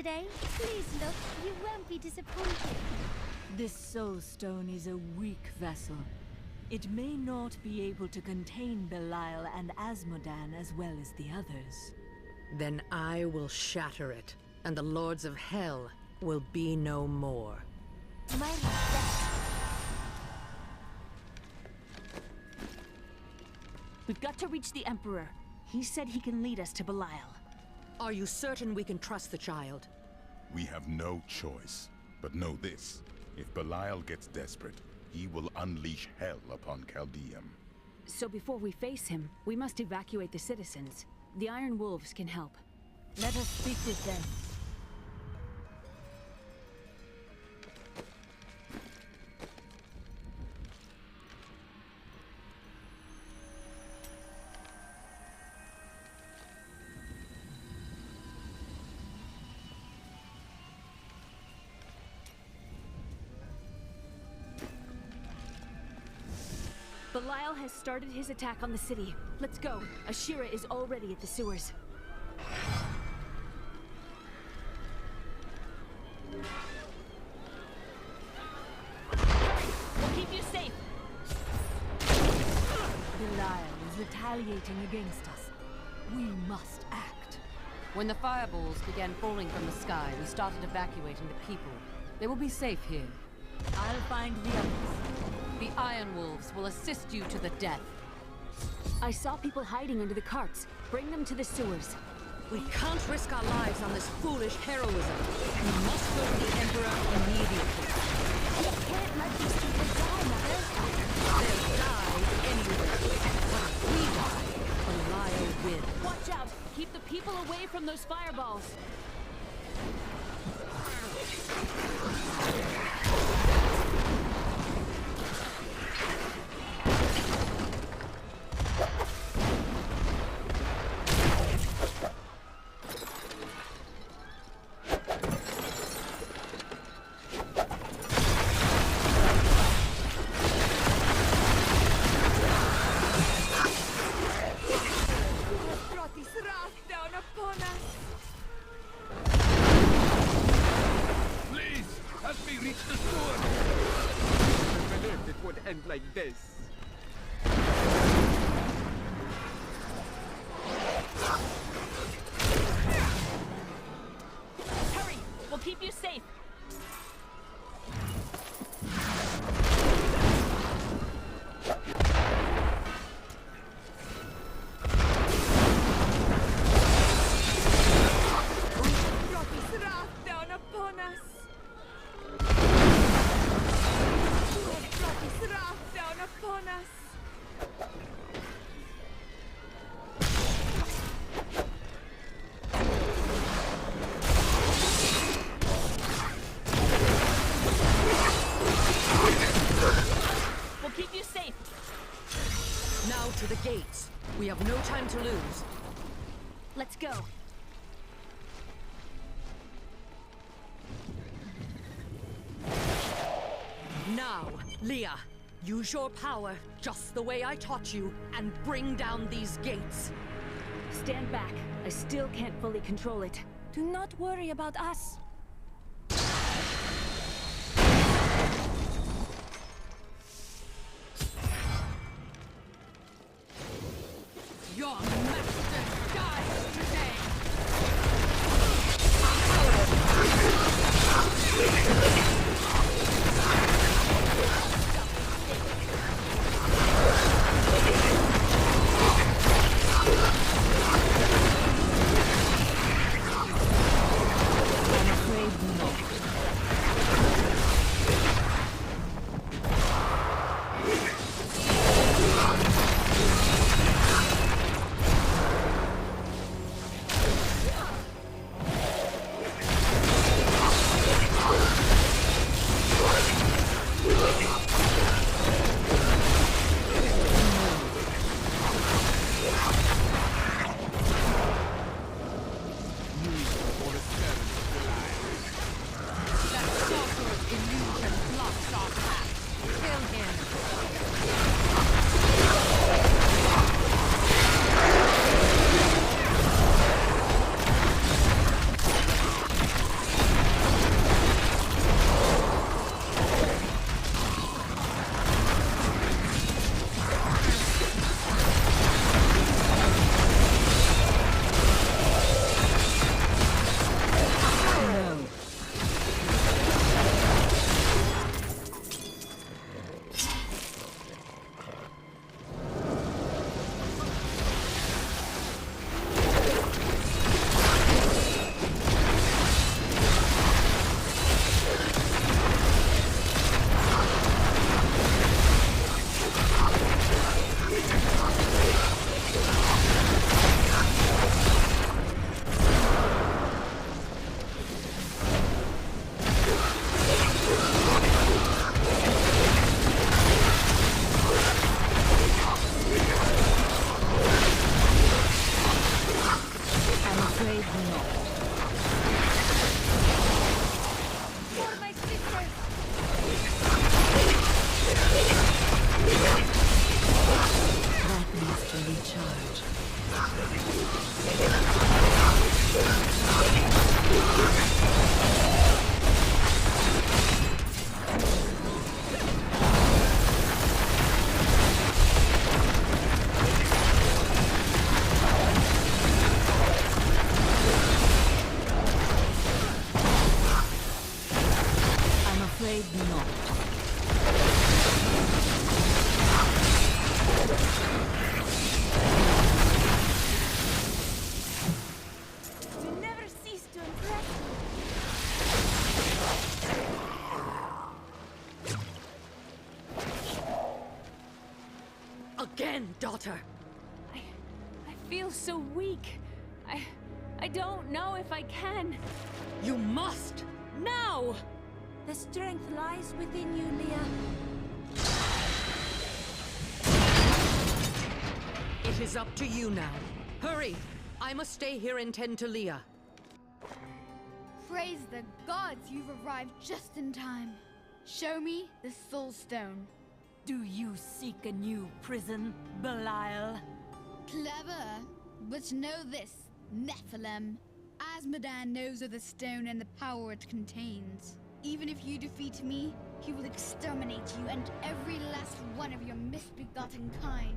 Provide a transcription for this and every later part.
today. Please look, you won't be disappointed. This soul stone is a weak vessel. It may not be able to contain Belial and Asmodan as well as the others. Then I will shatter it, and the Lords of Hell will be no more. My respect. We've got to reach the Emperor. He said he can lead us to Belial. Are you certain we can trust the child? We have no choice. But know this, if Belial gets desperate, he will unleash hell upon Chaldeum. So before we face him, we must evacuate the citizens. The Iron Wolves can help. Let us speak with them. Belial has started his attack on the city. Let's go. Ashira is already at the sewers. We'll keep you safe. Belial is retaliating against us. We must act. When the fireballs began falling from the sky, we started evacuating the people. They will be safe here. I'll find the others. The Iron Wolves will assist you to the death. I saw people hiding under the carts. Bring them to the sewers. We can't risk our lives on this foolish heroism. We must go to the Emperor immediately. You can't let these people die, Mother. They'll die anyway. But if we die, Belial will. Watch out! Keep the people away from those fireballs. End like this. Hurry! We'll keep you safe. Brought his wrath down upon us. His wrath down upon us. We'll keep you safe. Now to the gates. We have no time to lose. Let's go. Now, Leah, use your power just the way I taught you and bring down these gates. Stand back. I still can't fully control it. Do not worry about us. Your master dies today! I'm afraid not. You never cease to impress me. Again, daughter! I feel so weak. I don't know if I can. You must! Now! The strength lies within you, Leah. It is up to you now. Hurry! I must stay here and tend to Leah. Praise the gods, you've arrived just in time. Show me the Soul Stone. Do you seek a new prison, Belial? Clever, but know this, Nephilim. Asmodan knows of the stone and the power it contains. Even if you defeat me, he will exterminate you and every last one of your misbegotten kind.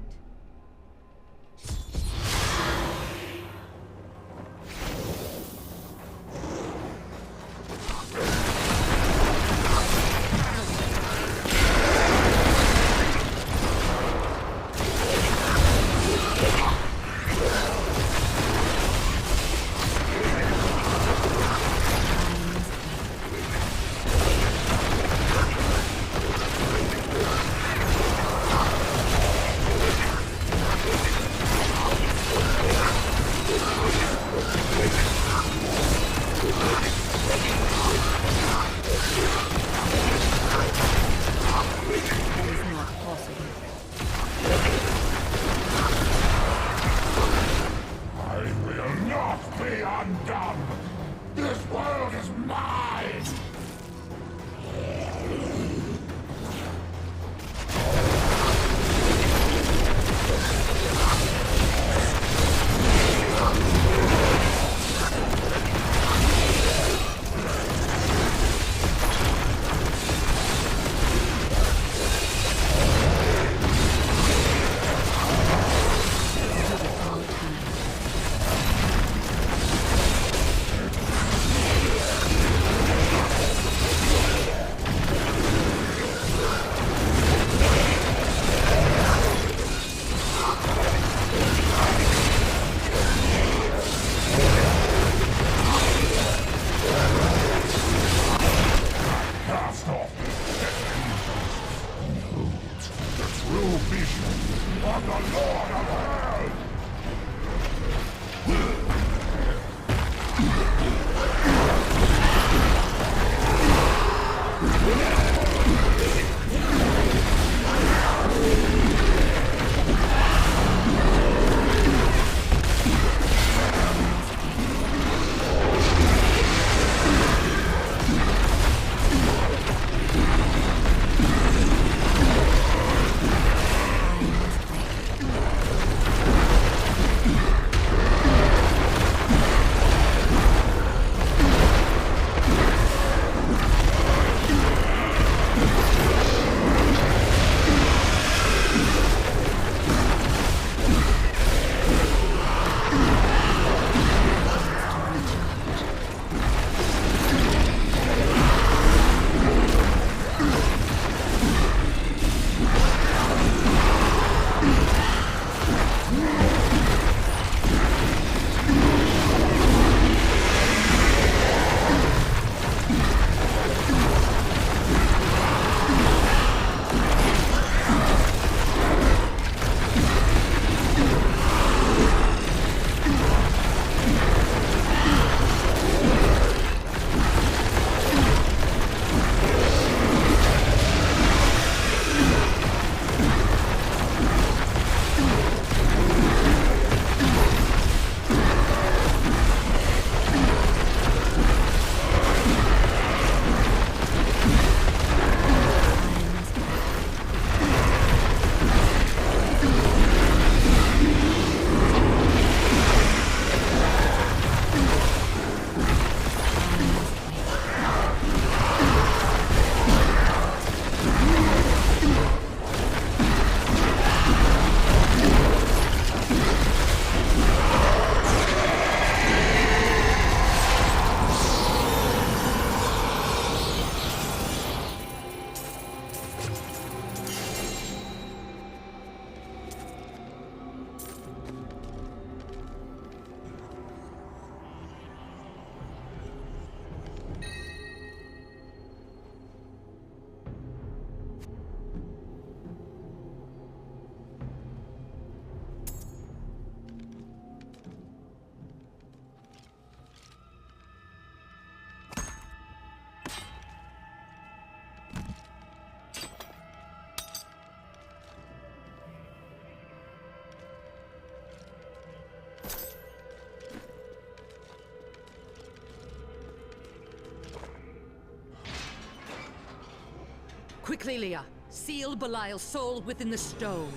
Quickly, Leah. Seal Belial's soul within the stone.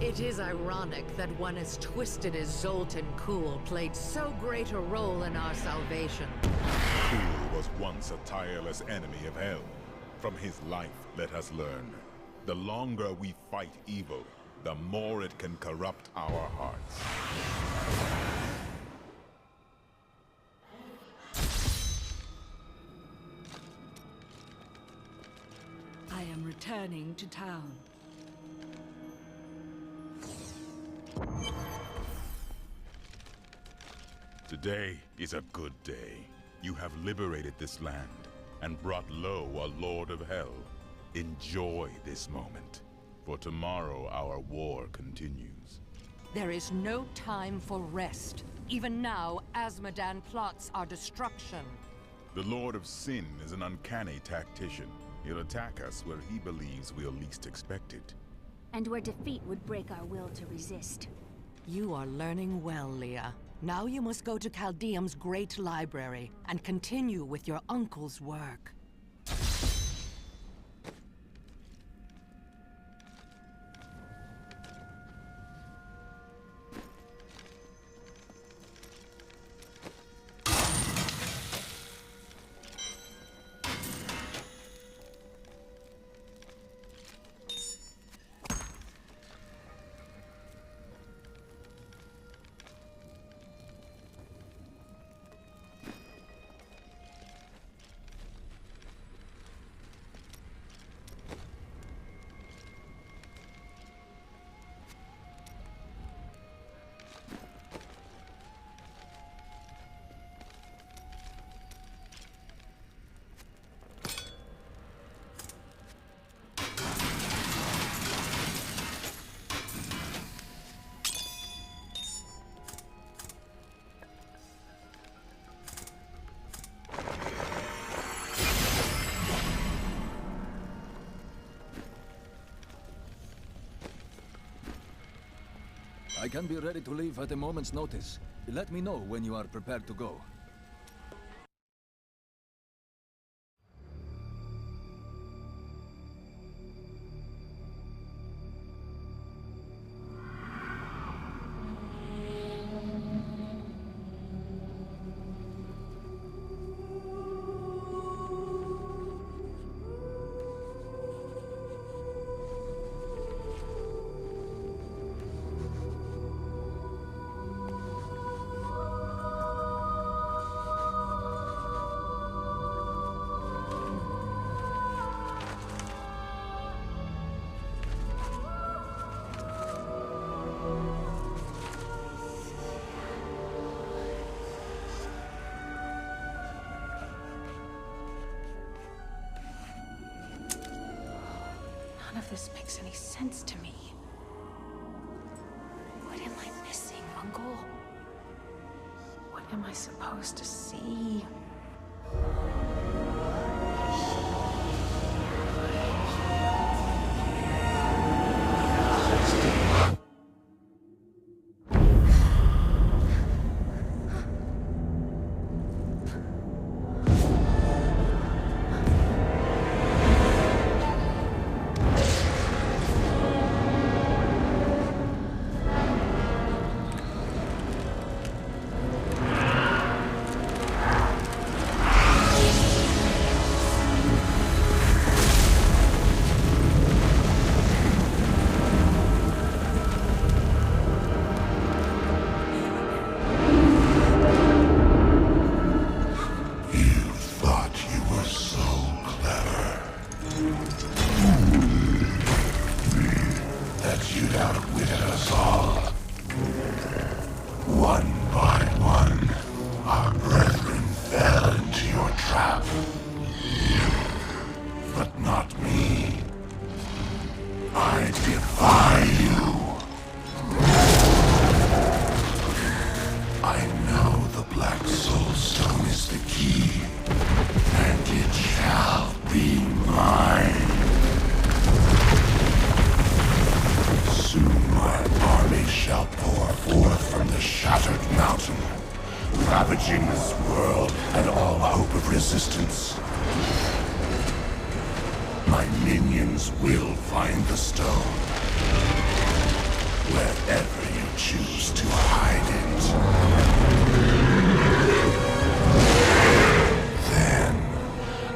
It is ironic that one as twisted as Zoltan Kuhl played so great a role in our salvation. Kuhl was once a tireless enemy of hell. From his life, let us learn. The longer we fight evil, the more it can corrupt our hearts. I am returning to town. Today is a good day. You have liberated this land and brought low a Lord of Hell. Enjoy this moment, for tomorrow our war continues. There is no time for rest. Even now, Azmodan plots our destruction. The Lord of Sin is an uncanny tactician. He'll attack us where he believes we'll least expect it. And where defeat would break our will to resist. You are learning well, Leah. Now you must go to Caldeum's great library and continue with your uncle's work. I can be ready to leave at a moment's notice. Let me know when you are prepared to go. None of this makes any sense to me. What am I missing, Uncle? What am I supposed to see? Ravaging this world and all hope of resistance. My minions will find the stone. Wherever you choose to hide it. Then,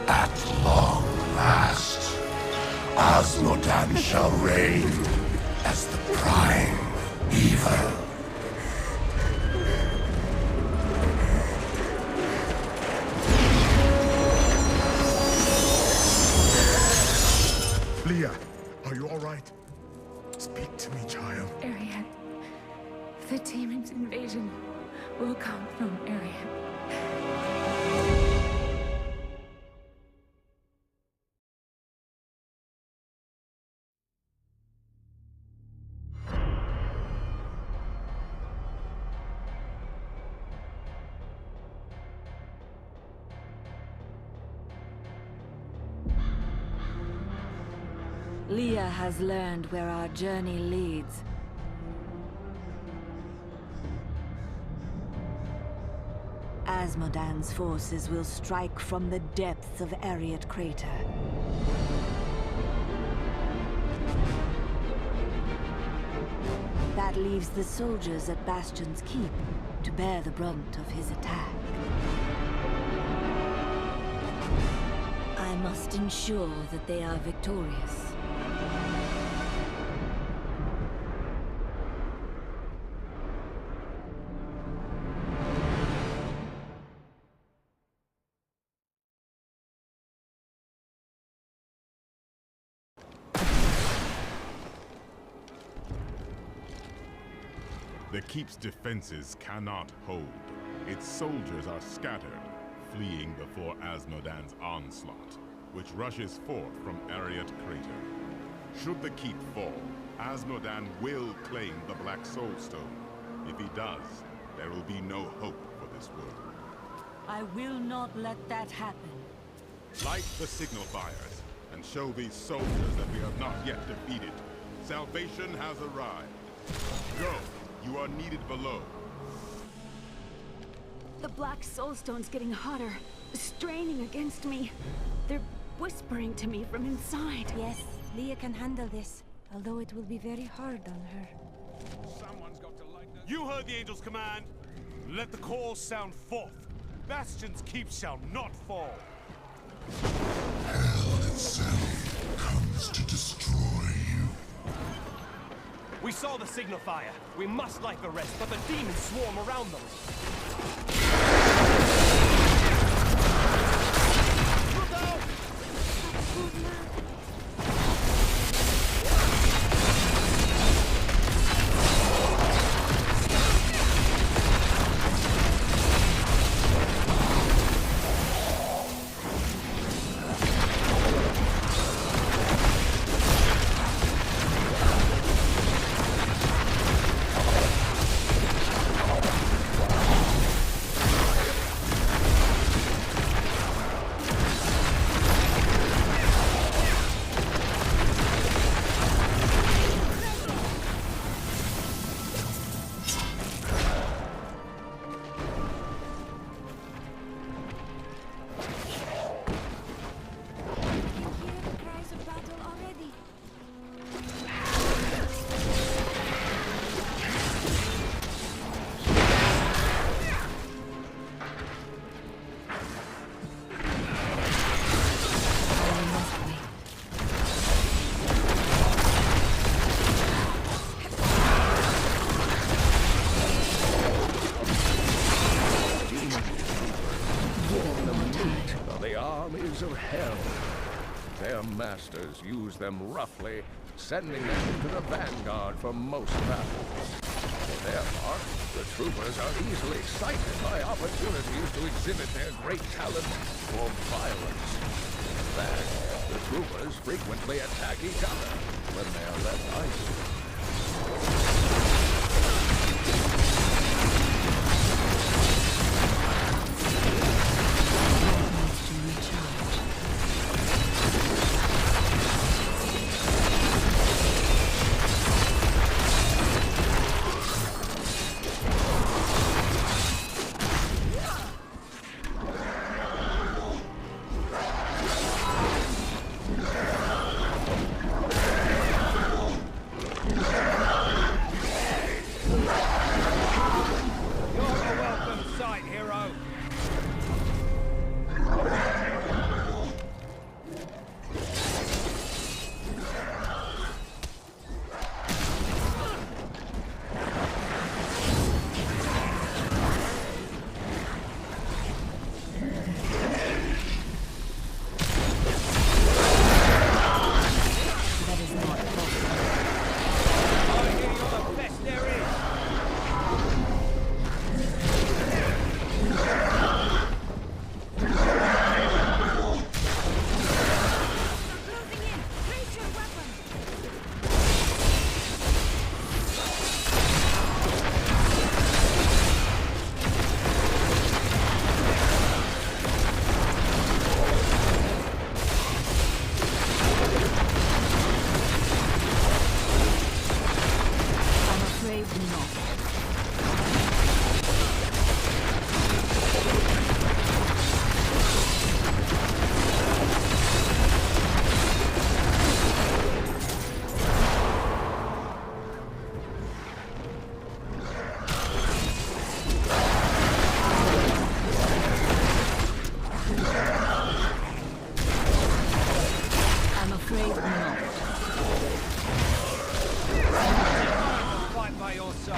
at long last, Osmodan shall reign as the prime evil. Leah, are you all right? Speak to me, child. Arian. The demon's invasion will come from Arian. Leah has learned where our journey leads. Asmodan's forces will strike from the depths of Ariat Crater. That leaves the soldiers at Bastion's Keep to bear the brunt of his attack. I must ensure that they are victorious. The Keep's defenses cannot hold. Its soldiers are scattered, fleeing before Asmodan's onslaught, which rushes forth from Ariat Crater. Should the Keep fall, Asmodan will claim the Black Soul Stone. If he does, there will be no hope for this world. I will not let that happen. Light the signal fires, and show these soldiers that we have not yet defeated. Salvation has arrived. Go! You are needed below. The Black Soulstone's getting hotter, straining against me. They're whispering to me from inside. Yes, Leah can handle this, although it will be very hard on her. Someone's got to light that. You heard the angel's command. Let the call sound forth. Bastion's Keep shall not fall. Hell itself comes to destroy you. We saw the signal fire. We must light the rest, but the demons swarm around them. Look out! Of hell. Their masters use them roughly, sending them to the vanguard for most battles. For their part, the troopers are easily excited by opportunities to exhibit their great talent for violence. In fact, the troopers frequently attack each other when they are left isolated.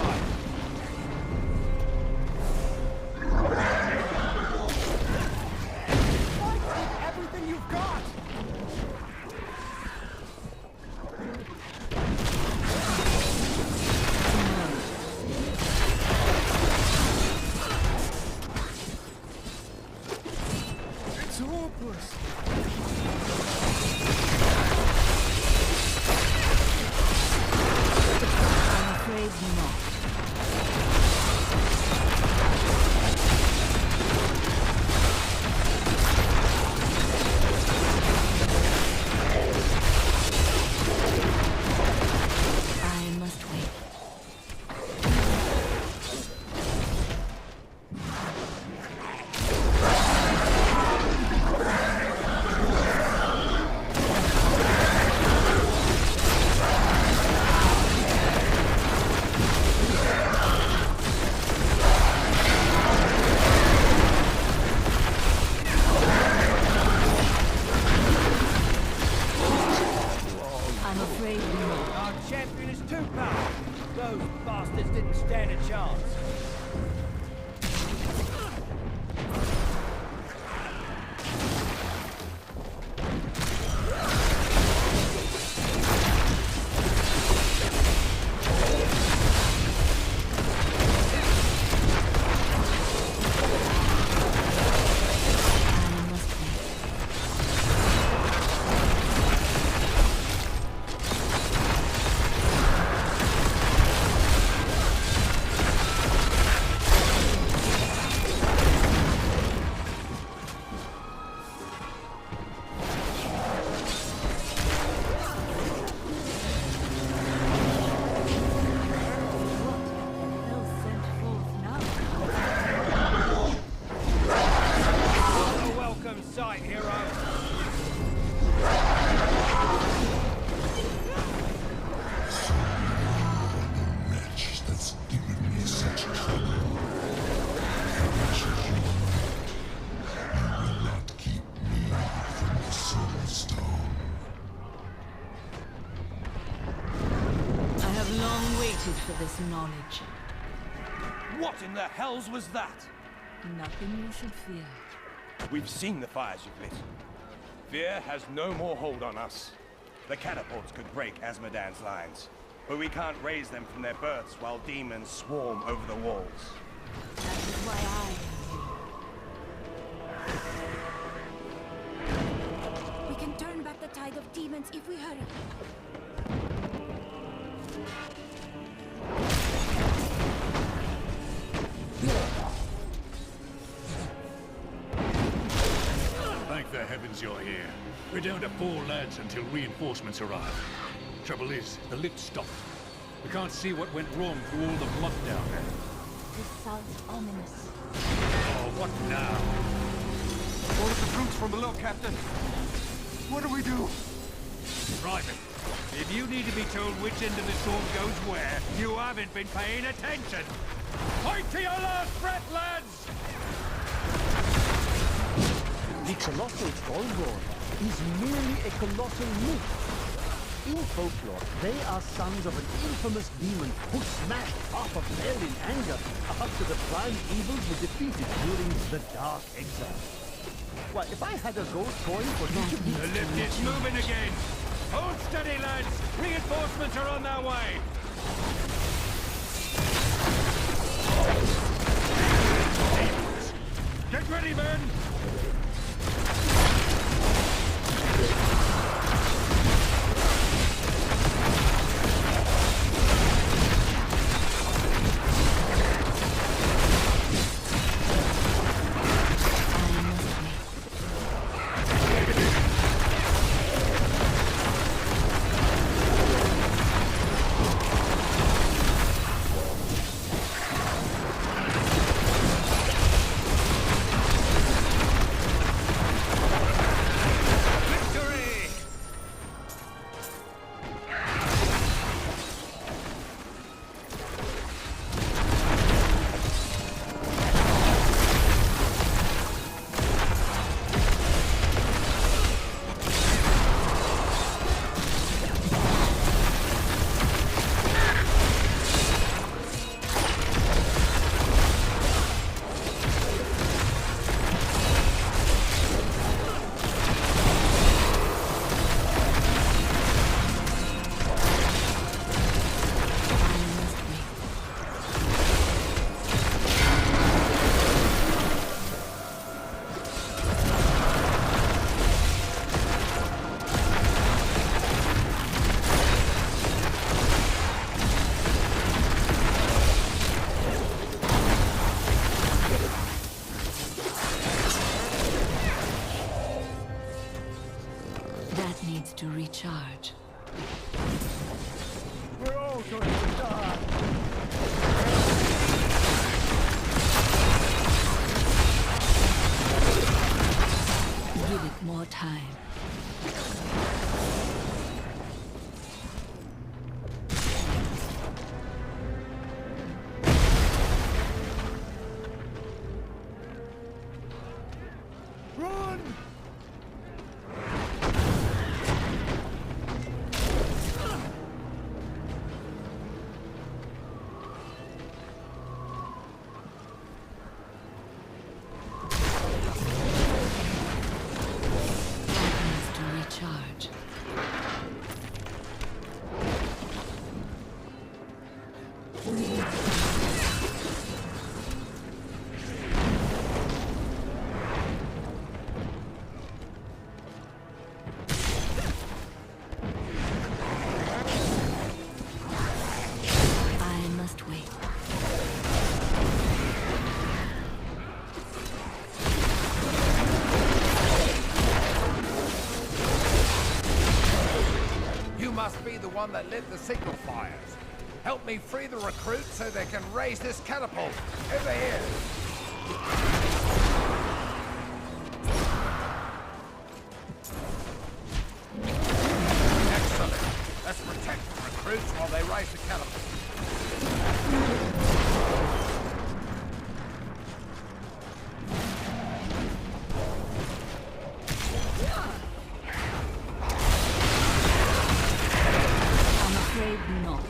side. Fight with everything you've got! It's hopeless. I'm afraid not. I must wait. I'm afraid not. Our champion is too powerful. Those bastards didn't stand a chance. Sight, hero. Wretch that's given me such trouble. Wretch as you will not keep me from the soul stone. I have long waited for this knowledge. What in the hells was that? Nothing you should fear. We've seen the fires you've lit. Fear has no more hold on us. The catapults could break Azmodan's lines, but we can't raise them from their berths while demons swarm over the walls. That is why I am here. We can turn back the tide of demons if we hurry. Thank the heavens you're here. We're down to 4 lads until reinforcements arrive. Trouble is, the lift stopped. We can't see what went wrong through all the blood down there. This sounds ominous. Oh, what now? Order the brutes from below, Captain. What do we do? Private, if you need to be told which end of the sword goes where, you haven't been paying attention. Fight to your last breath, lads! The colossal Trollborn is merely a colossal myth. In folklore, they are sons of an infamous demon who smashed half of hell in anger after the prime evils were defeated during the Dark Exile. Well, if I had a gold coin for each of these... The lift is moving again! Hold steady, lads! Reinforcements are on their way! Get ready, men! one that lit the signal fires. Help me free the recruits so they can raise this catapult. Over here. Excellent. Let's protect the recruits while they raise the catapult. I'm afraid not.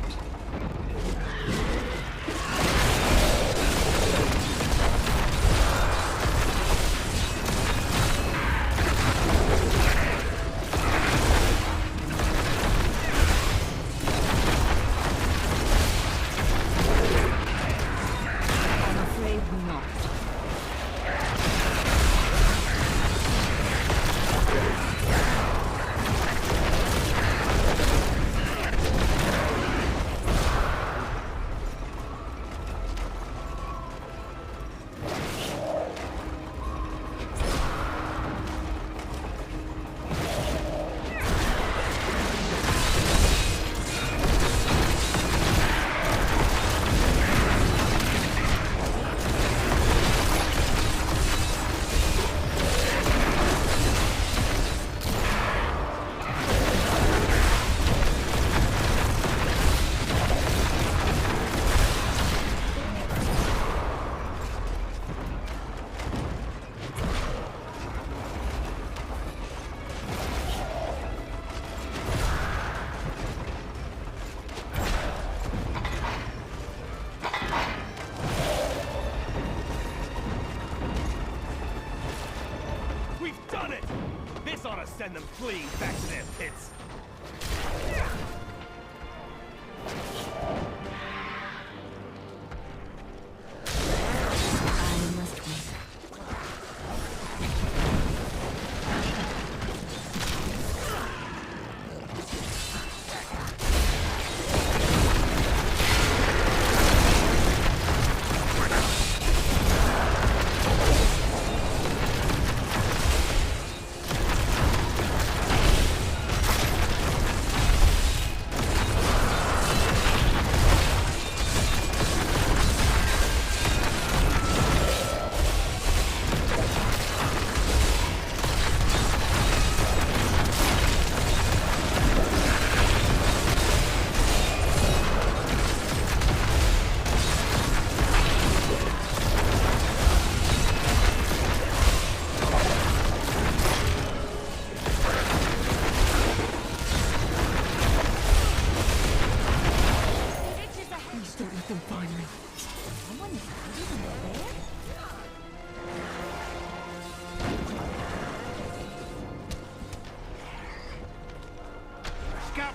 Send them fleeing back to their pits.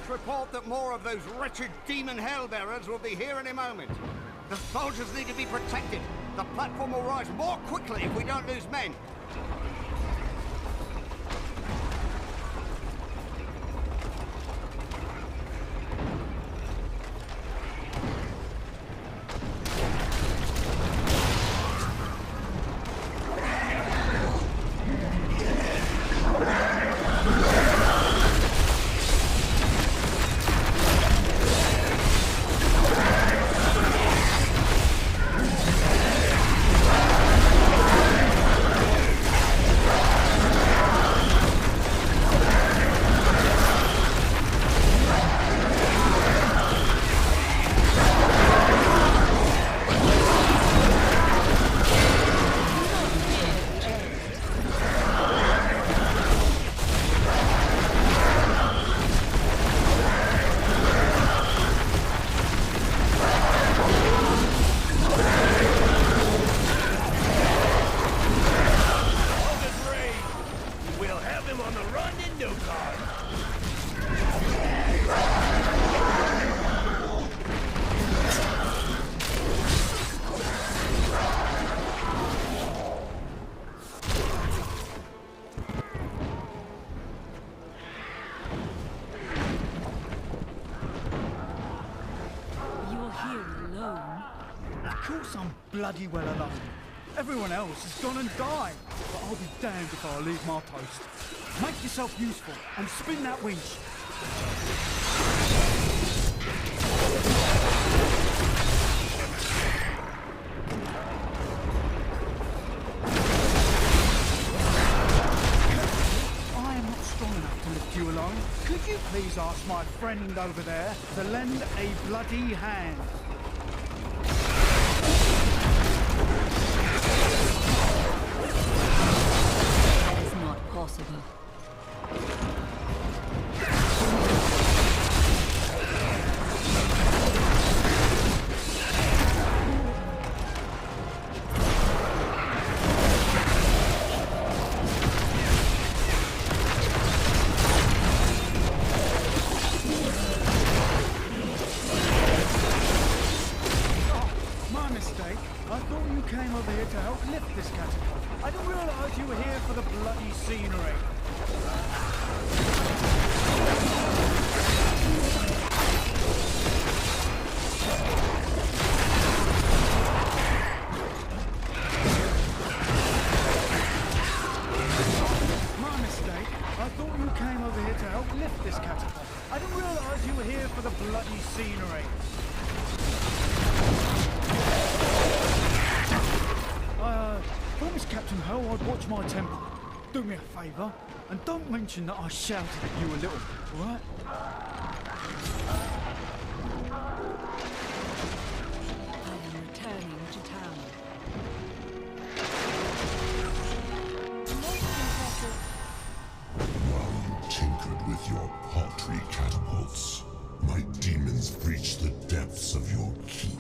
Report that more of those wretched demon hellbearers will be here any moment. The soldiers need to be protected. The platform will rise more quickly if we don't lose men. Of course I'm bloody well alone. Everyone else has gone and died. But I'll be damned if I leave my post. Make yourself useful and spin that winch. please ask my friend over there to lend a bloody hand. That is not possible. Came over here to help lift this catapult. I didn't realize you were here for the bloody scenery. My mistake. I thought you came over here to help lift this catapult. I didn't realize you were here for the bloody scenery. Promised Captain Ho I'd watch my temper. Do me a favour, and don't mention that I shouted at you a little, alright? I am returning to town. While you tinkered with your paltry catapults, my demons breached the depths of your keep.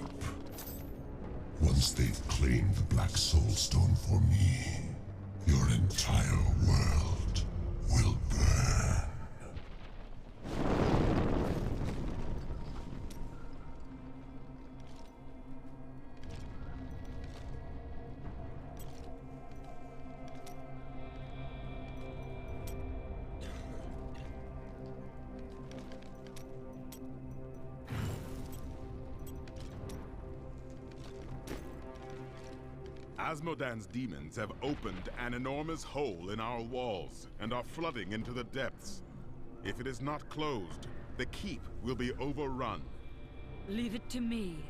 Once they've claimed the Black Soul Stone for me, your entire world will burn. Asmodan's demons have opened an enormous hole in our walls and are flooding into the depths. If it is not closed, the keep will be overrun. Leave it to me.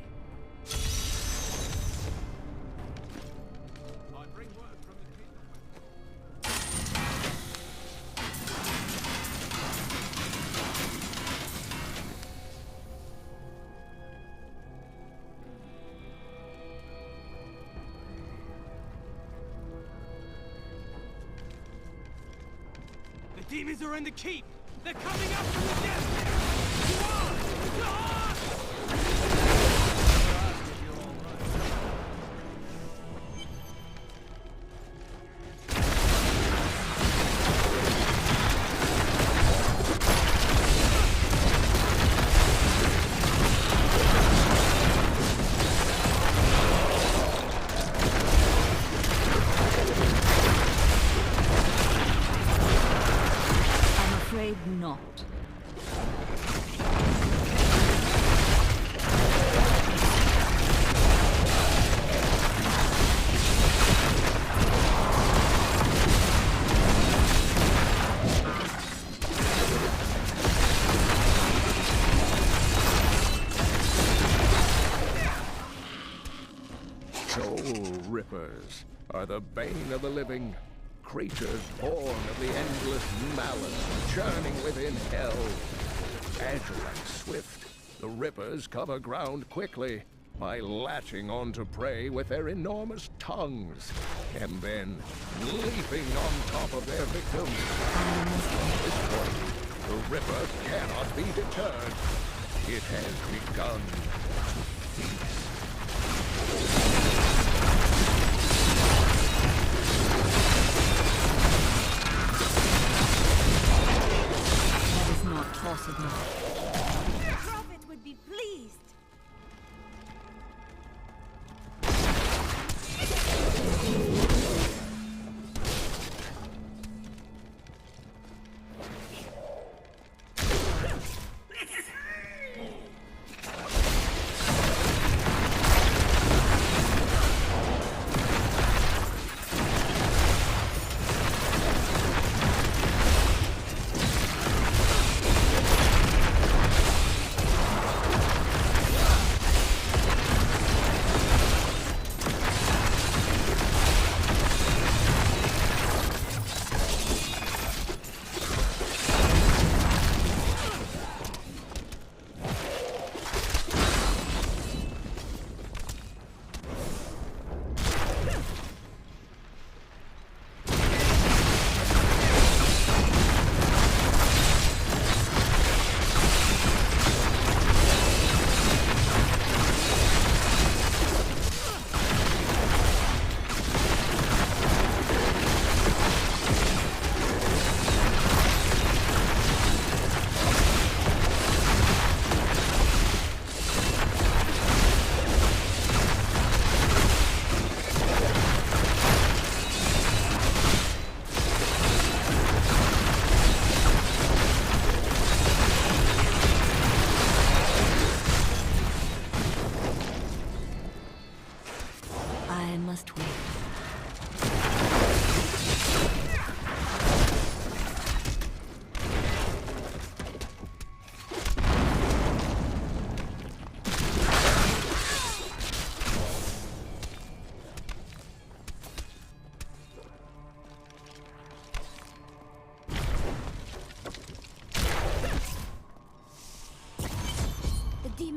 The demons are in the keep! They're coming up from the depths! Not. Soul Rippers are the bane of the living. Creatures born of the endless malice churning within hell. Agile and swift, the Rippers cover ground quickly by latching onto prey with their enormous tongues, and then leaping on top of their victims. At this point, the Ripper cannot be deterred. It has begun to feast. Not possible. The Prophet would be pleased.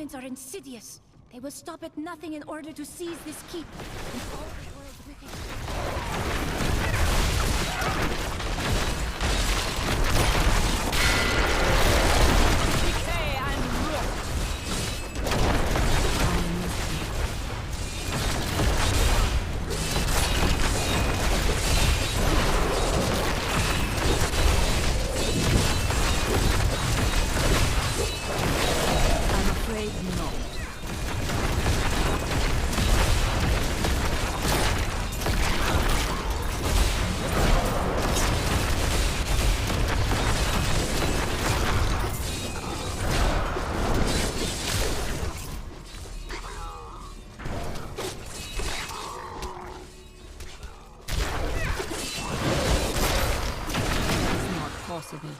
demons are insidious. They will stop at nothing in order to seize this keep. And all the world with it. Possible.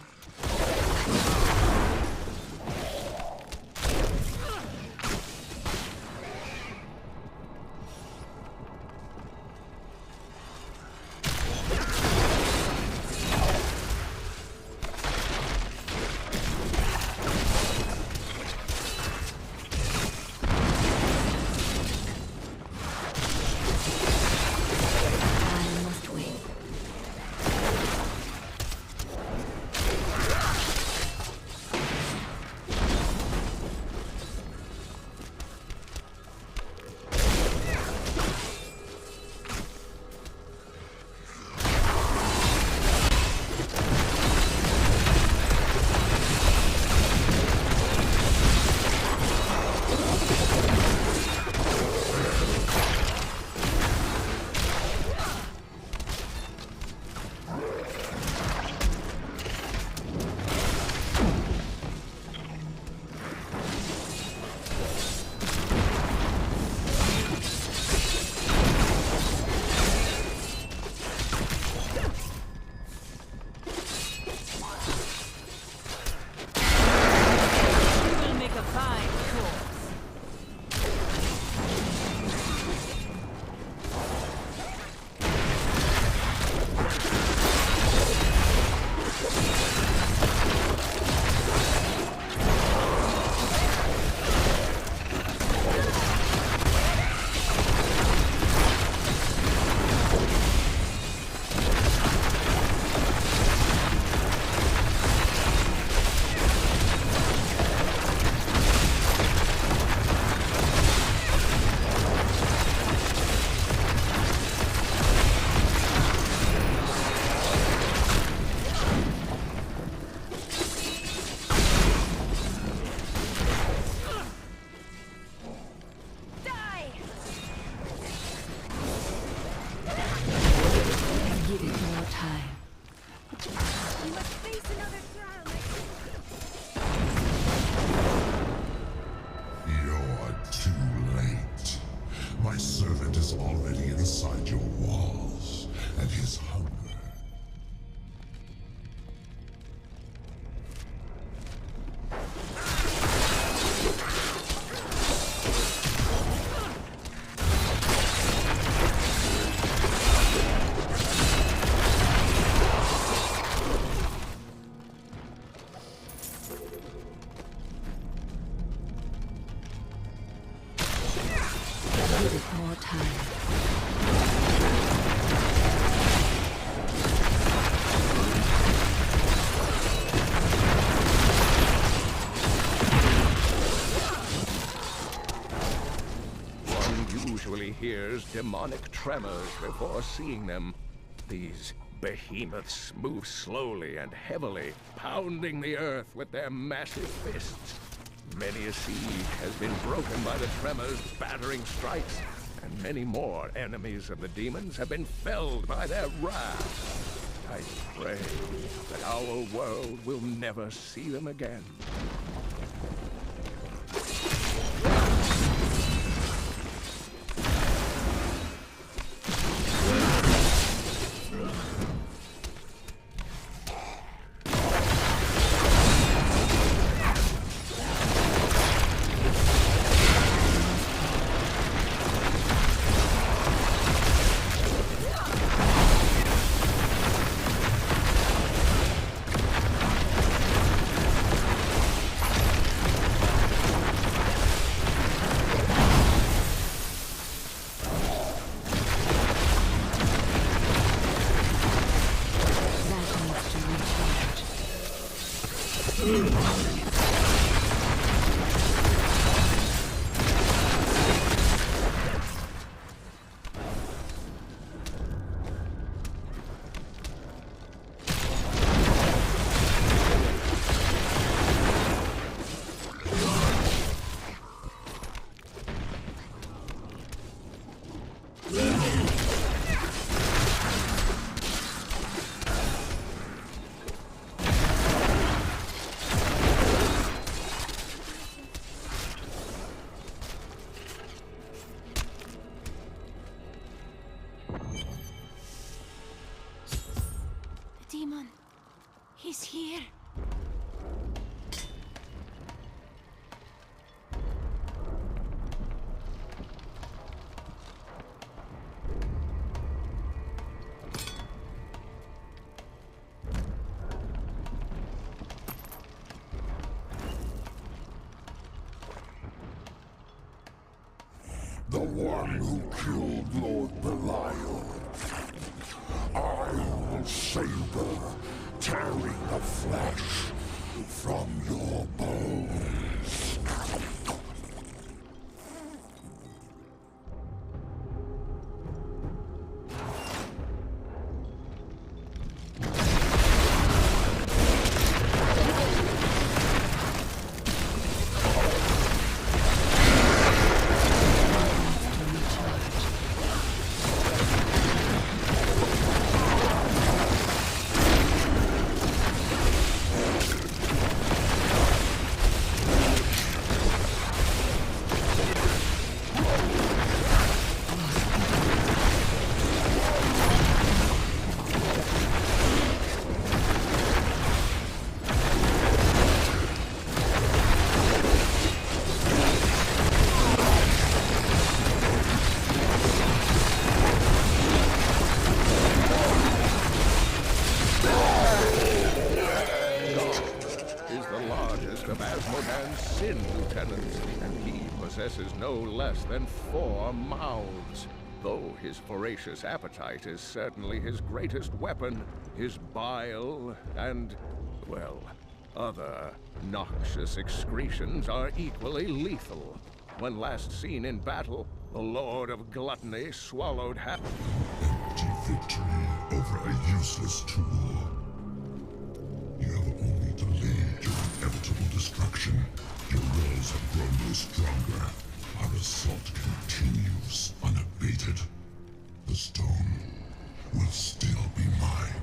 Hears demonic tremors before seeing them. These behemoths move slowly and heavily, pounding the earth with their massive fists. Many a siege has been broken by the tremors' battering strikes, and many more enemies of the demons have been felled by their wrath. I pray that our world will never see them again. is here. The one who killed Lord Belial. I will savor, tearing the flesh from your bones. Possesses no less than 4 mouths. Though his voracious appetite is certainly his greatest weapon, his bile and, well, other noxious excretions are equally lethal. When last seen in battle, the Lord of Gluttony swallowed half... Empty victory over a useless tool. You have only delayed your inevitable destruction. Your walls have grown no stronger. Our assault continues unabated. The stone will still be mine.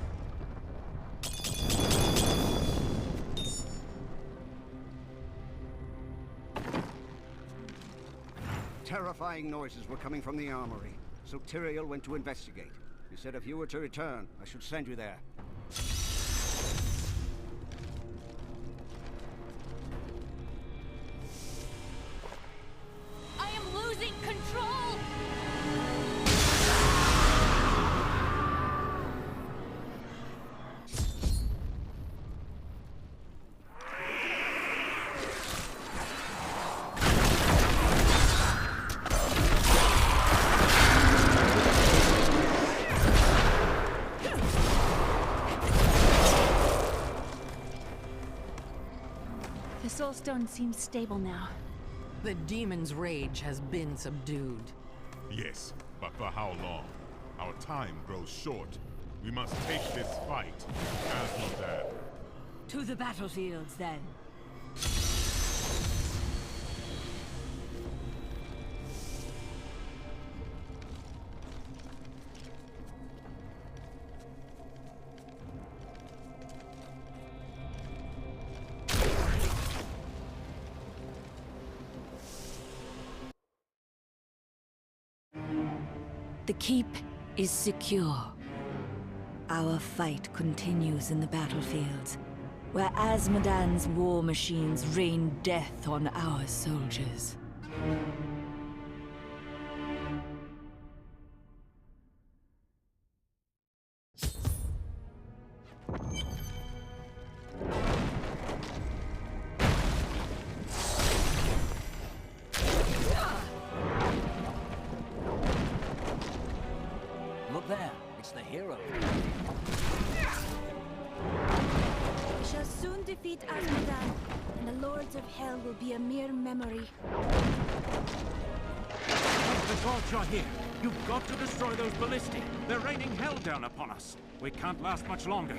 Terrifying noises were coming from the armory, so Tyrael went to investigate. He said if you were to return, I should send you there. Losing control! The Soul Stone seems stable now. The demon's rage has been subdued. Yes, but for how long? Our time grows short. We must take this fight to Asmodan. To the battlefields, then. The keep is secure. Our fight continues in the battlefields, where Asmodan's war machines rain death on our soldiers. Look there, it's the hero. We shall soon defeat Asmodan, and the Lords of Hell will be a mere memory. The gods are here. You've got to destroy those ballistae. They're raining hell down upon us. We can't last much longer.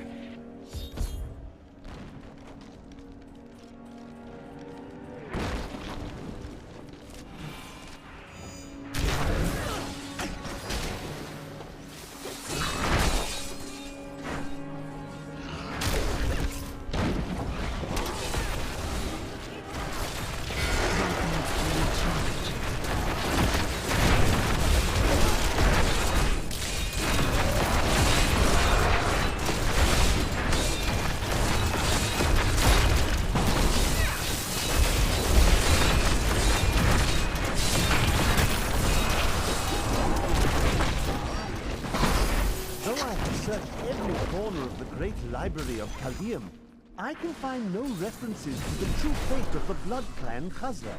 searched every corner of the great library of Chaldeum, I can find no references to the true fate of the Blood Clan Khazra.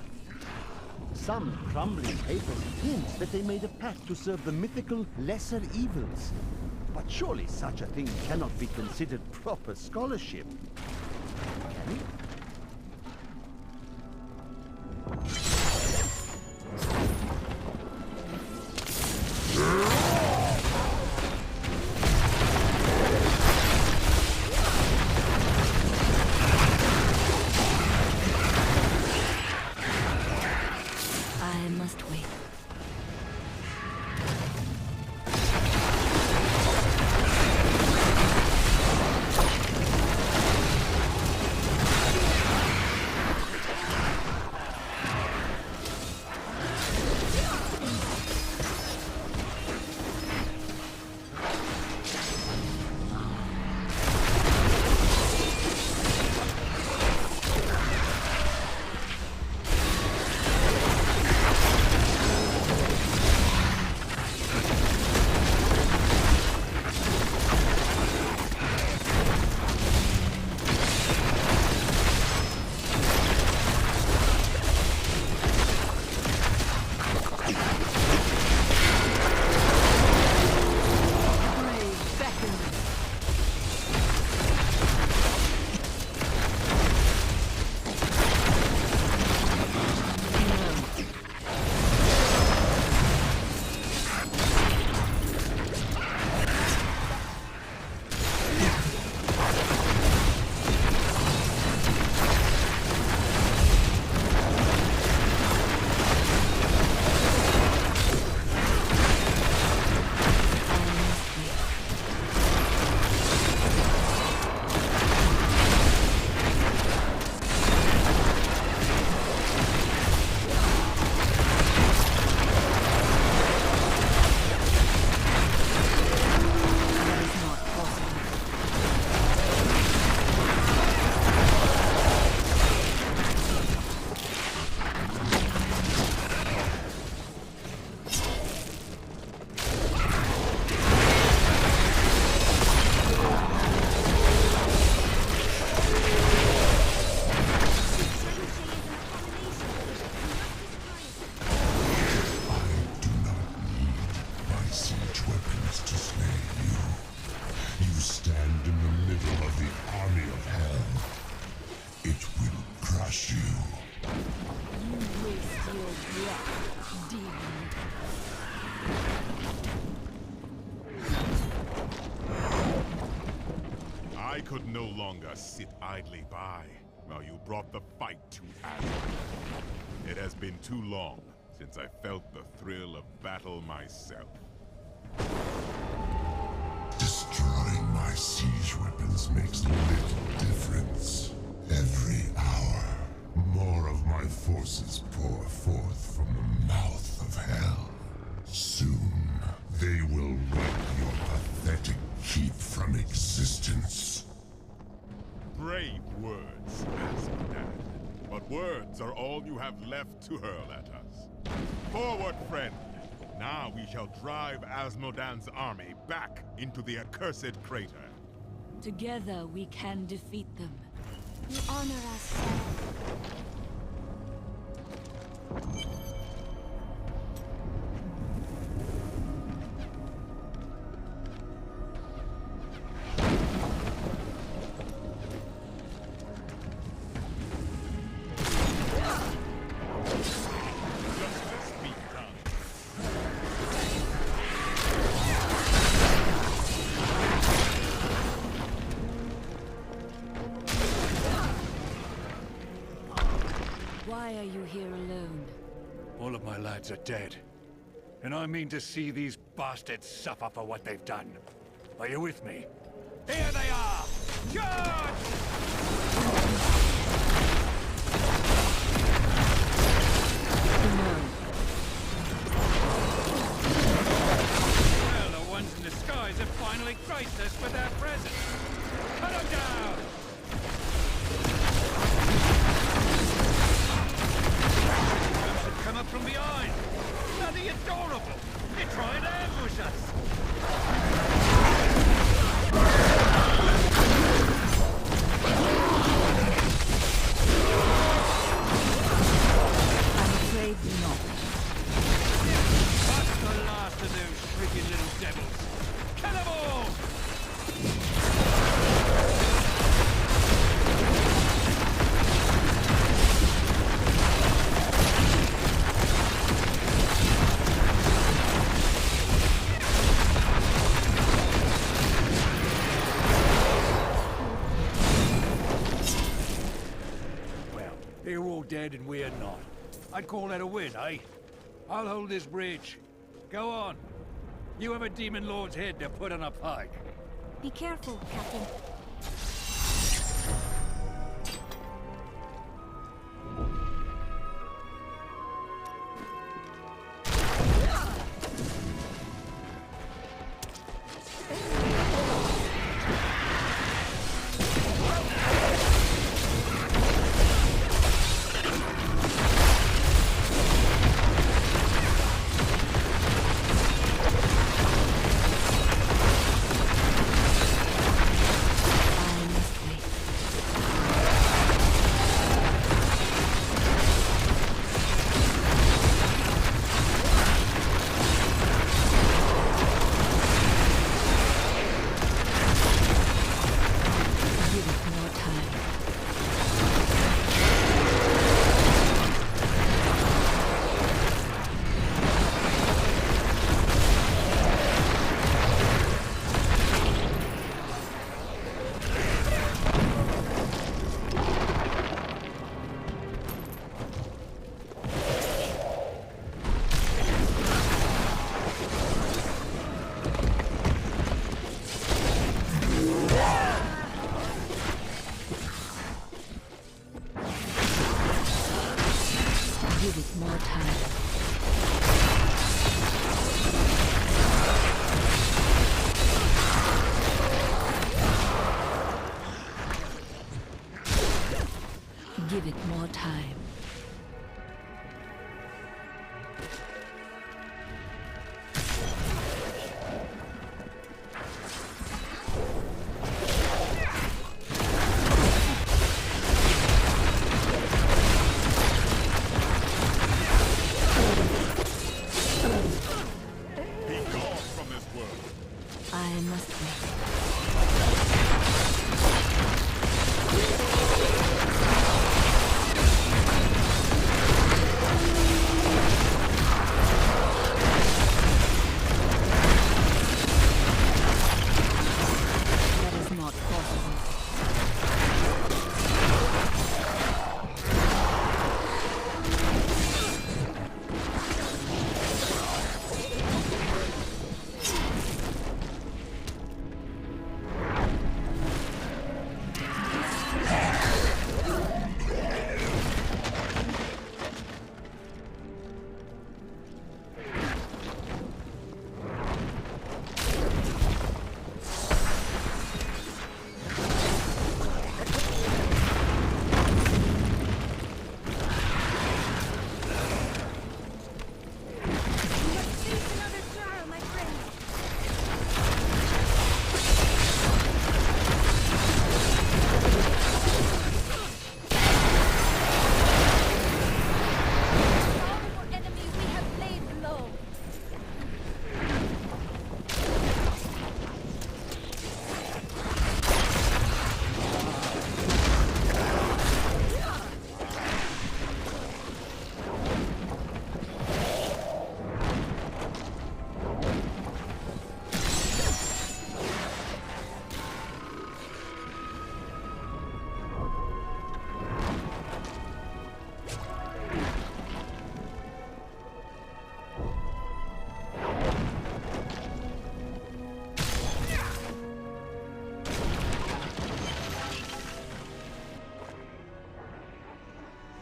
Some crumbling papers hint that they made a pact to serve the mythical lesser evils. But surely such a thing cannot be considered proper scholarship. Can it? I must wait. I could no longer sit idly by while you brought the fight to Asgard. It has been too long since I felt the thrill of battle myself. Destroying my siege weapons makes little difference. Every hour, more of my forces pour forth from the mouth of hell. Soon, they will wipe your pathetic keep from existence. Brave words, Asmodan. But words are all you have left to hurl at us. Forward, friend! Now we shall drive Asmodan's army back into the accursed crater. Together we can defeat them. You honor us, Why are you here alone? All of my lads are dead. And I mean to see these bastards suffer for what they've done. Are you with me? Here they are! Charge! Well, the ones in the skies have finally graced us with their presence. Cut them down! Come up from behind! Bloody adorable! They're trying to ambush us! dead and we're not. I'd call that a win, eh? I'll hold this bridge. Go on. You have a demon lord's head to put on a pike. Be careful, Captain. Give it more time. Be gone from this world. I must wait.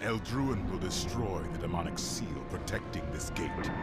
Eldruin will destroy the demonic seal protecting this gate. I must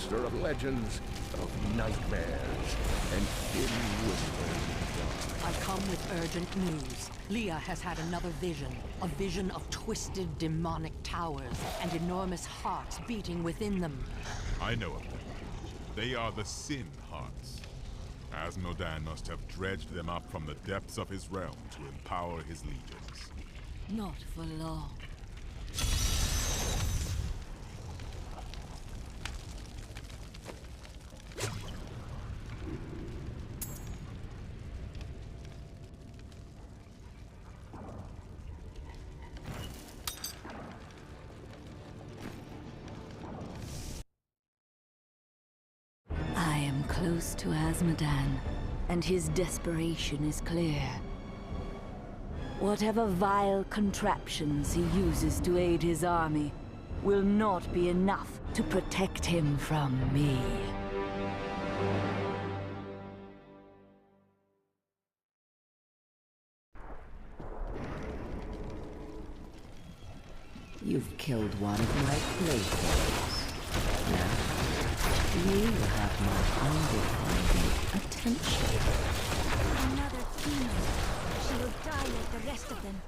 monster of legends, of nightmares, and dim whispers. I come with urgent news. Leah has had another vision. A vision of twisted demonic towers and enormous hearts beating within them. I know of them. They are the Sin Hearts. Asmodan must have dredged them up from the depths of his realm to empower his legions. Not for long. I am close to Asmodan, and his desperation is clear. Whatever vile contraptions he uses to aid his army will not be enough to protect him from me. You've killed one of my playthings. Now, you have my undivided attention. Another demon. She will die like the rest of them.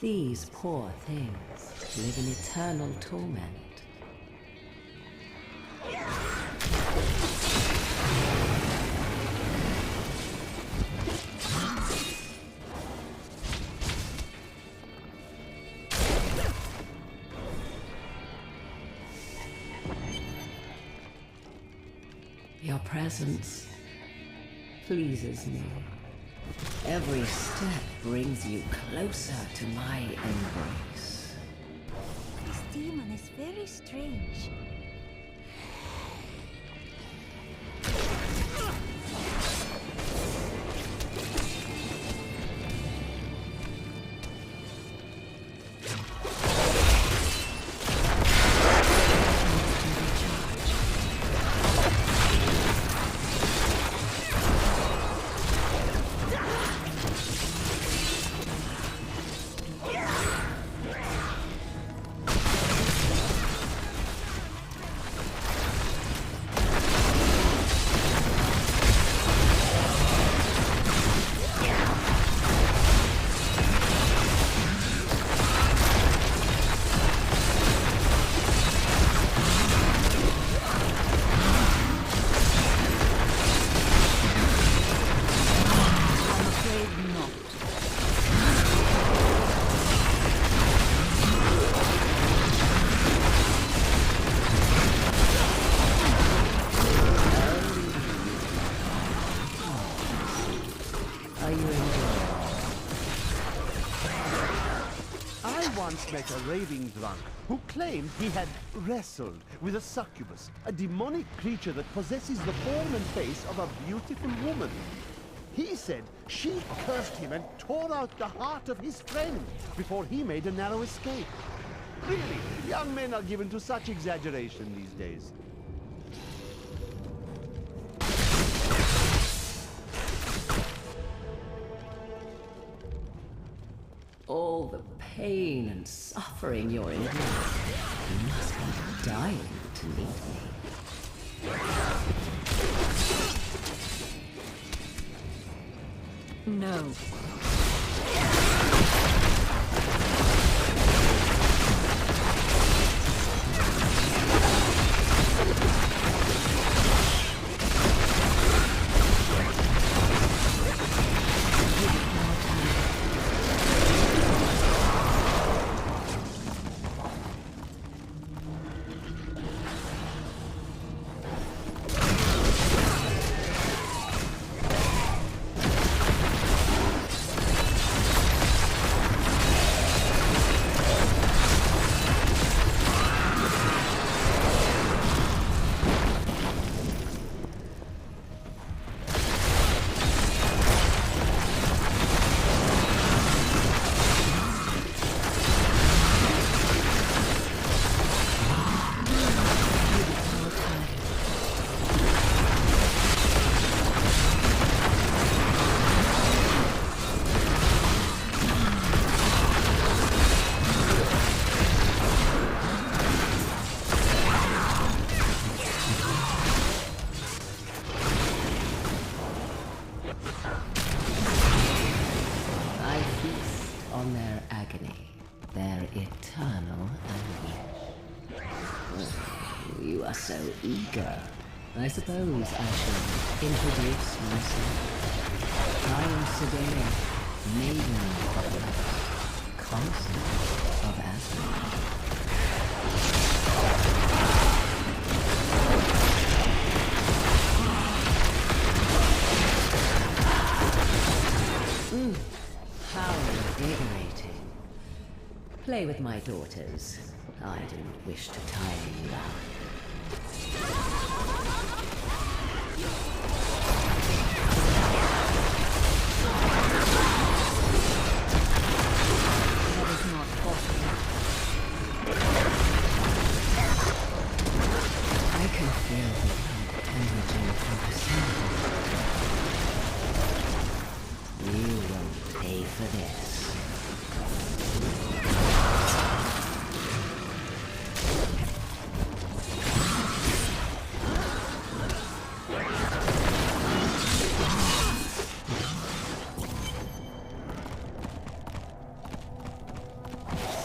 These poor things live in eternal torment. Your presence pleases me. Every step brings you closer to my embrace. This demon is very strange. Met a raving drunk who claimed he had wrestled with a succubus, a demonic creature that possesses the form and face of a beautiful woman. He said she cursed him and tore out the heart of his friend before he made a narrow escape. Really, young men are given to such exaggeration these days. All the pain and suffering you're enduring. You must be dying to meet me. No. So eager. I suppose I should introduce myself. I am Crusader, maiden of light, consort of Asgard. How invigorating. Play with my daughters. I didn't wish to tire you out. I can feel the blood hemorrhaging from Crusader. You won't pay for this.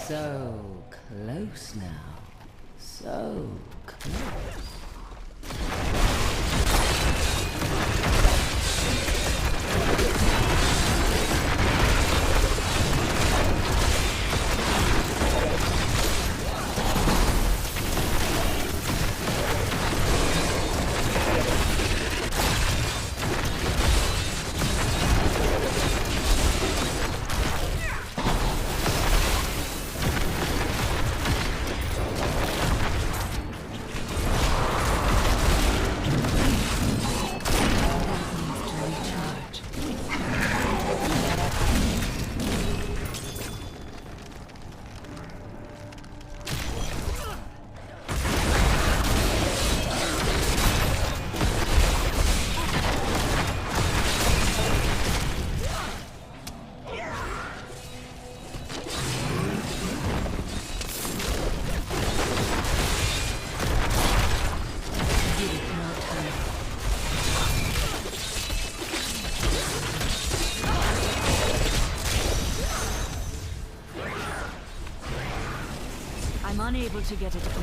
So close now. So close. I'm unable to get it open.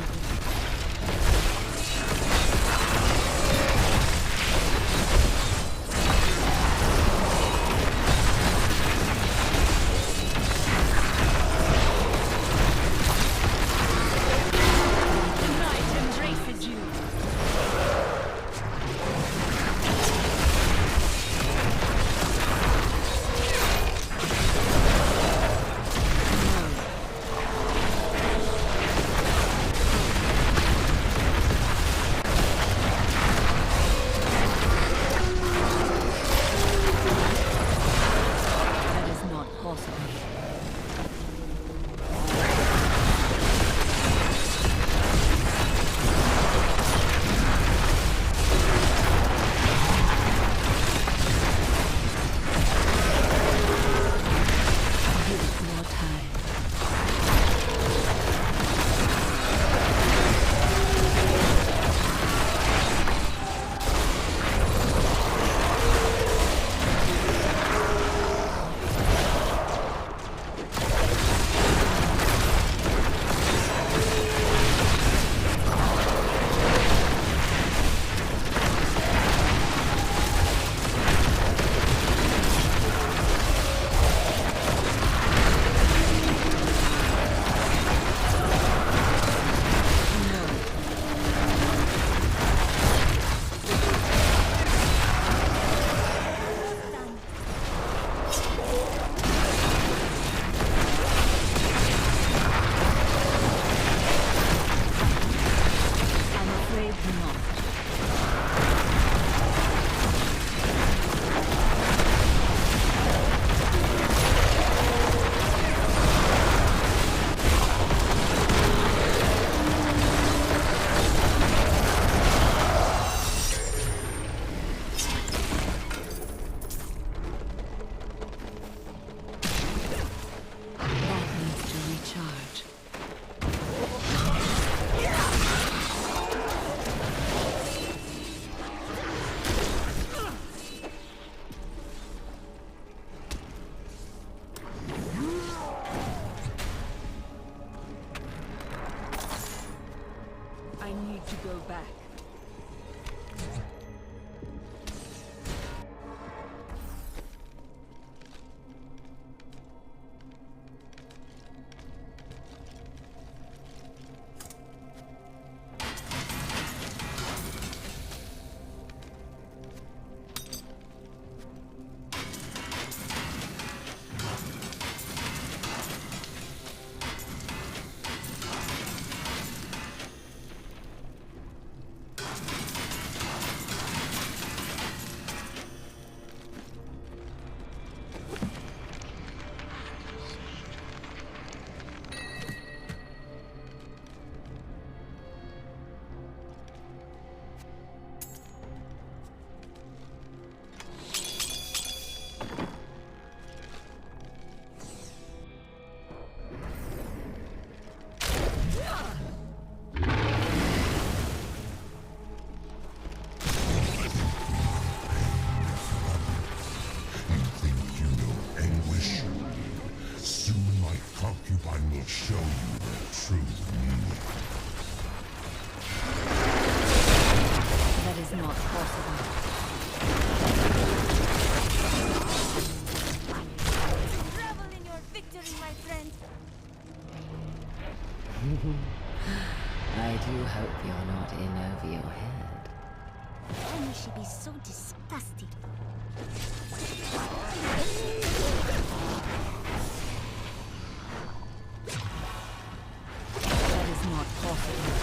go back. Will show you their true meaning. That is not possible. Revel in your victory, my friend. I do hope you're not in over your head. Only she be so disgusting. That is not possible.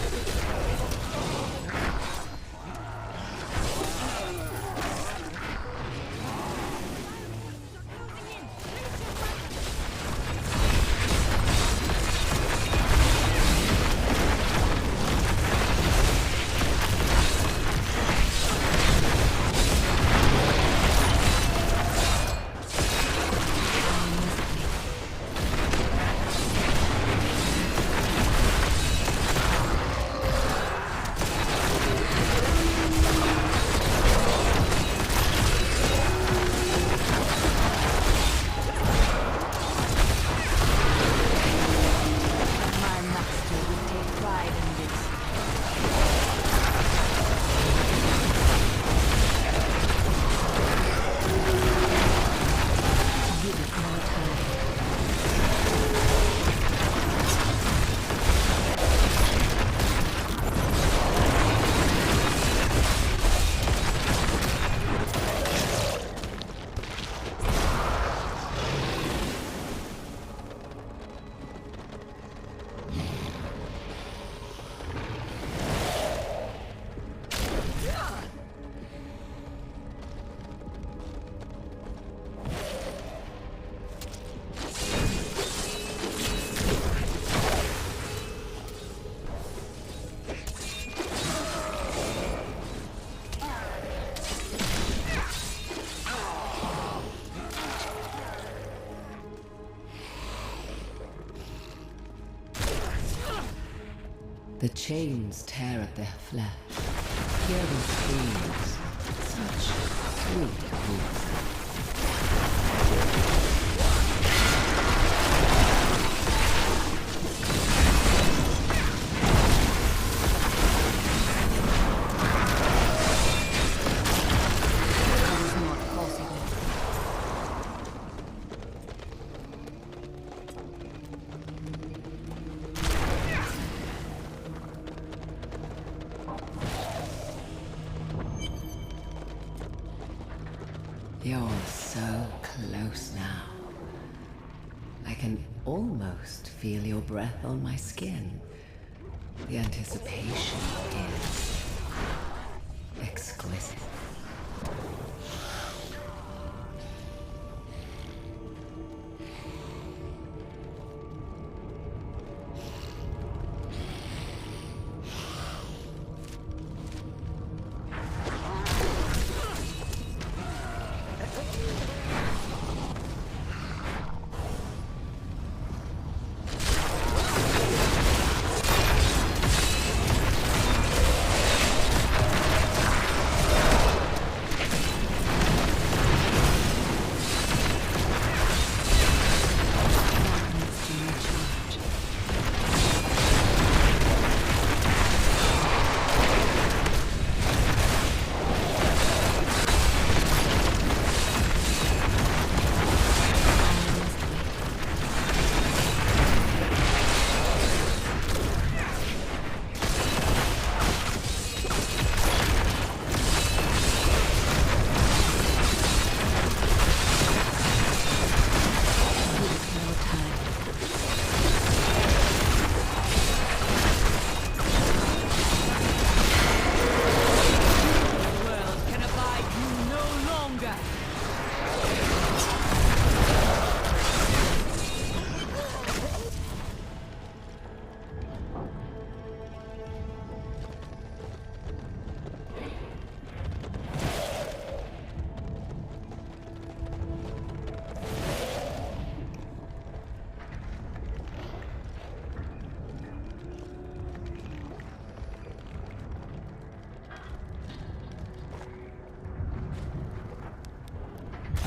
The chains tear at their flesh. Hear them screams. Such sweet music. You're so close now. I can almost feel your breath on my skin. The anticipation is exquisite.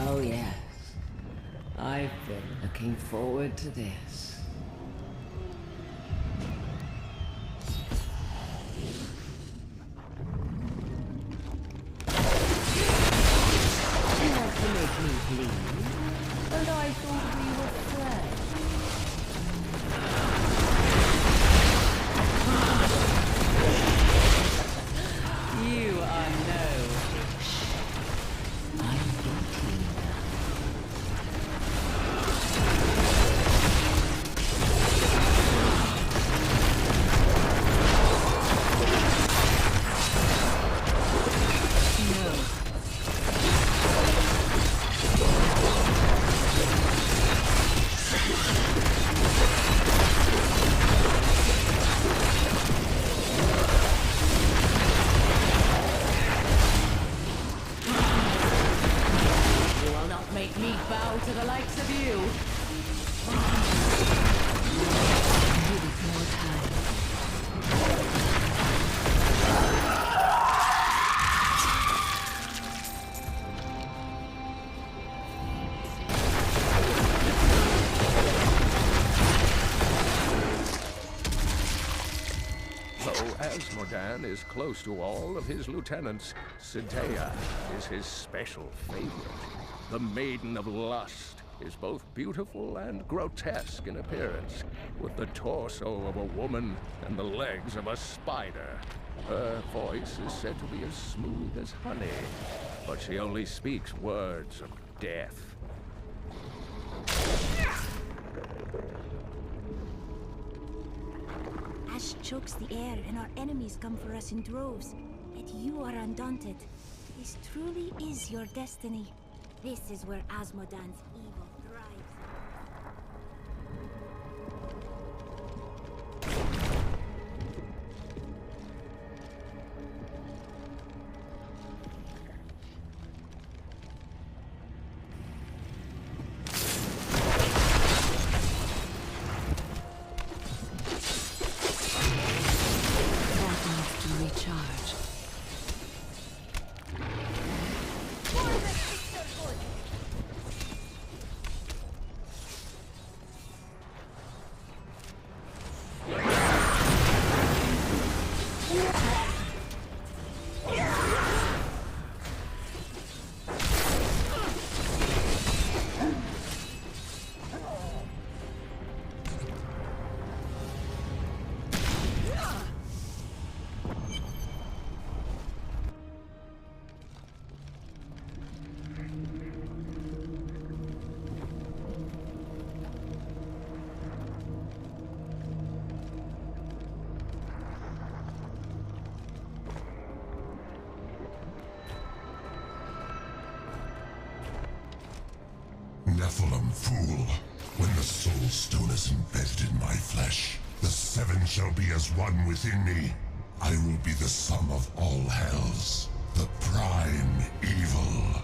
Oh yes. I've been looking forward to this. Not to make me bleed, and I thought we were friends. You are no fish. I'm guilty now. Make me bow to the likes of you. Give it more time. Though Asmodan is close to all of his lieutenants, Sidea is his special favorite. The Maiden of Lust is both beautiful and grotesque in appearance, with the torso of a woman and the legs of a spider. Her voice is said to be as smooth as honey, but she only speaks words of death. Ash chokes the air and our enemies come for us in droves. Yet you are undaunted. This truly is your destiny. This is where Asmodan's evil thrives. That needs to recharge. Nephilim fool, when the soul stone is embedded in my flesh, the seven shall be as one within me. I will be the sum of all hells, the prime evil.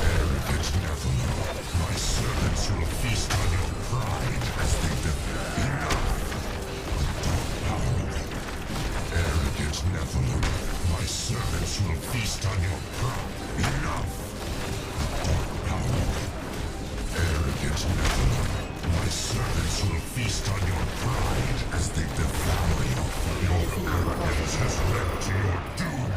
Arrogant Nephilim, my servants will feast on your pride as they Nephilim, my servants will feast on your pride. Enough! Dark power. Arrogant Nephilim, my servants will feast on your pride as they devour you. Your arrogance has led to your doom.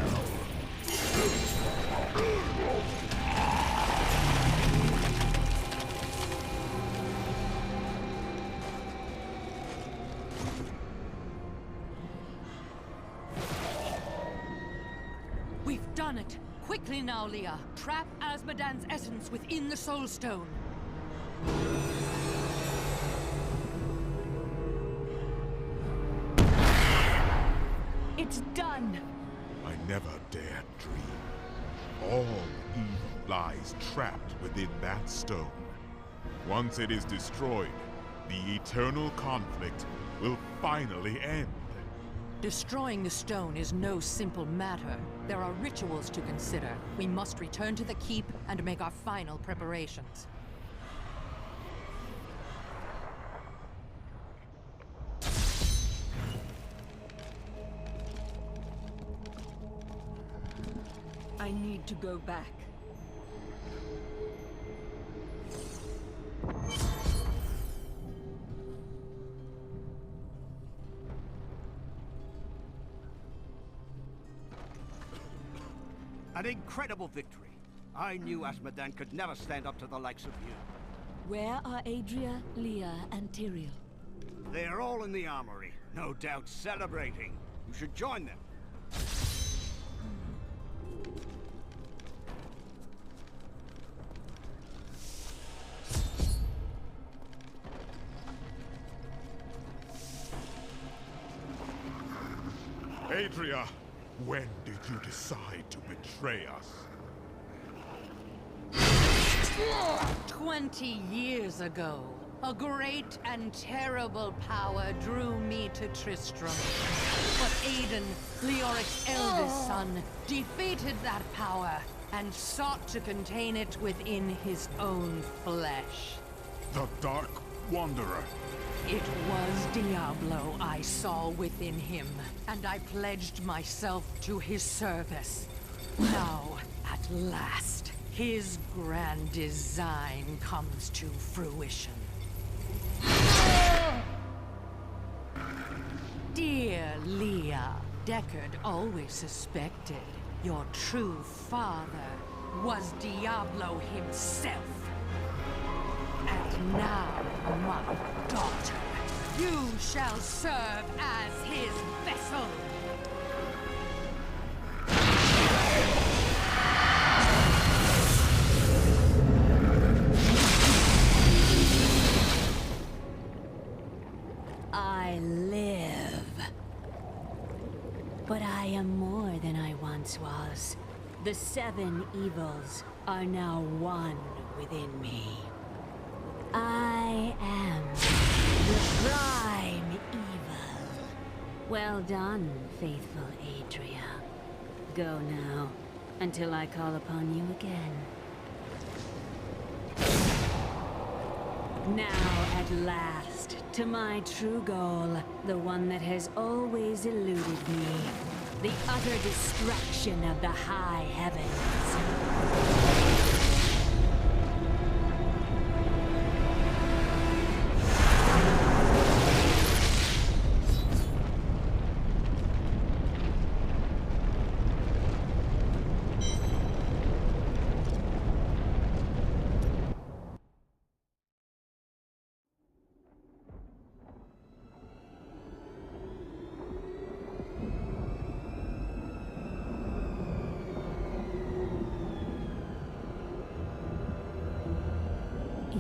We've done it! Quickly now, Leah! Trap Asmodan's essence within the Soul Stone! It's done! I never dared dream. All evil lies trapped within that stone. Once it is destroyed, the eternal conflict will finally end. Destroying the stone is no simple matter. There are rituals to consider. We must return to the keep and make our final preparations. I need to go back. An incredible victory. I knew Azmodan could never stand up to the likes of you. Where are Adria, Leah, and Tyrael? They're all in the armory, no doubt celebrating. You should join them. Adria, when did you decide to betray us? 20 years ago, a great and terrible power drew me to Tristram. But Aiden, Leoric's eldest son, defeated that power and sought to contain it within his own flesh. The Dark Wanderer. It was Diablo I saw within him, and I pledged myself to his service. Now, at last, his grand design comes to fruition. Dear Leah, Deckard always suspected your true father was Diablo himself. And now, my daughter, you shall serve as his vessel. I live. But I am more than I once was. The 7 evils are now one within me. I am the prime evil. Well done, faithful Adria. Go now, until I call upon you again. Now, at last, to my true goal, the one that has always eluded me. The utter destruction of the high heavens.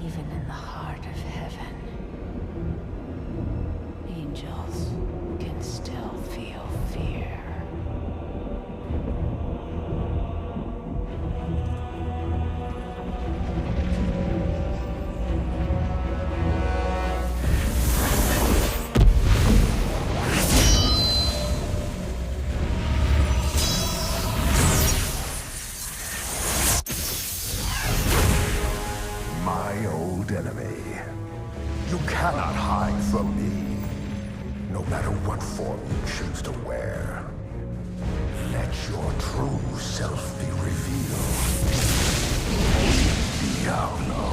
Even in the heart of heaven, angels can still feel fear. My old enemy. You cannot hide from me, no matter what form you choose to wear. Let your true self be revealed. Diablo.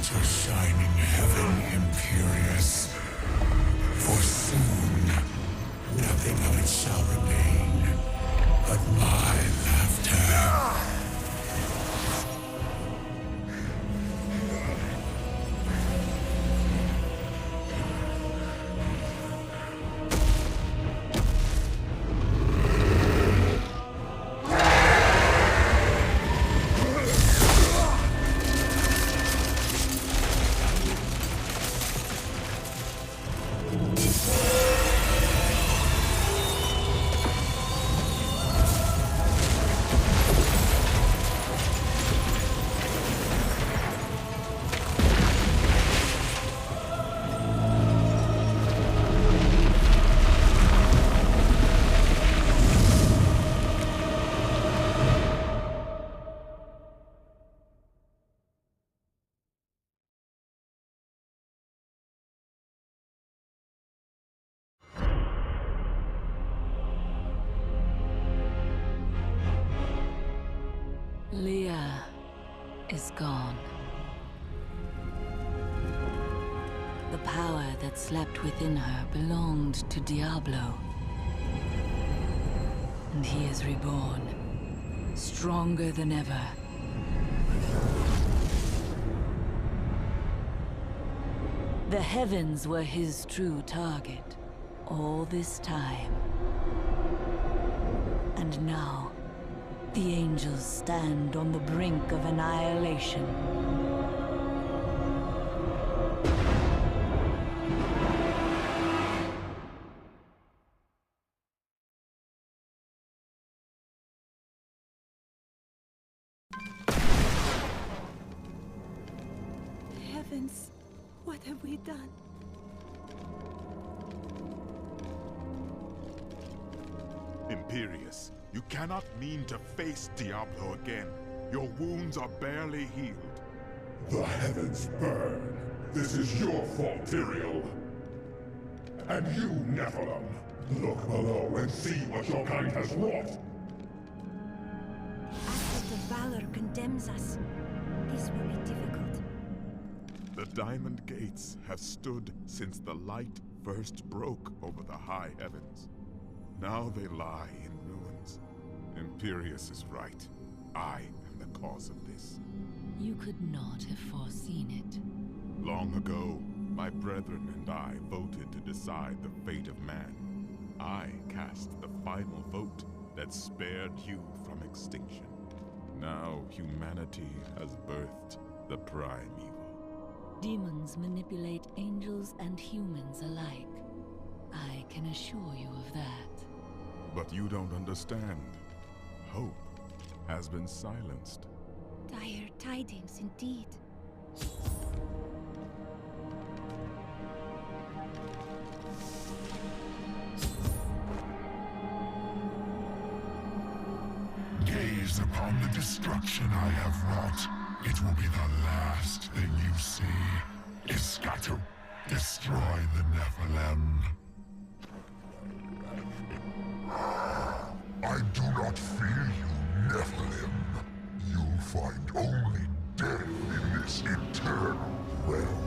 To shining heaven, Imperious. For soon, nothing of it shall remain, but my laughter. Leah is gone. The power that slept within her belonged to Diablo. And he is reborn, stronger than ever. The heavens were his true target all this time. And now, the angels stand on the brink of annihilation. Heavens, what have we done? Imperius, you cannot mean to face Diablo again. Your wounds are barely healed. The heavens burn. This is your fault, Tyrael. And you, Nephilim, look below and see what your kind has wrought. Act of valor condemns us. This will be difficult. The Diamond Gates have stood since the light first broke over the high heavens. Now they lie in ruins. Imperius is right. I am the cause of this. You could not have foreseen it. Long ago, my brethren and I voted to decide the fate of man. I cast the final vote that spared you from extinction. Now humanity has birthed the prime evil. Demons manipulate angels and humans alike. I can assure you of that. But you don't understand. Hope has been silenced. Dire tidings indeed. Gaze upon the destruction I have wrought. It will be the last thing you see. Iskato, destroy the Nephilim. I do not fear you, Nephilim. You'll find only death in this eternal realm.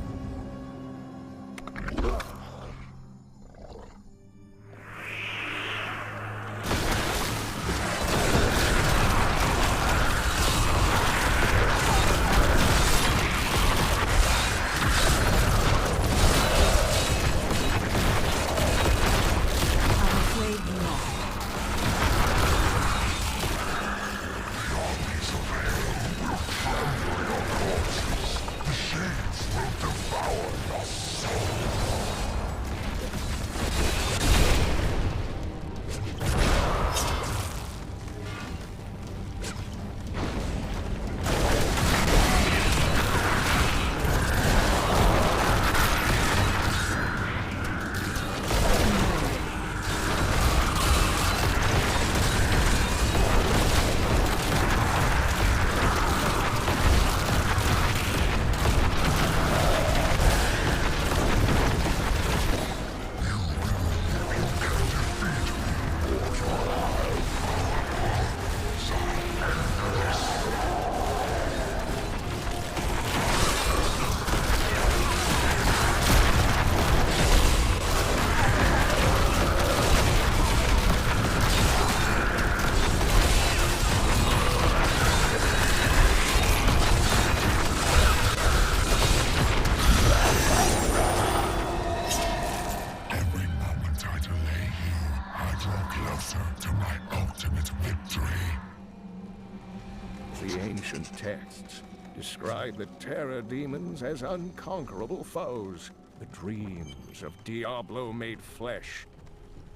Texts describe the terror demons as unconquerable foes, the dreams of Diablo-made flesh.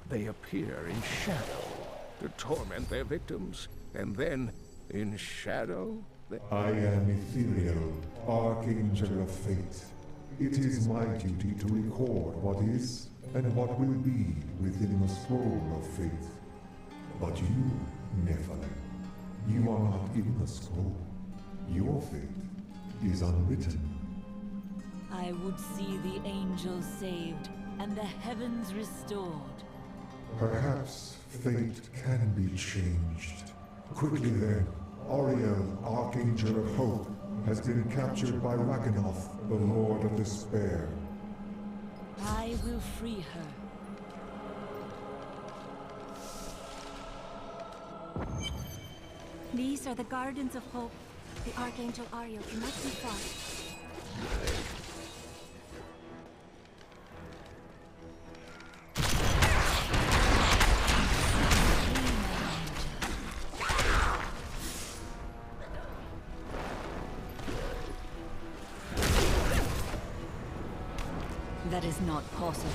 They appear in shadow to torment their victims, and then, in shadow, I am Ethereal, Archangel of Fate. It is my duty to record what is and what will be within the scroll of fate. But you, Nephilim, you are not in the scroll. Your fate is unwritten. I would see the angels saved and the heavens restored. Perhaps fate can be changed. Quickly then, Ariel, Archangel of Hope, has been captured by Rakanoth, the Lord of Despair. I will free her. These are the Guardians of Hope. The Archangel Ariel cannot be fought. That is not possible.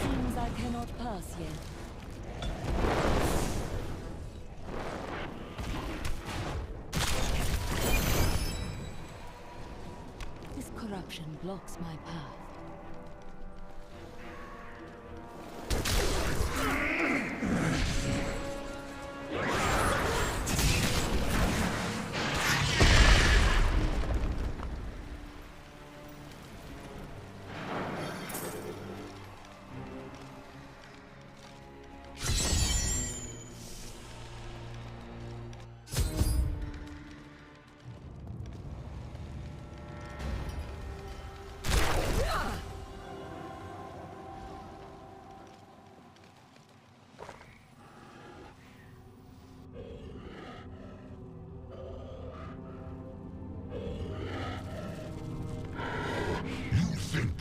Seems I cannot pass yet. This corruption blocks my path.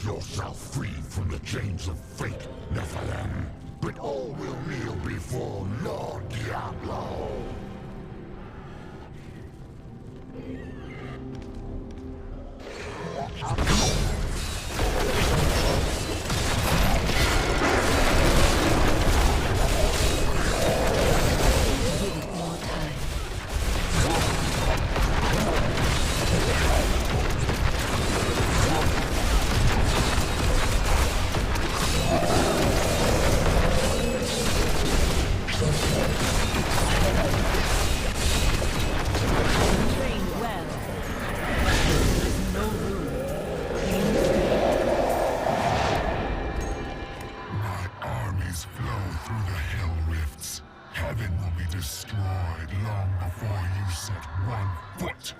Yourself free from the chains of fate, Nephilim, but all will kneel before Lord Diablo.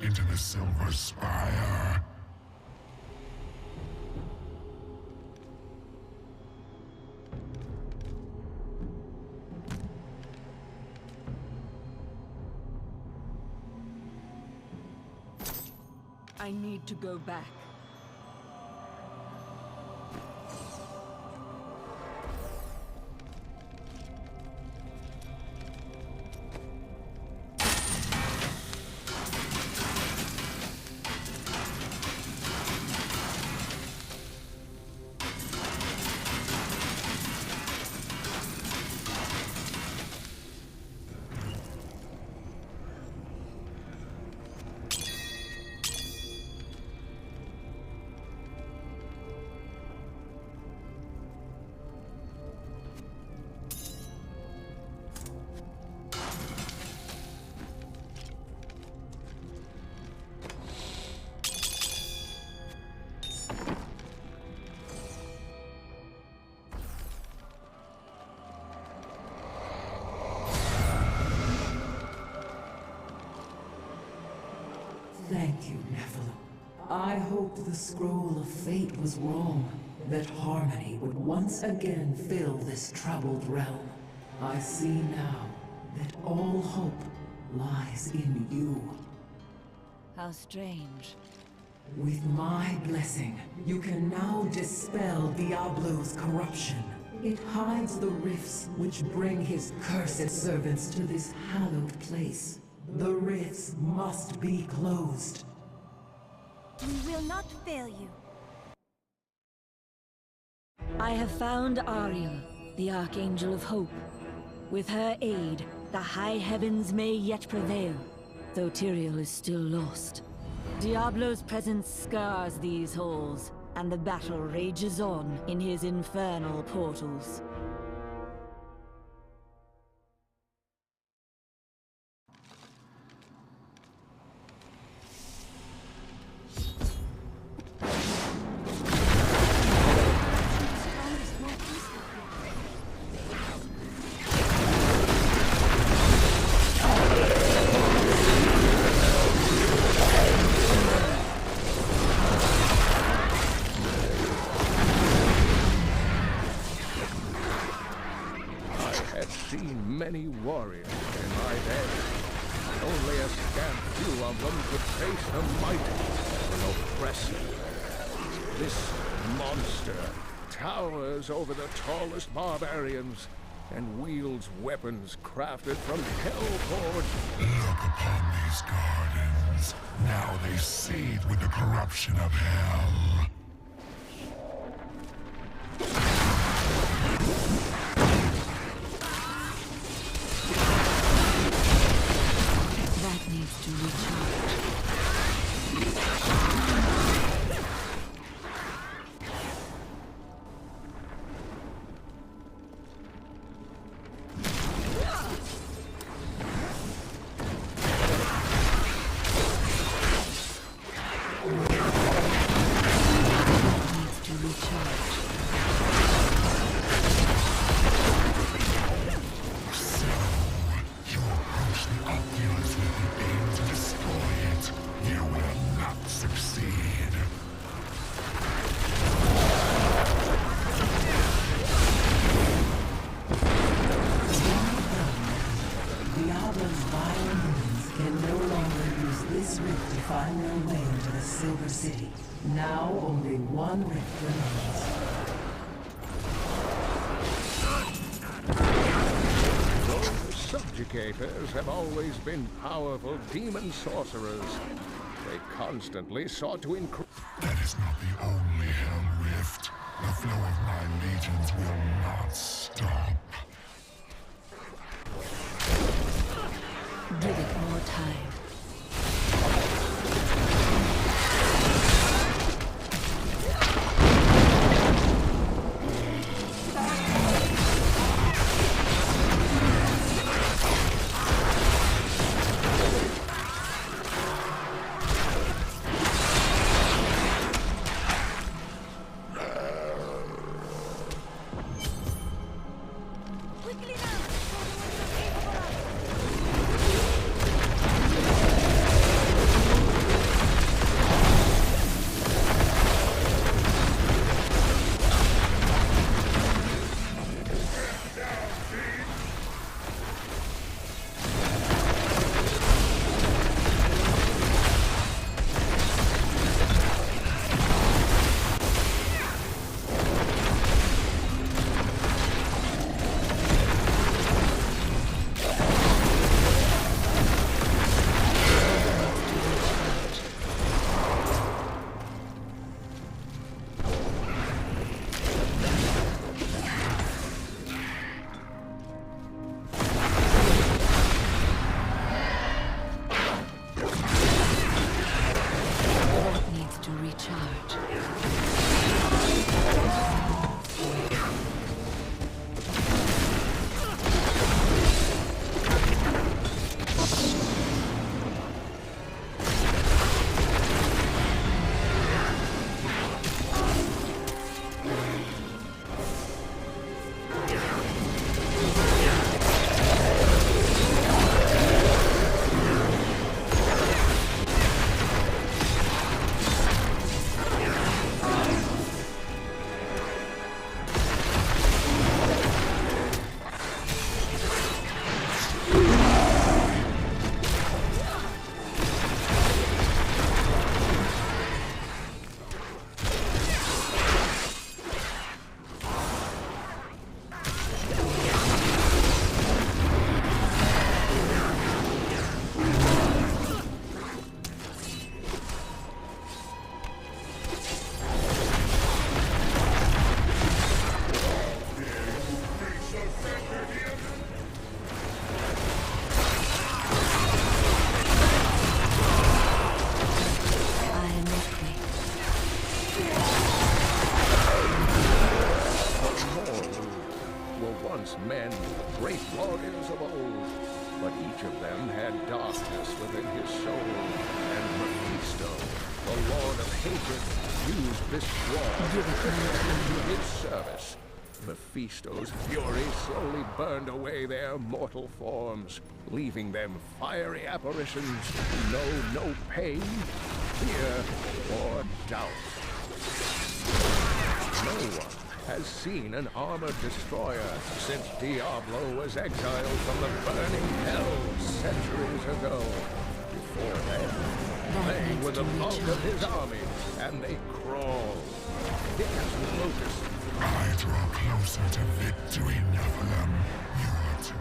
Into the Silver Spire. I need to go back. Thank you, Nephilim. I hoped the scroll of fate was wrong, that harmony would once again fill this troubled realm. I see now that all hope lies in you. How strange. With my blessing, you can now dispel Diablo's corruption. It hides the rifts which bring his cursed servants to this hallowed place. The rifts must be closed. We will not fail you. I have found Ariel, the Archangel of Hope. With her aid, the high heavens may yet prevail, though Tyrael is still lost. Diablo's presence scars these halls, and the battle rages on in his infernal portals. scant few of them could face the might of an oppressor. This monster towers over the tallest barbarians and wields weapons crafted from hellforge. Look upon these gardens. Now they seethe with the corruption of hell. That needs to recharge. Diablo's vile minions can no longer use this rift to find their way into the Silver City. Now only one rift remains. Those subjugators have always been powerful demon sorcerers. They constantly sought to increase... That is not the only hell rift. The flow of my legions will not stop. Give it more time. Men, great warriors of old, but each of them had darkness within his soul, and Mephisto, the Lord of Hatred, used this war into his service. Mephisto's fury slowly burned away their mortal forms, leaving them fiery apparitions who know no pain, fear, or doubt. No one has seen an armored destroyer since Diablo was exiled from the burning hell centuries ago. forehead. They were the bulk of his army, and they crawled. As we focus, I draw closer to victory, Nephilim. You are too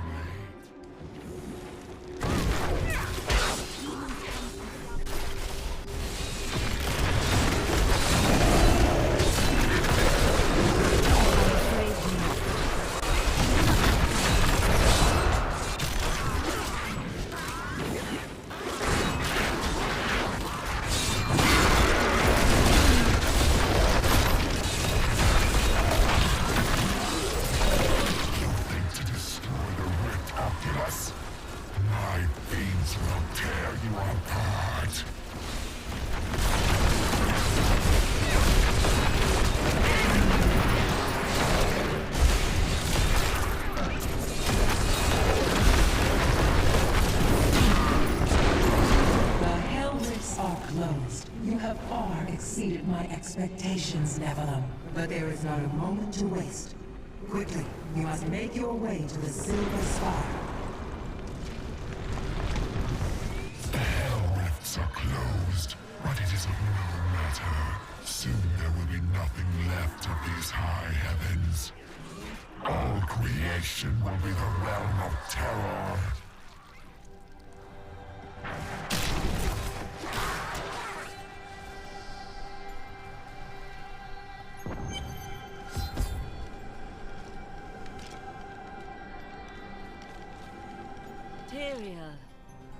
exceeded my expectations, Nephilim. But there is not a moment to waste. Quickly, you must make your way to the Silver Spire. The Hell Rifts are closed, but it is of no matter. Soon there will be nothing left of these high heavens. All creation will be the realm of terror.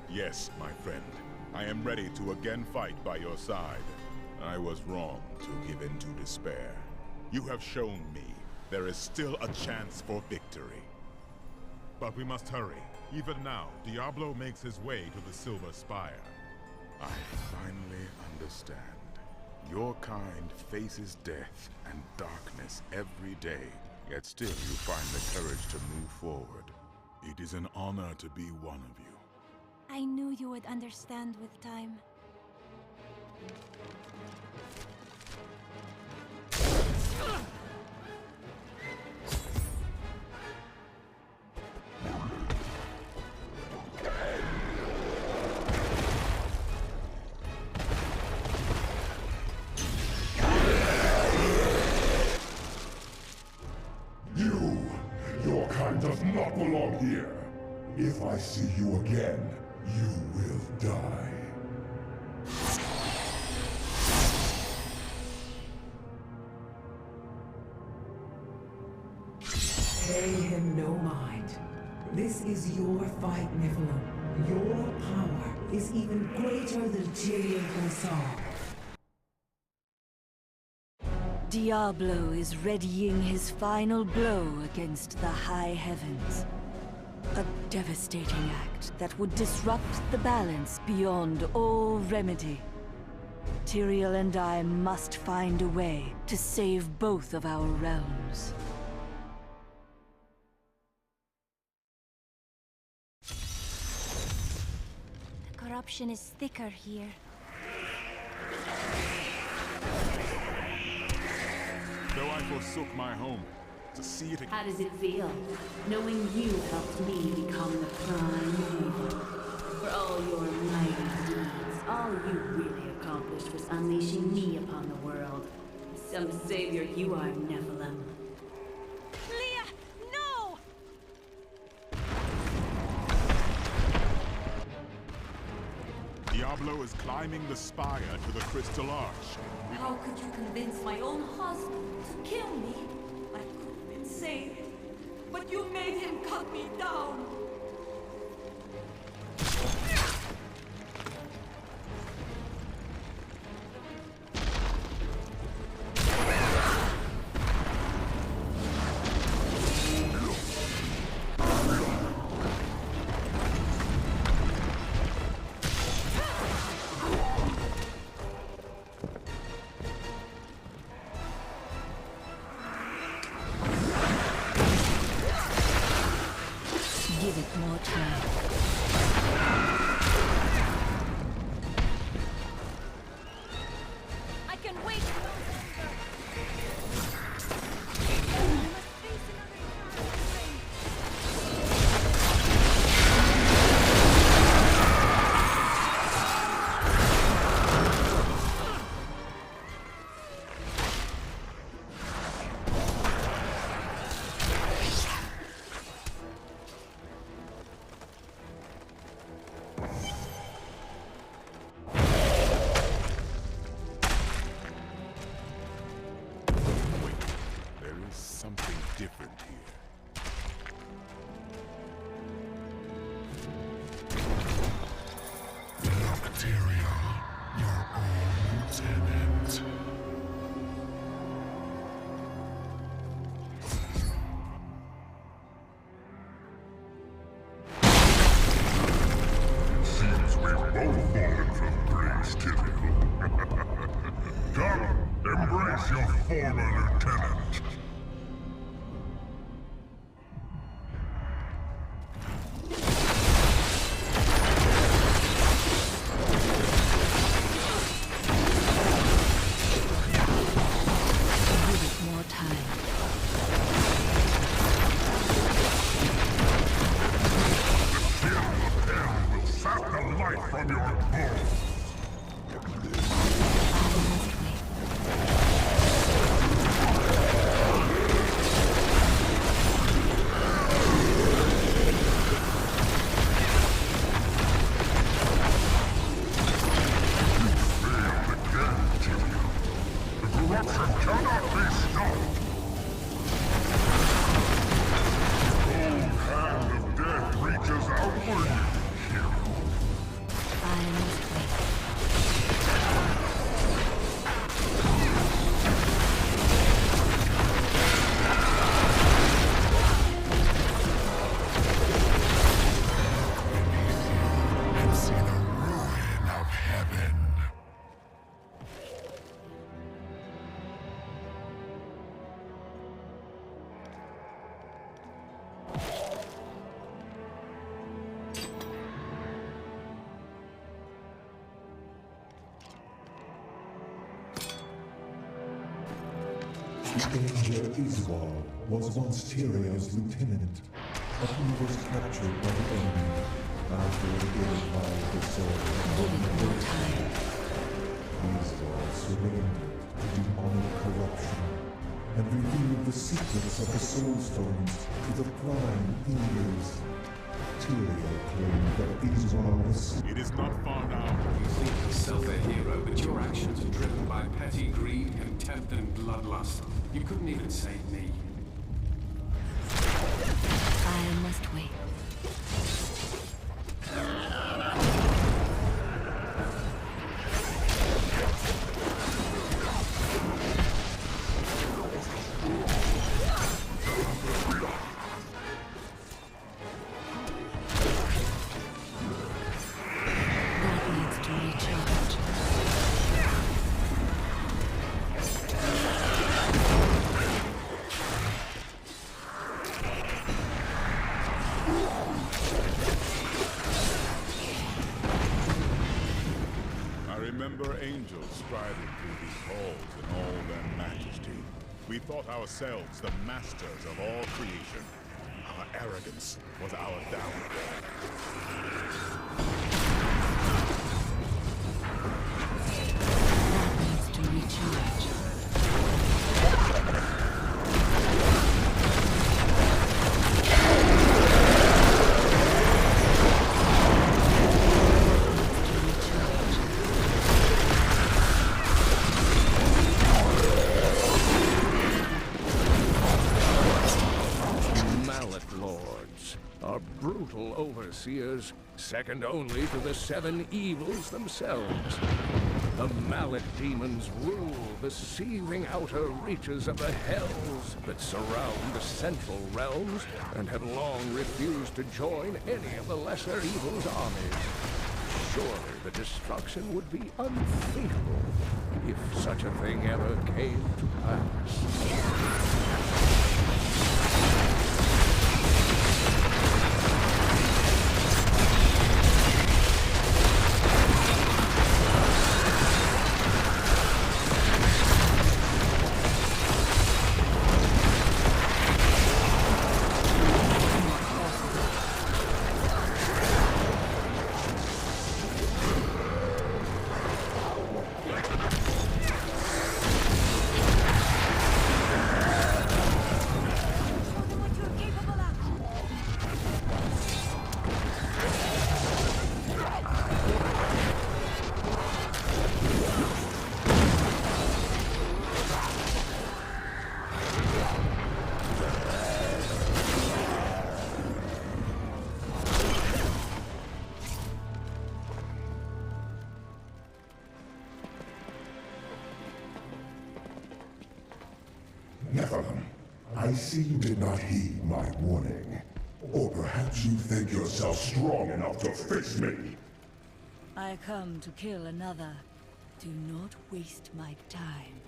Yes, my friend. I am ready to again fight by your side. I was wrong to give in to despair. You have shown me there is still a chance for victory. But we must hurry. Even now, Diablo makes his way to the Silver Spire. I finally understand. Your kind faces death and darkness every day, yet still you find the courage to move forward. It is an honor to be one of you. I knew you would understand with time. Your kind does not belong here. If I see you again, you will die. Pay him no mind. This is your fight, Nephilim. Your power is even greater than Tyrion himself. Diablo is readying his final blow against the high heavens. A devastating act that would disrupt the balance beyond all remedy. Tyrion and I must find a way to save both of our realms. The corruption is thicker here. Though I forsook my home, to see it again. How does it feel, knowing you helped me become the prime evil? For all your mighty deeds, all you really accomplished was unleashing me upon the world. Some savior you are, Nephilim. Leah, no! Diablo is climbing the spire to the Crystal Arch. How could you convince my own husband to kill me? I could have been saved, but you made him cut me down. Give it former lieutenant. Stranger Iswal was once Tyrion's lieutenant, but he was captured by the enemy after it ill-fired the sword of the time. Iswal surrendered to demonic corruption and revealed the secrets of the Soulstones to the Prime Eagles. Tyrion claimed that Iswal was... It is not far now. You think yourself a hero, but your actions are driven by petty greed, contempt, and bloodlust. You couldn't even save me. I must wait. We thought ourselves the masters of all creation. Our arrogance was our downfall. That needs to recharge. Brutal overseers, second only to the seven evils themselves. The Mallet demons rule the seething outer reaches of the hells that surround the central realms and have long refused to join any of the lesser evil's armies. Surely the destruction would be unthinkable if such a thing ever came to pass. Nephilim, I see you did not heed my warning. Or perhaps you think yourself strong enough to face me. I come to kill another. Do not waste my time.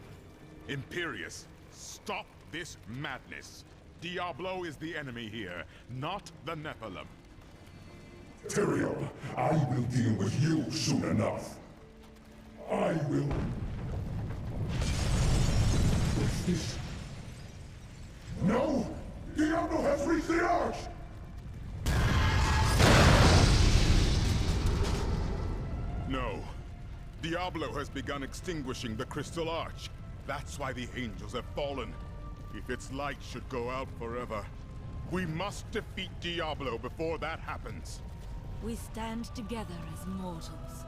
Imperius, stop this madness. Diablo is the enemy here, not the Nephilim. Tyrael, I will deal with you soon enough. I will... What's this? No! Diablo has reached the Arch! No. Diablo has begun extinguishing the Crystal Arch. That's why the angels have fallen. If its light should go out forever, we must defeat Diablo before that happens. We stand together as mortals.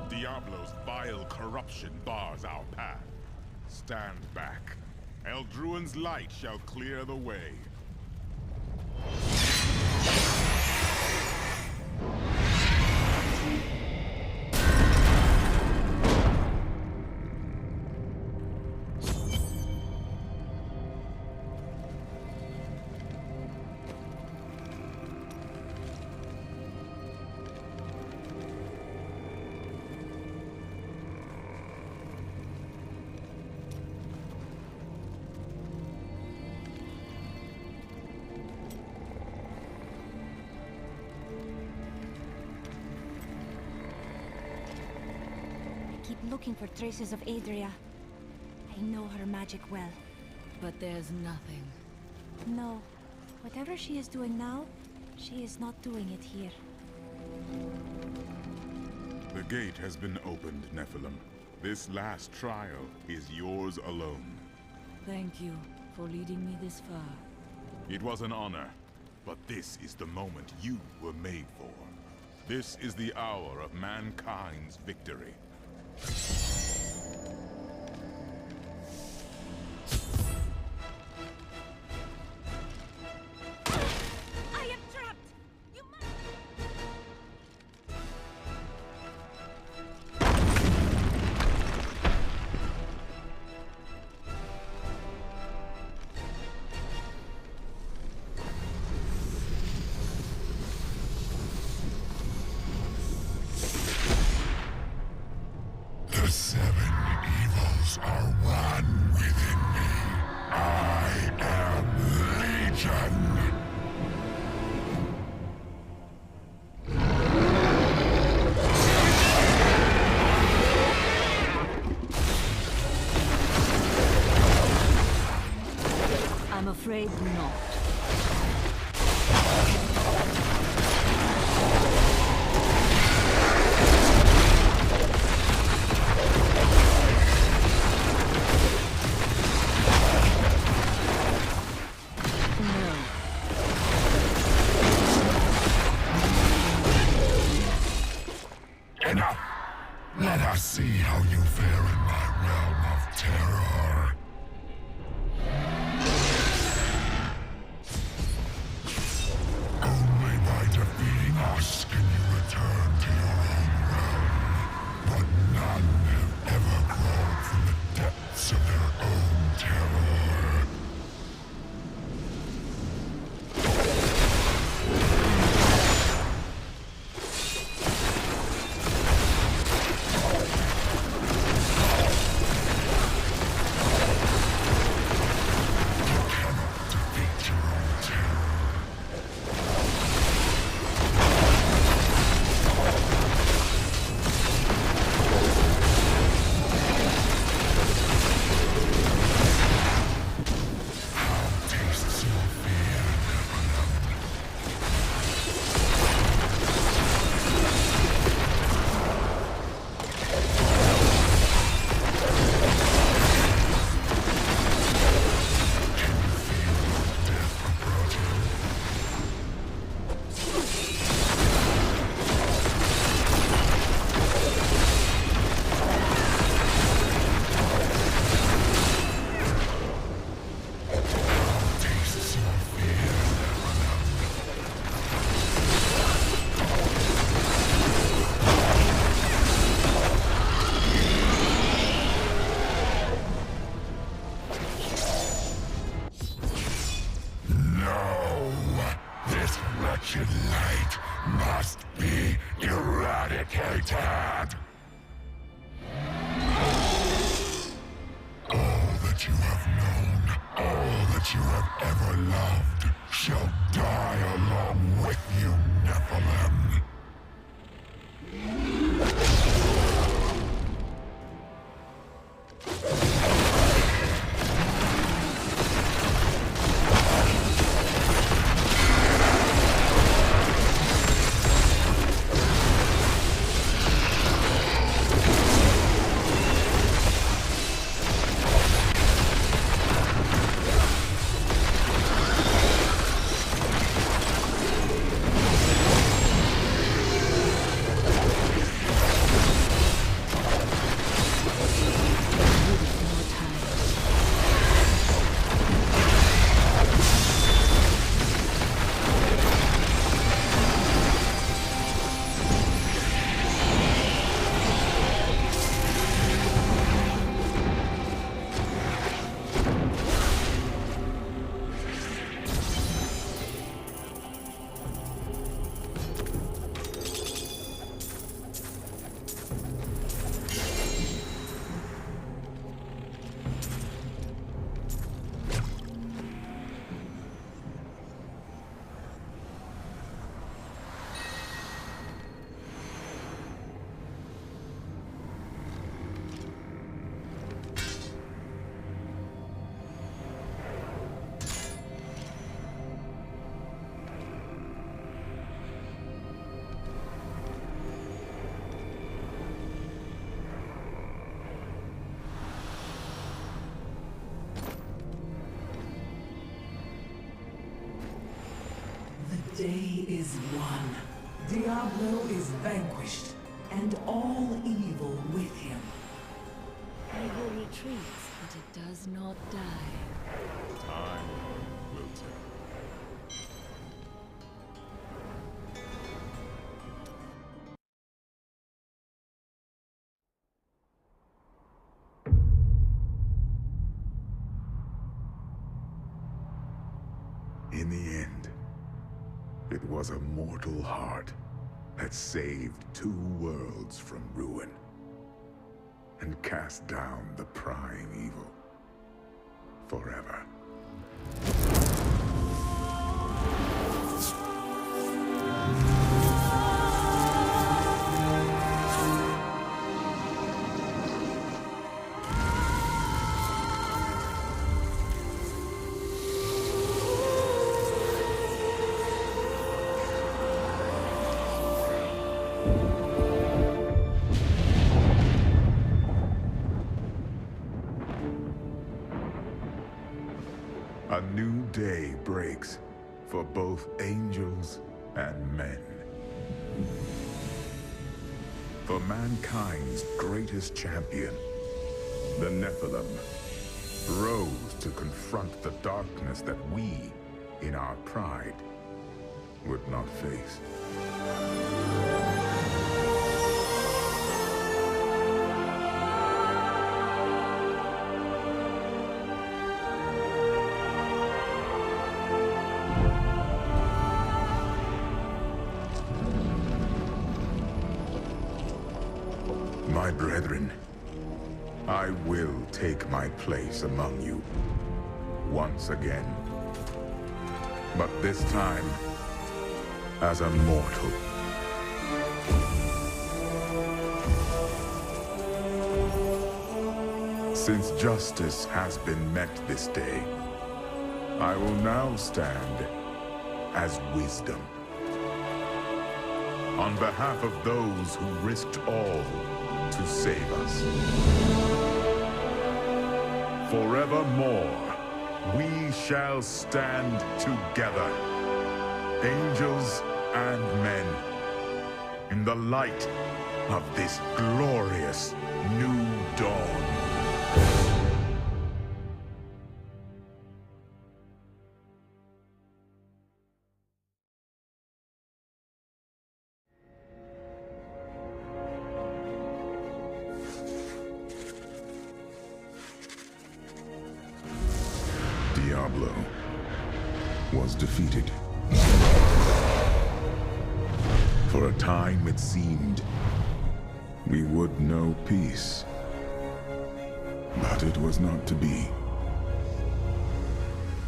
Diablo's vile corruption bars our path. Stand back. Eldruin's light shall clear the way. Looking for traces of Adria. I know her magic well. But there's nothing. No. Whatever she is doing now, she is not doing it here. The gate has been opened, Nephilim. This last trial is yours alone. Thank you for leading me this far. It was an honor, but this is the moment you were made for. This is the hour of mankind's victory. The 7 evils are one within me. I am Legion. I'm afraid not. Enough! Let us see how you fare in my realm of terror. Only by defeating us can you return to your own realm. But none have ever crawled from the depths of their own terror. Light must be eradicated. All that that you have ever loved shall die along with you, Nephilim. The day is won. Diablo is vanquished, and all evil with him. Evil retreats, but it does not die. Time will tell. In the end, it was a mortal heart that saved 2 worlds from ruin and cast down the prime evil forever. A new day breaks for both angels and men. For mankind's greatest champion, the Nephilim, rose to confront the darkness that we, in our pride, would not face. My brethren, I will take my place among you once again. But this time, as a mortal. Since justice has been met this day, I will now stand as wisdom. On behalf of those who risked all to save us. Forevermore, we shall stand together, angels and men, in the light of this glorious new dawn. Diablo was defeated. For a time it seemed we would know peace. But it was not to be.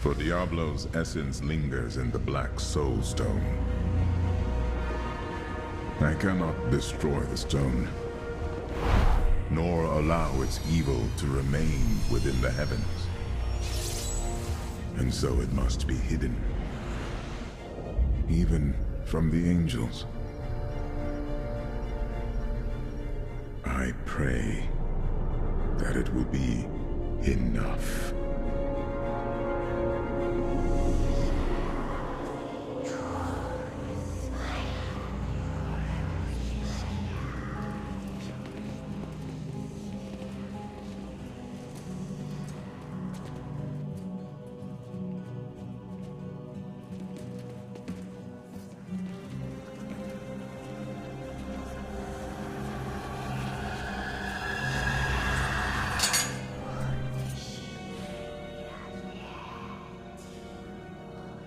For Diablo's essence lingers in the Black Soul Stone. I cannot destroy the stone, nor allow its evil to remain within the heavens. And so it must be hidden, even from the angels. I pray that it will be enough.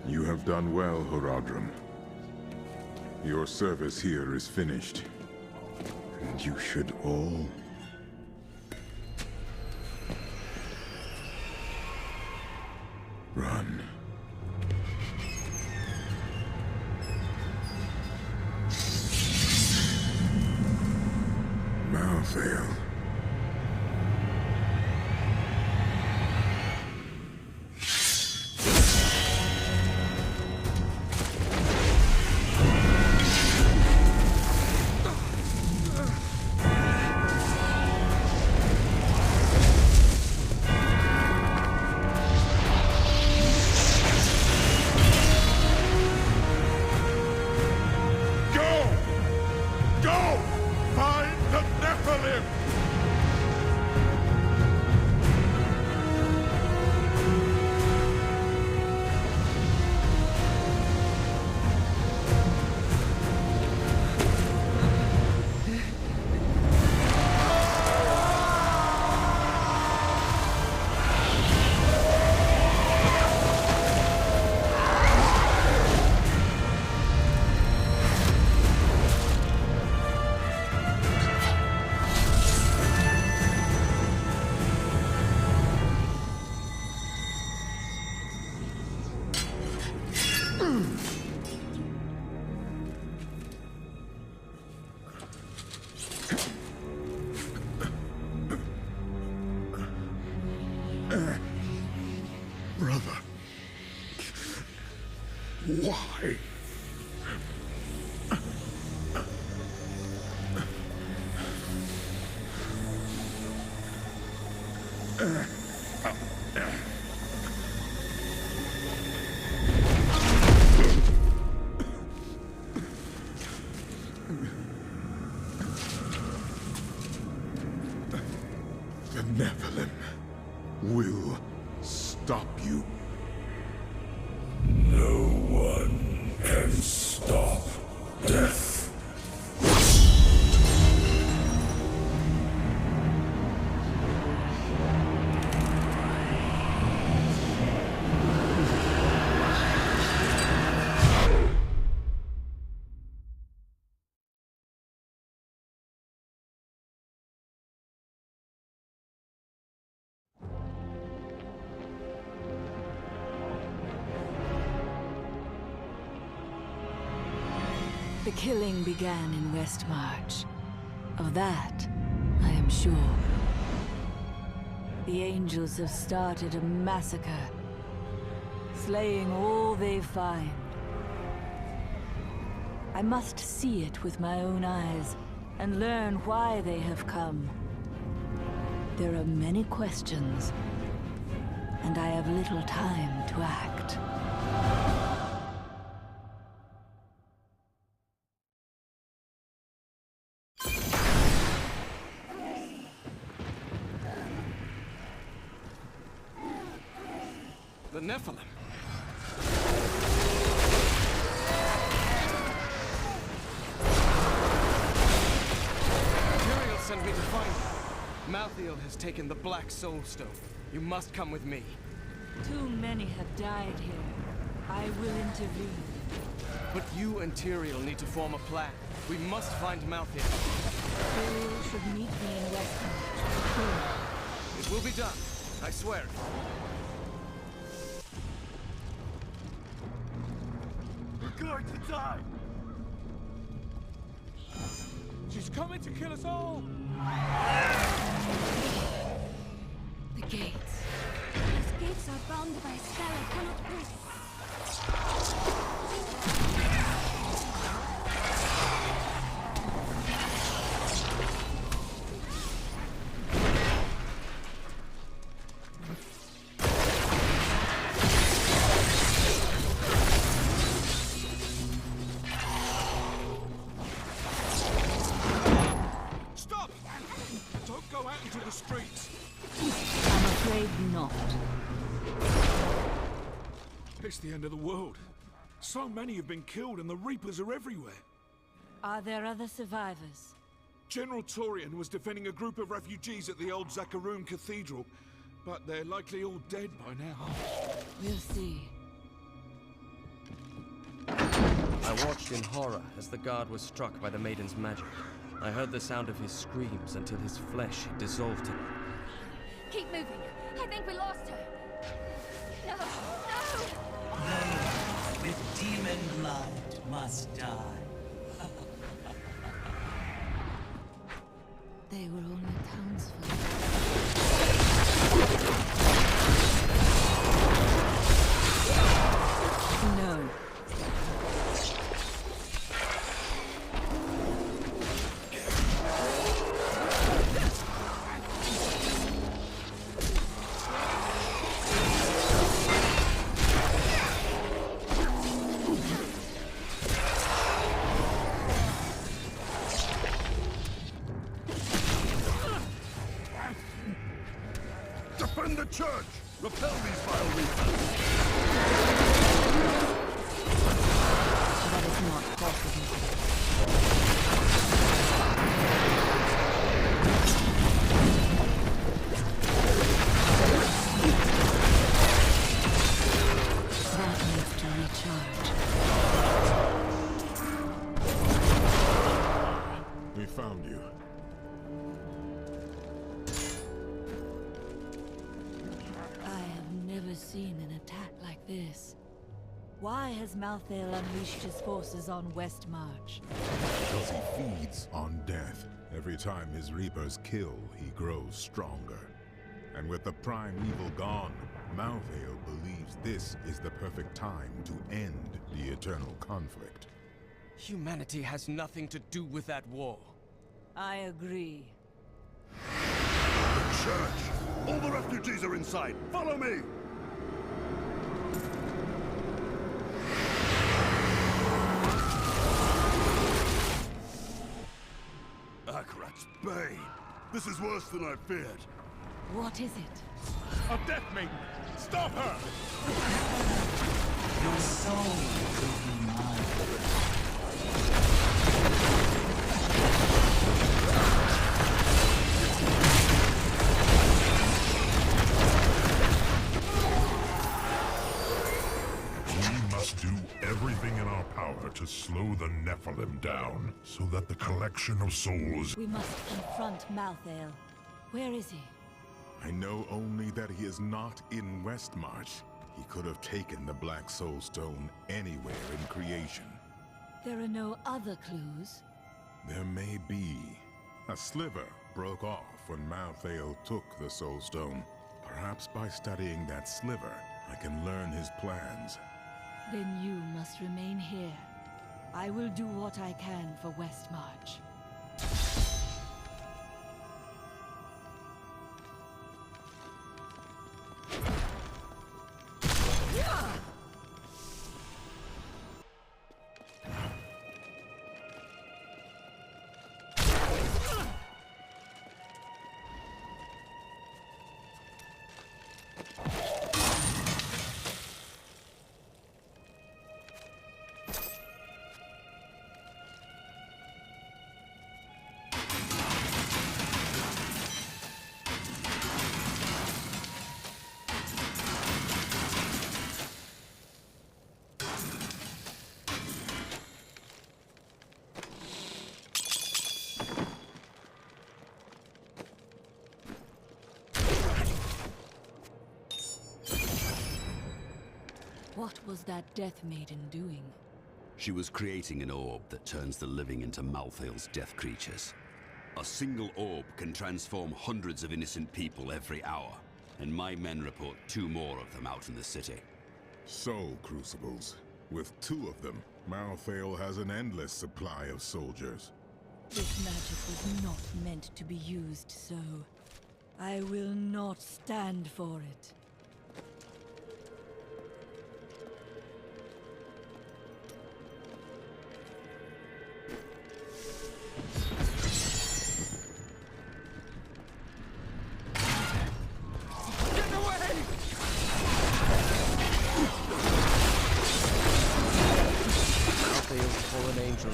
You have done well, Horadrim. Your service here is finished, and you should all run. Malthael. Brother, why? The Nephilim will stop you. No one can stop death. The killing began in Westmarch. Of that, I am sure. The angels have started a massacre, slaying all they find. I must see it with my own eyes and learn why they have come. There are many questions, and I have little time to act. The Nephilim. Imperial sent me to find you. Malthael has taken the Black Soul Stone. You must come with me. Too many have died here. I will intervene. But you and Tyrael need to form a plan. We must find Malthael. Tyrael should meet me in Westmarch. It will be done. I swear it. going to die! She's coming to kill us all! The gates. These gates are bound by a spell I cannot break. Stop! Don't go out into the streets! I'm afraid not. It's the end of the world. So many have been killed and the Reapers are everywhere. Are there other survivors? General Torian was defending a group of refugees at the old Zakharoon Cathedral, but they're likely all dead by now. We'll see. I watched in horror as the guard was struck by the maiden's magic. I heard the sound of his screams until his flesh dissolved him. Keep moving. I think we lost her. No, no! They with demon blood must die. They were only townsfolk. No. Defend the church! Repel these vile Reapers! That is not possible. That needs to recharge. We found you. Never seen an attack like this. Why has Malthael unleashed his forces on West March? Because he feeds on death. Every time his Reapers kill, he grows stronger. And with the prime evil gone, Malthael believes this is the perfect time to end the eternal conflict. Humanity has nothing to do with that war. I agree. The church! All the refugees are inside! Follow me! Akarat's Bane! This is worse than I feared. What is it? A Death Maiden! Stop her! Your soul will be mine. Do everything in our power to slow the Nephilim down, so that the collection of souls... We must confront Malthael. Where is he? I know only that he is not in Westmarch. He could have taken the Black Soul Stone anywhere in creation. There are no other clues? There may be. A sliver broke off when Malthael took the Soul Stone. Perhaps by studying that sliver, I can learn his plans. Then you must remain here. I will do what I can for Westmarch. What was that Death Maiden doing? She was creating an orb that turns the living into Malthael's death creatures. A single orb can transform hundreds of innocent people every hour, and my men report 2 more of them out in the city. So, Crucibles, with 2 of them, Malthael has an endless supply of soldiers. This magic was not meant to be used so. I will not stand for it.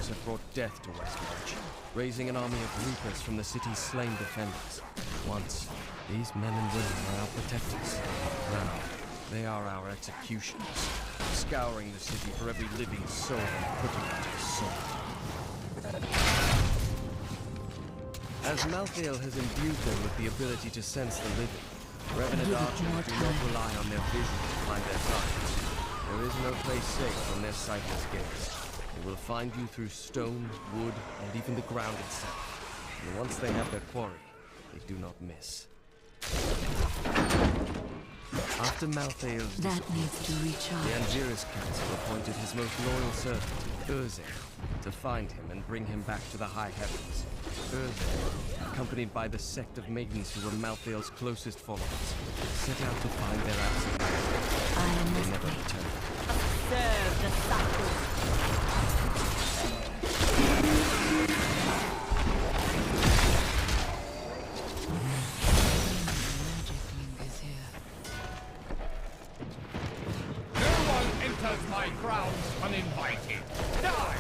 Have brought death to Westmarch, raising an army of reapers from the city's slain defenders. Once, these men and women were our protectors. Now, they are our executioners, scouring the city for every living soul and putting it to the sword. As Malthael has imbued them with the ability to sense the living, Revenant archers do not rely on their vision to find their targets. There is no place safe from their sightless gaze. They will find you through stone, wood, and even the ground itself. And once they have their quarry, they do not miss. After Malthael's disappearance, the Angiris Council appointed his most loyal servant, Urzael, to find him and bring him back to the high heavens. Urzael, accompanied by the sect of maidens who were Malthael's closest followers, set out to find their absent master. They never returned. Serve the cycle. My grounds uninvited. Die!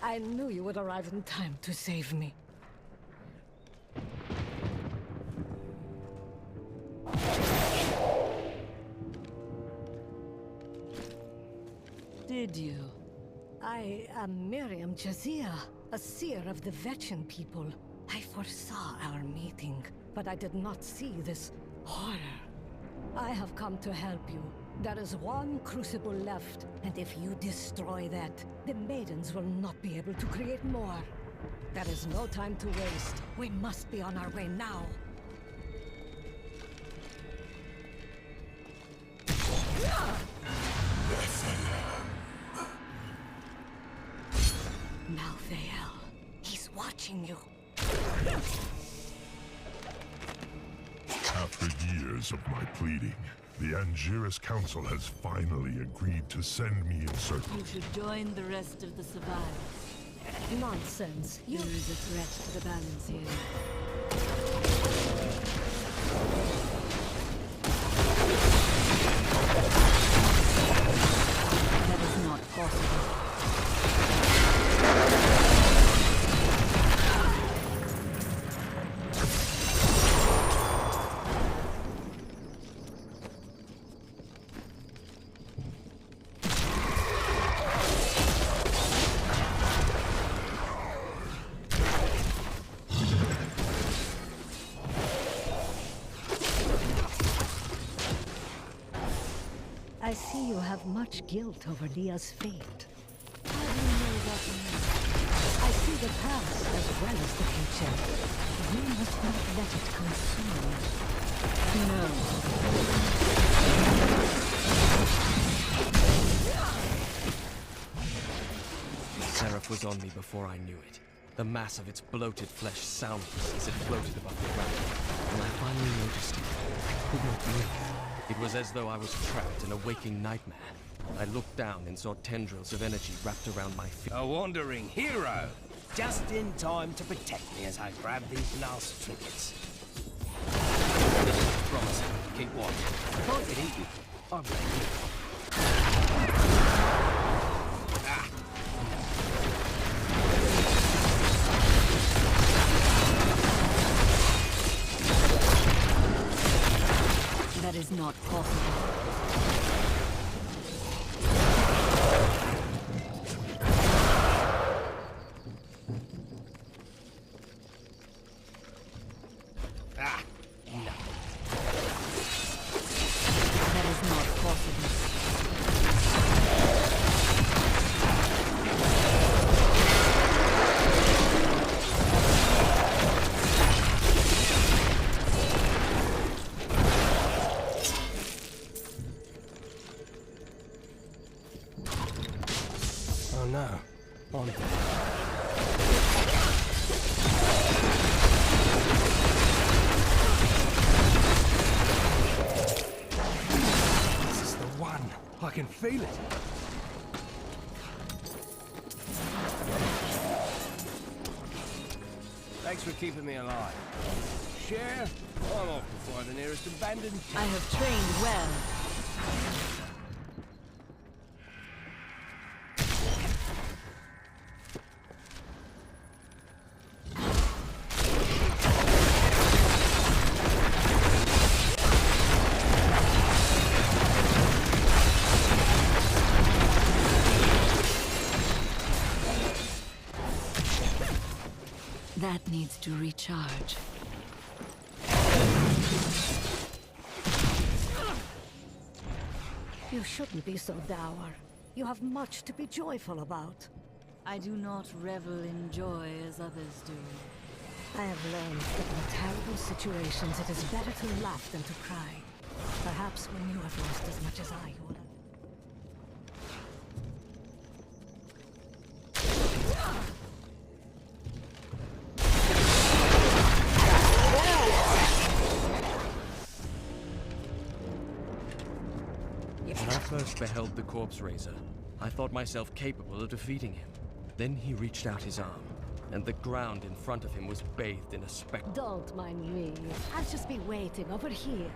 I knew you would arrive in time to save me. Did you? I am Miriam Jazia, a seer of the Vetchin people. I foresaw our meeting, but I did not see this horror. I have come to help you. There is one crucible left, and if you destroy that, the maidens will not be able to create more. There is no time to waste. We must be on our way now. Malthael, he's watching you. After years of my pleading, The Angiris Council has finally agreed to send me in search. You should join the rest of the survivors. Nonsense. There is a threat to the balance here. That is not possible. I see you have much guilt over Leah's fate. How do you know that means? I see the past as well as the future. You must not let it consume you. No. Seraph was on me before I knew it. The mass of its bloated flesh soundless as it floated above the ground. When I finally noticed it, I could not move. It was as though I was trapped in a waking nightmare. I looked down and saw tendrils of energy wrapped around my feet. A wandering hero! Just in time to protect me as I grab these last trinkets. Promising. Keep watch. If I get eaten, I'm ready. That is not possible. I can feel it. Thanks for keeping me alive. Share, I'm off to find the nearest abandoned... I have trained well. That needs to recharge. You shouldn't be so dour. You have much to be joyful about. I do not revel in joy as others do. I have learned that in terrible situations it is better to laugh than to cry. Perhaps when you have lost as much as I would. When I first beheld the Corpse Raiser, I thought myself capable of defeating him. Then he reached out his arm, and the ground in front of him was bathed in a spectacle. Don't mind me. I'll just be waiting over here.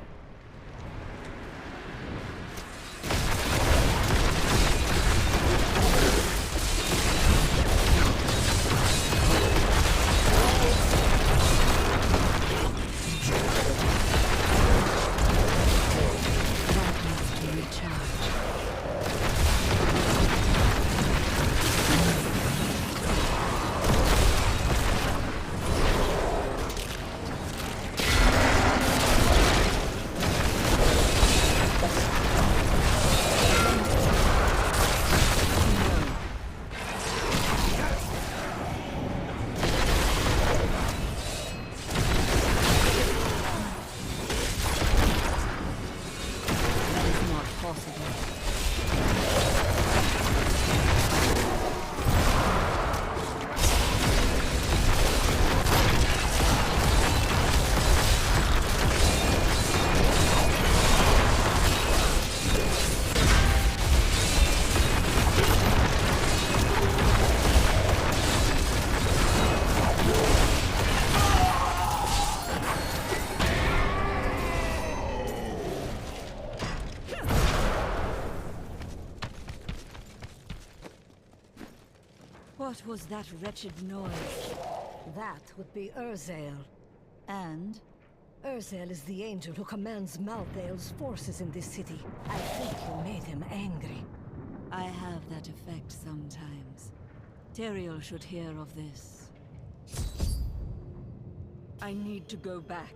What was that wretched noise? That would be Urzael. And? Urzael is the angel who commands Malthael's forces in this city. I think you made him angry. I have that effect sometimes. Teriel should hear of this. I need to go back.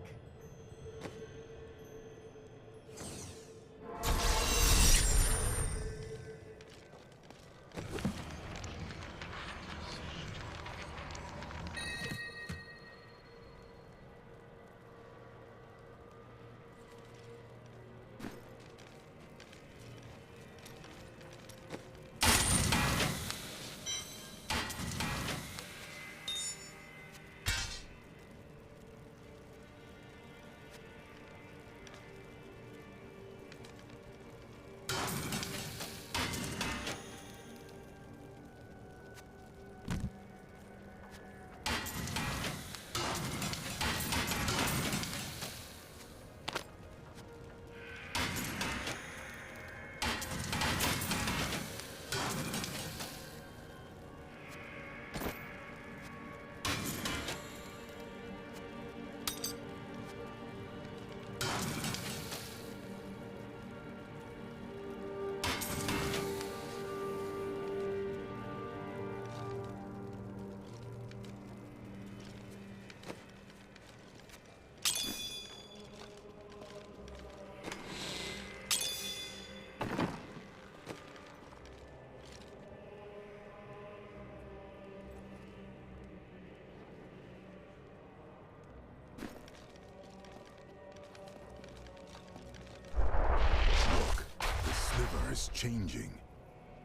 Is changing.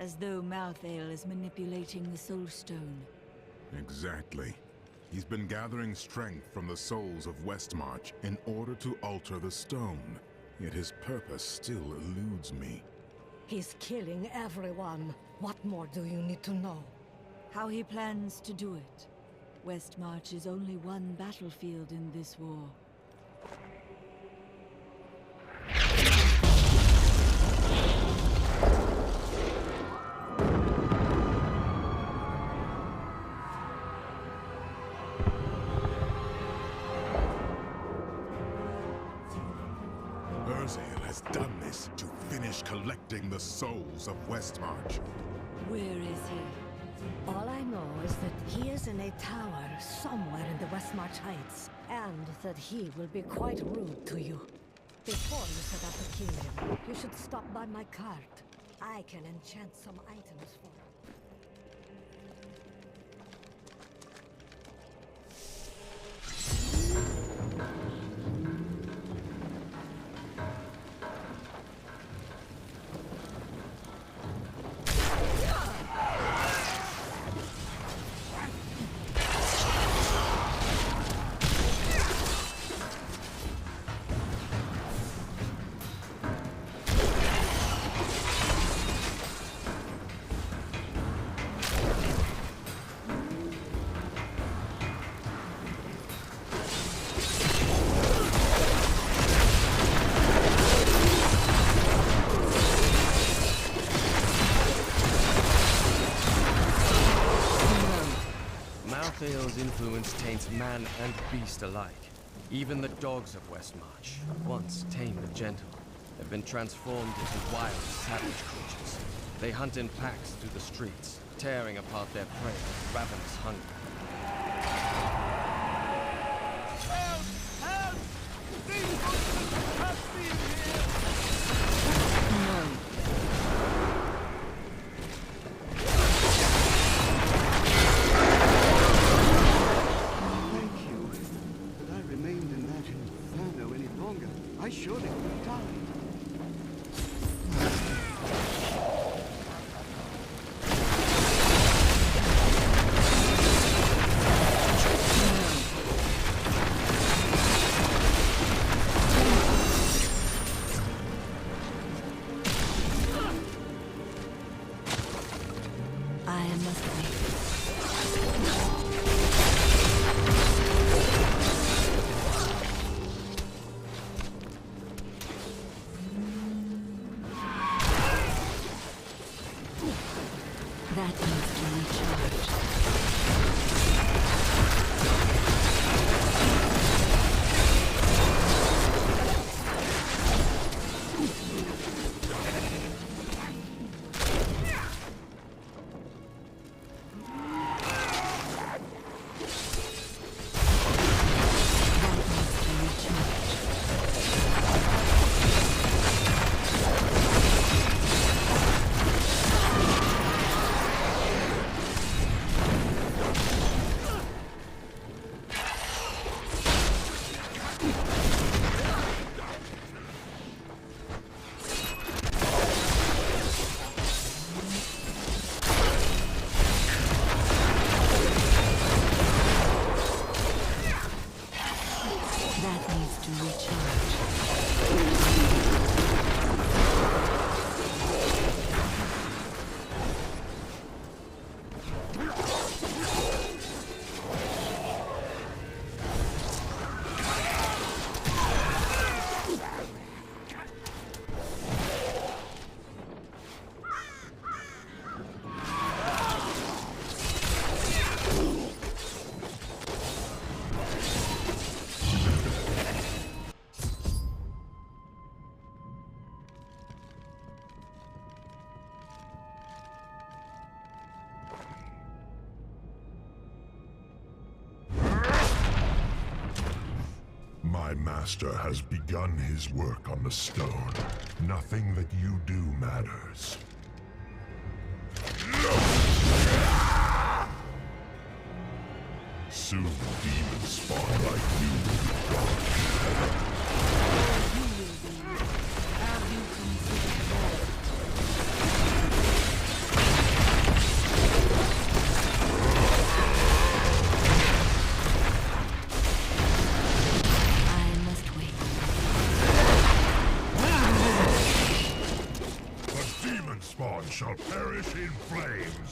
As though Malthael is manipulating the Soul Stone. Exactly. He's been gathering strength from the souls of Westmarch in order to alter the stone. Yet his purpose still eludes me. He's killing everyone. What more do you need to know? How he plans to do it. Westmarch is only one battlefield in this war. Urzael has done this to finish collecting the souls of Westmarch. Where is he? All I know is that he is in a tower somewhere in the Westmarch Heights, and that he will be quite rude to you. Before you set out to kill him, you should stop by my cart. I can enchant some items for him. Malthael's influence taints man and beast alike. Even the dogs of Westmarch, once tame and gentle, have been transformed into wild, savage creatures. They hunt in packs through the streets, tearing apart their prey with ravenous hunger. Help! Help! These monsters have me in here! I surely would have died. My master has begun his work on the stone. Nothing that you do matters. Soon demons spawn like you will be gone forever. You will be. Have you considered more? I must wait. The demon spawn shall perish in flames.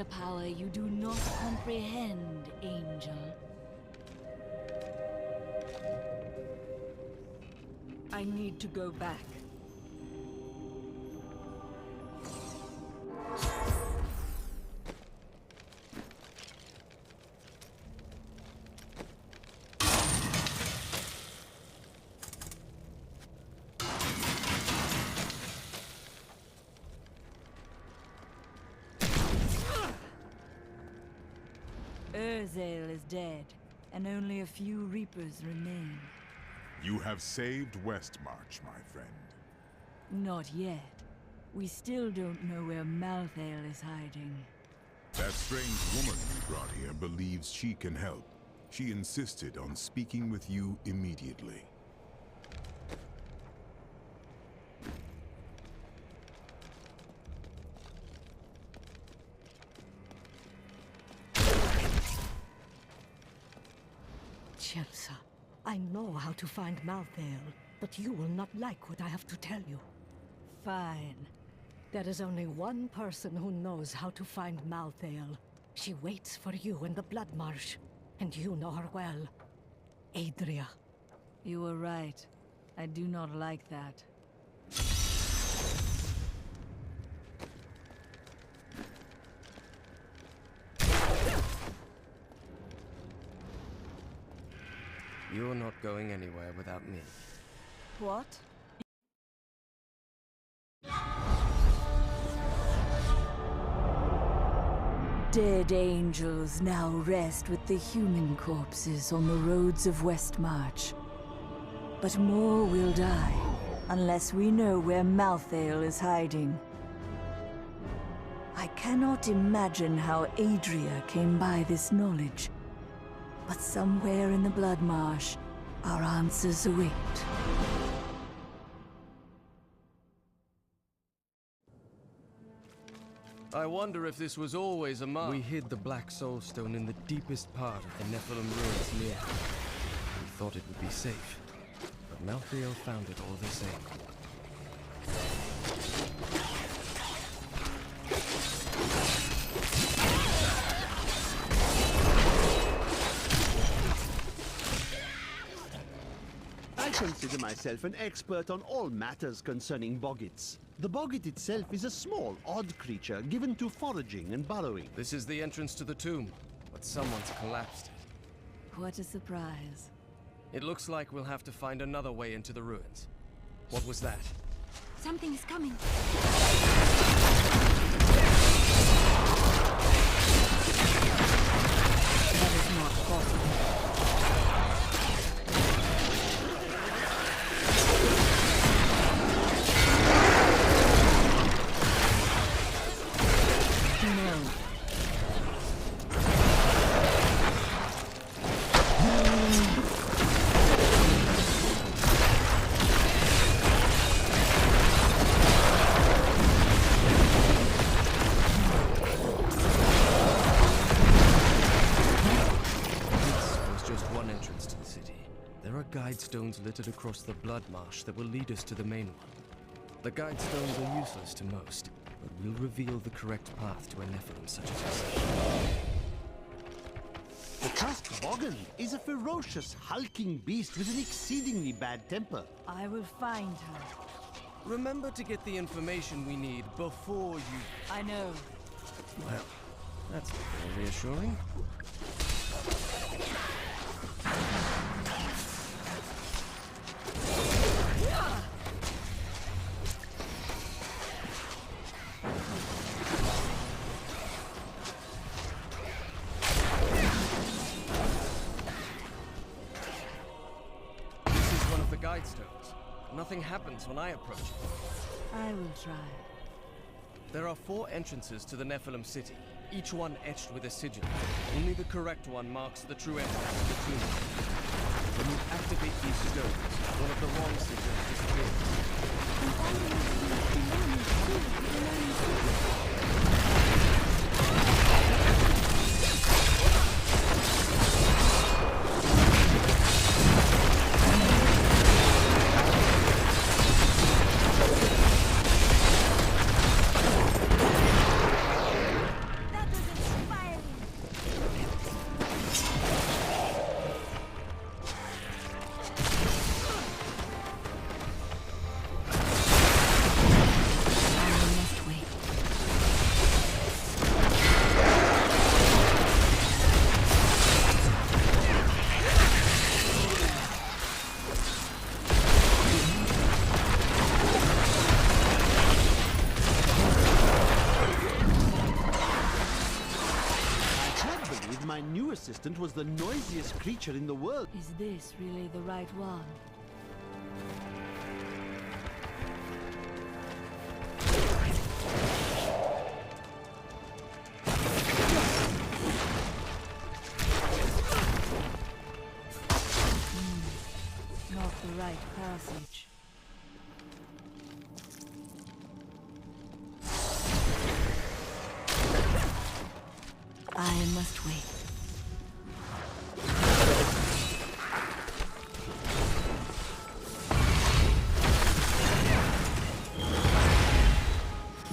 Power you do not comprehend, Angel. I need to go back. Urzael is dead, and only a few Reapers remain. You have saved Westmarch, my friend. Not yet. We still don't know where Malthael is hiding. That strange woman you brought here believes she can help. She insisted on speaking with you immediately. Chelsea, I know how to find Malthael, but you will not like what I have to tell you. Fine. There is only one person who knows how to find Malthael. She waits for you in the Blood Marsh, and you know her well. Adria. You were right. I do not like that. You're not going anywhere without me. What? Dead angels now rest with the human corpses on the roads of Westmarch. But more will die, unless we know where Malthael is hiding. I cannot imagine how Adria came by this knowledge. But somewhere in the Blood Marsh, our answers await. I wonder if this was always a mark. We hid the Black Soul Stone in the deepest part of the Nephilim ruins near. We thought it would be safe, but Malthael found it all the same. consider myself an expert on all matters concerning boggits. The boggit itself is a small, odd creature given to foraging and burrowing. This is the entrance to the tomb, but someone's collapsed it. What a surprise. It looks like we'll have to find another way into the ruins. What was that? Something's coming. That is not possible. Guidestones littered across the blood marsh that will lead us to the main one. The guidestones are useless to most, but will reveal the correct path to a Nephilim such as yourself. The Tusk Boggin is a ferocious, hulking beast with an exceedingly bad temper. I will find her. Remember to get the information we need before you... I know. Well, that's very reassuring. Guidestones. Nothing happens when I approach it. I will try. There are 4 entrances to the Nephilim city, each one etched with a sigil. Only the correct one marks the true entrance to the tomb. When you activate these stones, one of the wrong sigils assistant was the noisiest creature in the world. Is this really the right one? Not the right passage. I must wait.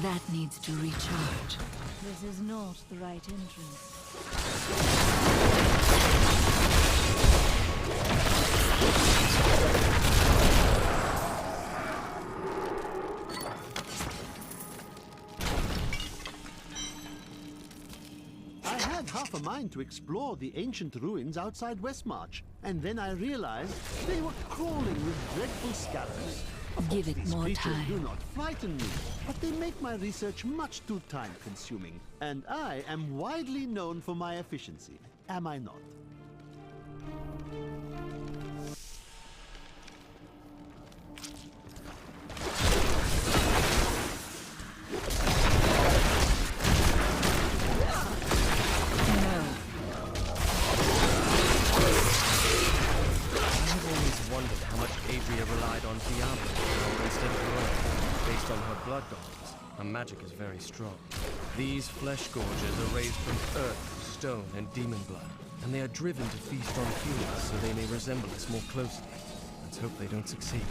That needs to recharge. This is not the right entrance. I had half a mind to explore the ancient ruins outside Westmarch, and then I realized they were crawling with dreadful scarabs. Give it more time. These creatures do not frighten me, but they make my research much too time-consuming. And I am widely known for my efficiency, am I not? Her magic is very strong. These flesh gorges are raised from earth, stone, and demon blood, and they are driven to feast on humans so they may resemble us more closely. Let's hope they don't succeed.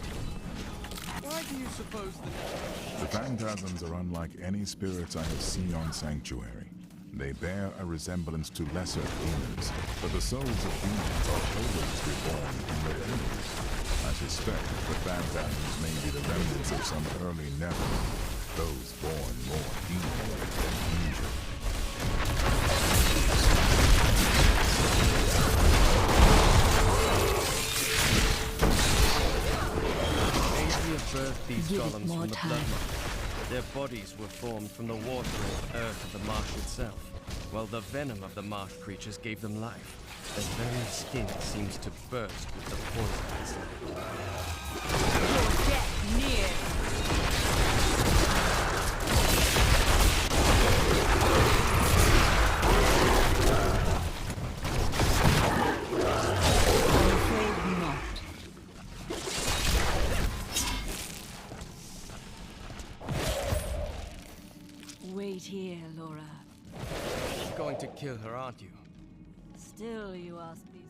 Why do you suppose that... The phantasms are unlike any spirits I have seen on Sanctuary. They bear a resemblance to lesser demons, but the souls of demons are always reborn in their demons. I suspect the phantasms may be the remnants of some early Nephilim, those born more demon-like than angel. Adria birthed these Give it golems more from the time. bloodmark. Their bodies were formed from the water and earth of the marsh itself, while the venom of the marsh creatures gave them life. Their very skin seems to burst with the poison inside. Your death near. I'm afraid not. Wait here, Laura. You're going to kill her, aren't you? Still, you ask me.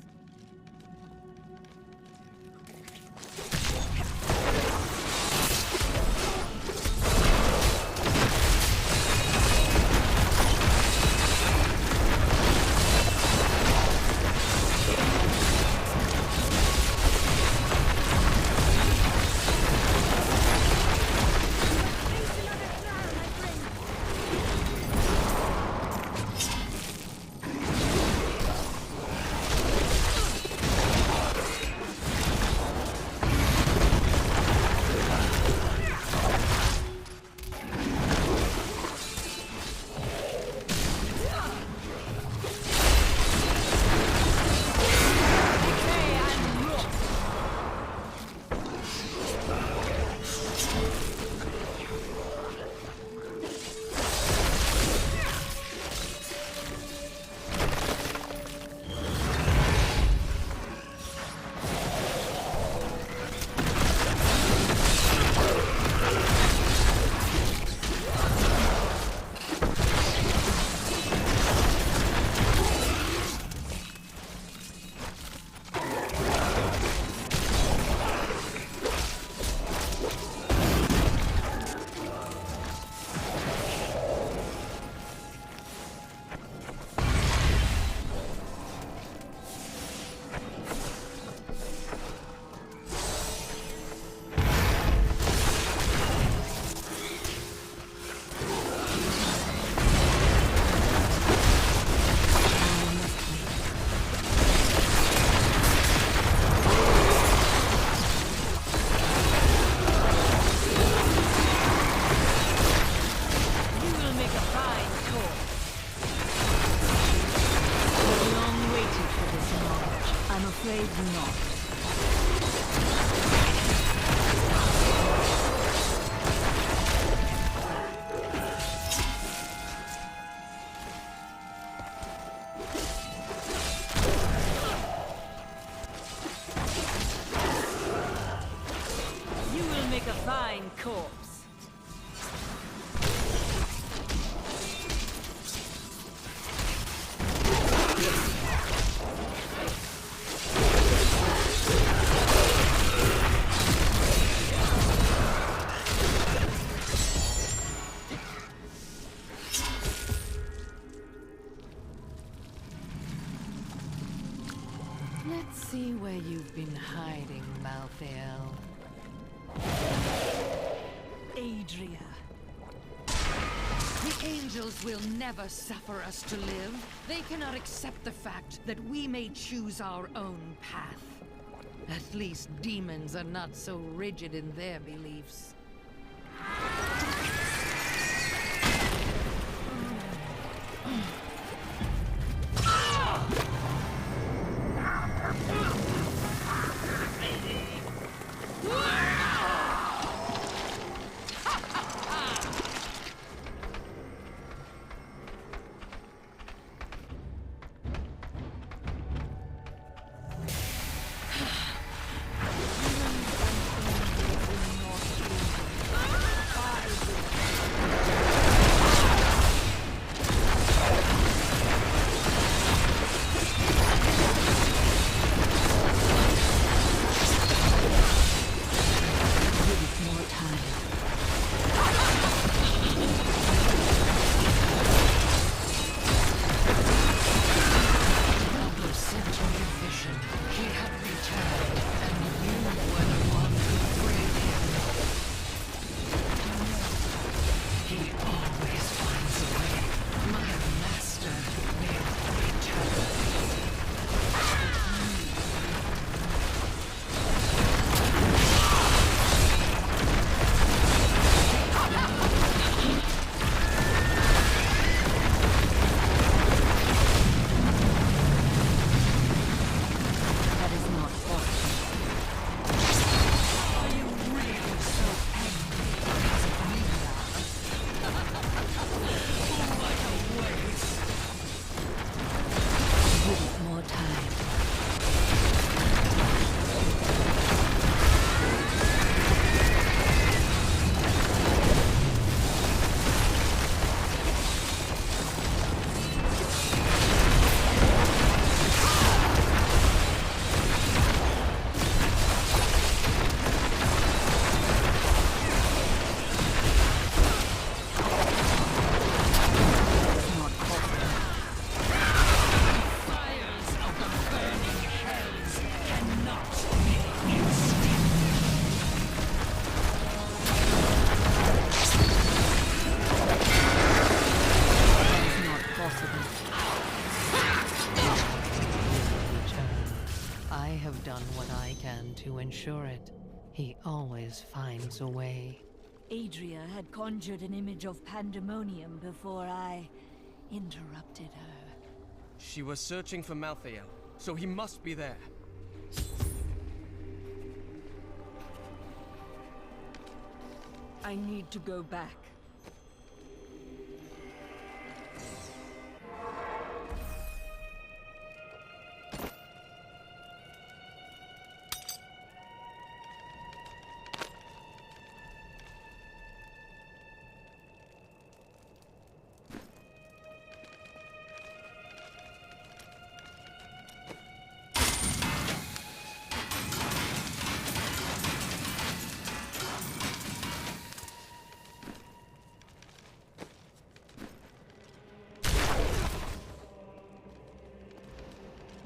A fine corpse. Let's see where you've been hiding, Malthael. Adria. The angels will never suffer us to live. They cannot accept the fact that we may choose our own path. At least demons are not so rigid in their beliefs. to ensure it. He always finds a way. Adria had conjured an image of pandemonium before I interrupted her. She was searching for Malthael, so he must be there. I need to go back.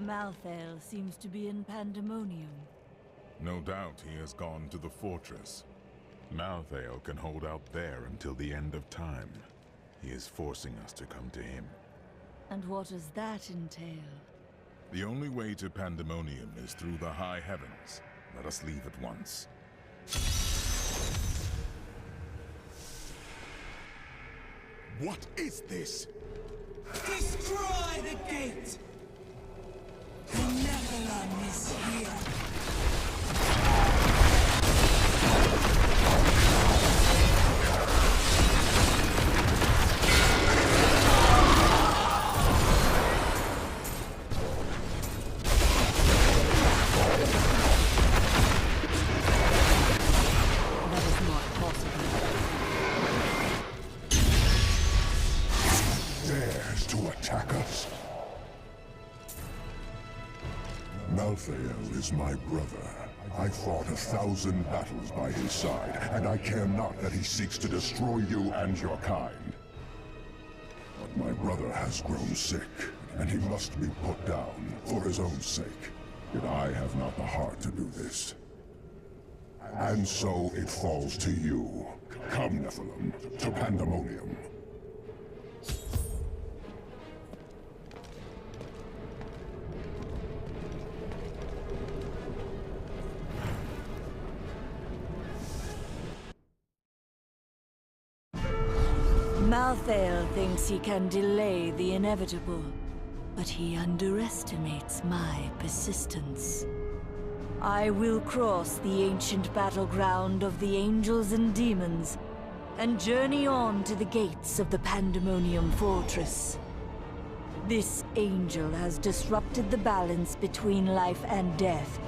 Malthael seems to be in pandemonium. No doubt he has gone to the fortress. Malthael can hold out there until the end of time. He is forcing us to come to him. And what does that entail? The only way to pandemonium is through the high heavens. Let us leave at once. What is this? Destroy the gate! The Nephilim is here! That is not possible. Dares to attack us? Malthael is my brother. I fought 1,000 battles by his side, and I care not that he seeks to destroy you and your kind. But my brother has grown sick, and he must be put down for his own sake. Yet I have not the heart to do this. And so it falls to you. Come, Nephilim, to Pandemonium. Malthael thinks he can delay the inevitable, but he underestimates my persistence. I will cross the ancient battleground of the angels and demons, and journey on to the gates of the Pandemonium Fortress. This angel has disrupted the balance between life and death,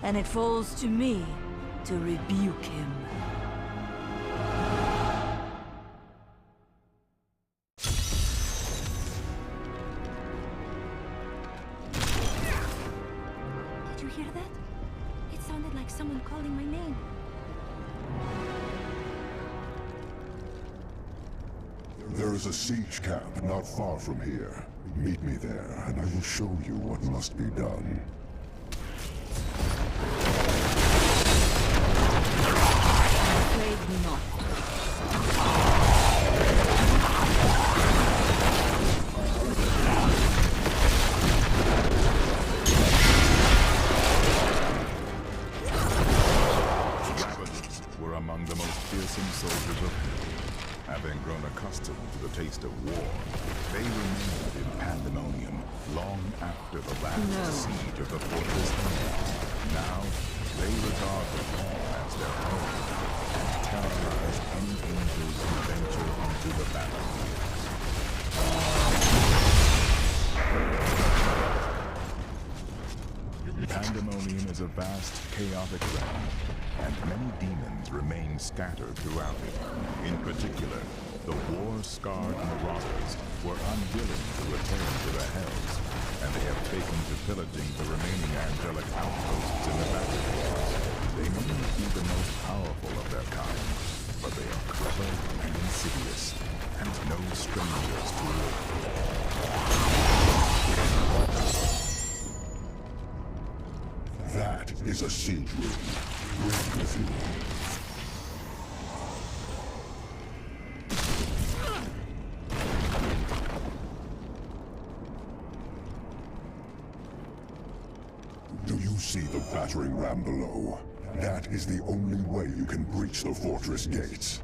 and it falls to me to rebuke him. Did you hear that? It sounded like someone calling my name. There is a siege camp not far from here. Meet me there, and I will show you what must be done. Afraid not. Were among the most fearsome soldiers of hell. Having grown accustomed to the taste of war, they remained in Pandemonium long after the last siege of the fortress ended. Now, they regard the hall as their home and terrorize any angels who venture onto the battlefield. Pandemonium is a vast, chaotic realm, and many demons remain scattered throughout it. In particular, the war-scarred marauders were unwilling to return to the Hells, and they have taken to pillaging the remaining angelic outposts in the battlefield. They may not be the most powerful of their kind, but they are clever and insidious, and no strangers to war. That is a siege room. Bring with you. Do you See the battering ram below? That is the only way you can breach the fortress gates.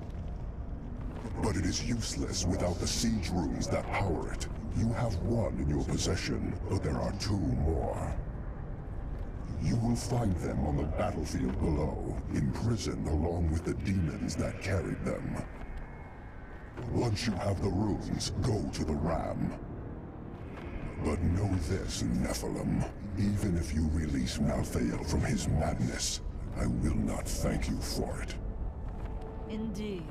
But it is useless without the siege rooms that power it. You have one in your possession, but there are 2 more. You will find them on the battlefield below, imprisoned along with the demons that carried them. Once you have the runes, go to the ram. But know this, Nephilim. Even if you release Malthael from his madness, I will not thank you for it. Indeed.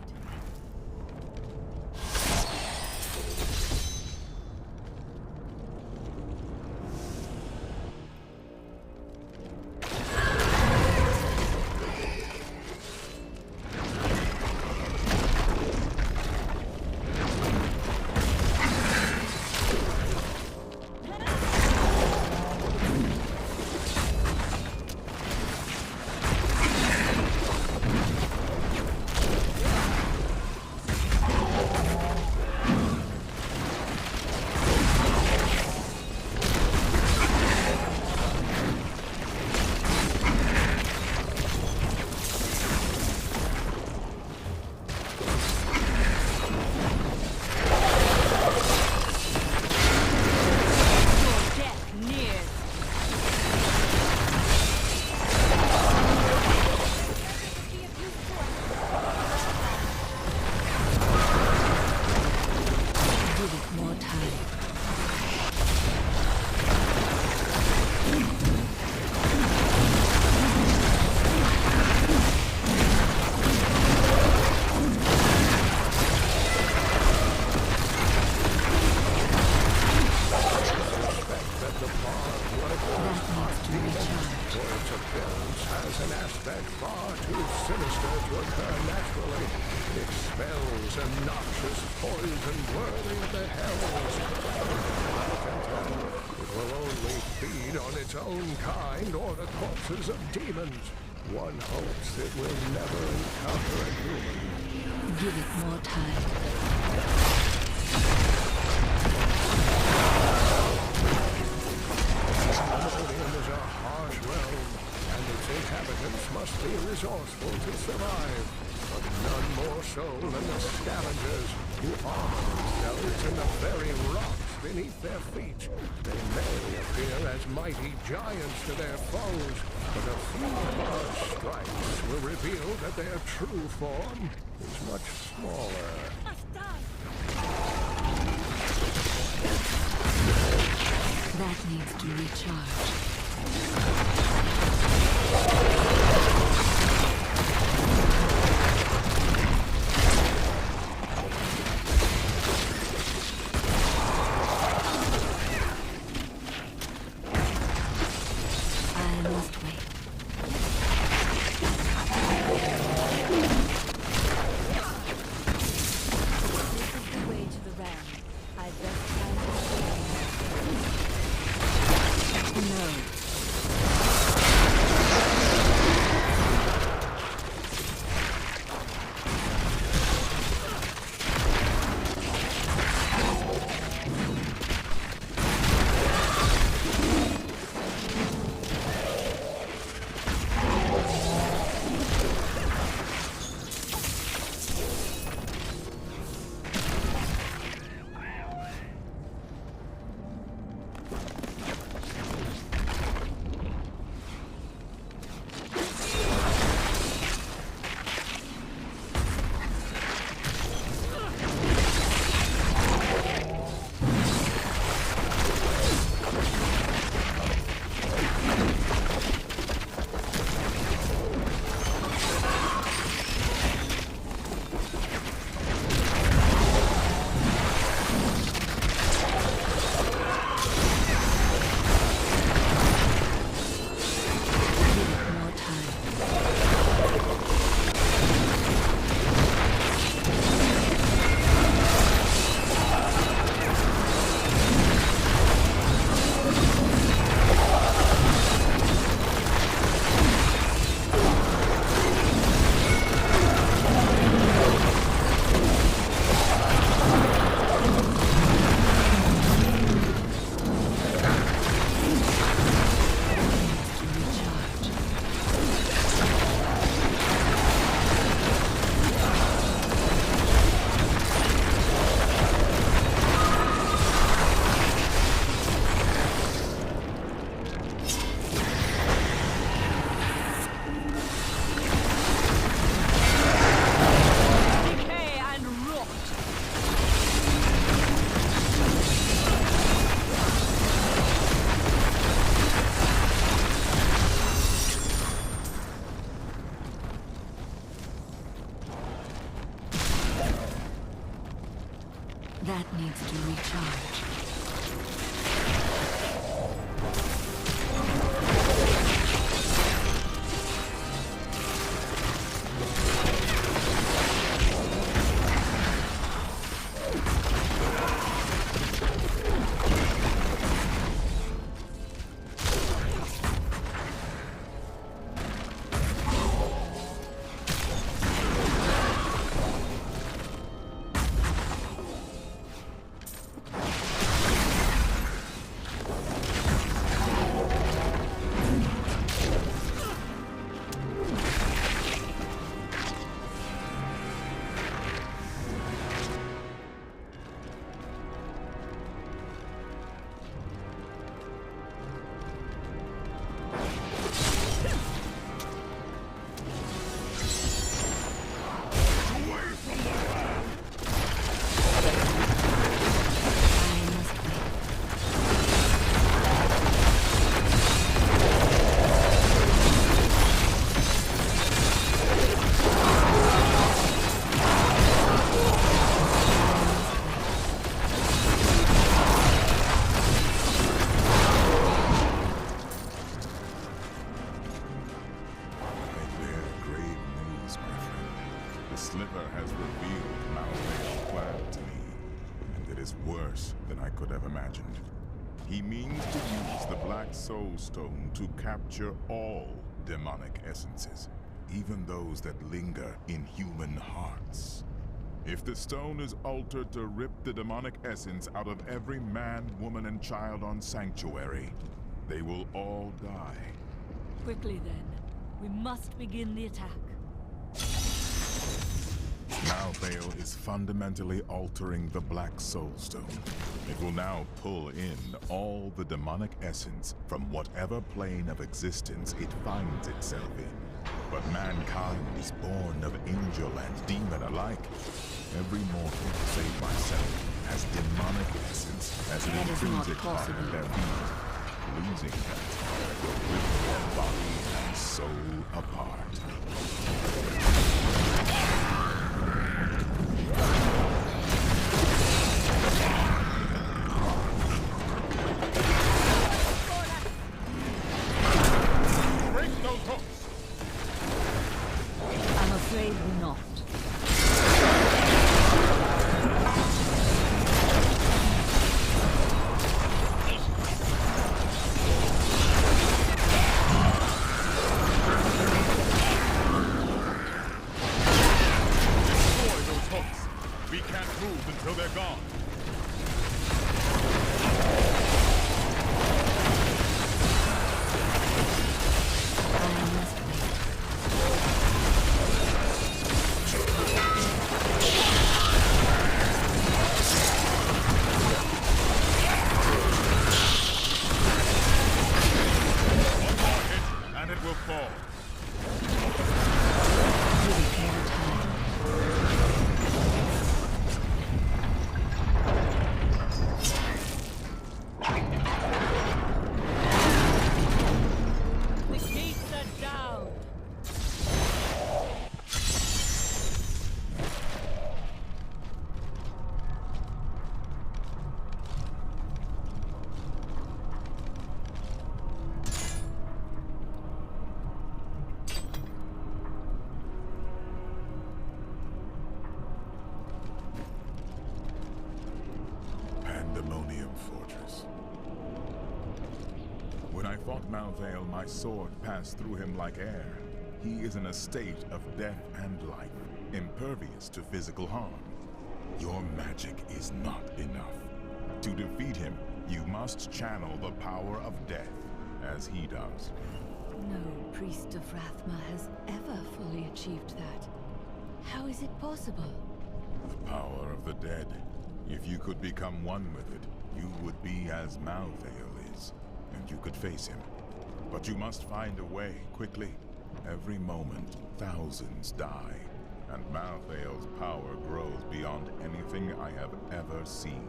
Of demons. One hopes it will never encounter a human. Give it more time. Pandemonium is a harsh realm, and its inhabitants must be resourceful to survive. But none more so than the scavengers, who arm themselves in the very rocks beneath their feet. They may appear as mighty giants to their foes, but a few hard strikes will reveal that their true form is much smaller. That needs to recharge. That needs to recharge. He means to use the Black Soul Stone to capture all demonic essences, even those that linger in human hearts. If the stone is altered to rip the demonic essence out of every man, woman, and child on Sanctuary, they will all die. Quickly then, we must begin the attack. Malthael is fundamentally altering the Black Soul Stone. It will now pull in all the demonic essence from whatever plane of existence it finds itself in. But mankind is born of angel and demon alike. Every mortal, save myself, has demonic essence as an intrinsic part of their being. Losing that will rip their body and soul apart. I'm afraid not. Destroy those hooks. We can't move until they're gone. And it will fall. The gates are down. Pandemonium Fortress. When I fought Malthael, my sword passed through him like air. He is in a state of death and life, impervious to physical harm. Your magic is not enough. To defeat him, you must channel the power of death, as he does. No priest of Rathma has ever fully achieved that. How is it possible? The power of the dead. If you could become one with it, you would be as Malthael is, and you could face him. But you must find a way, quickly. Every moment, thousands die, and Malthael's power grows beyond anything I have ever seen.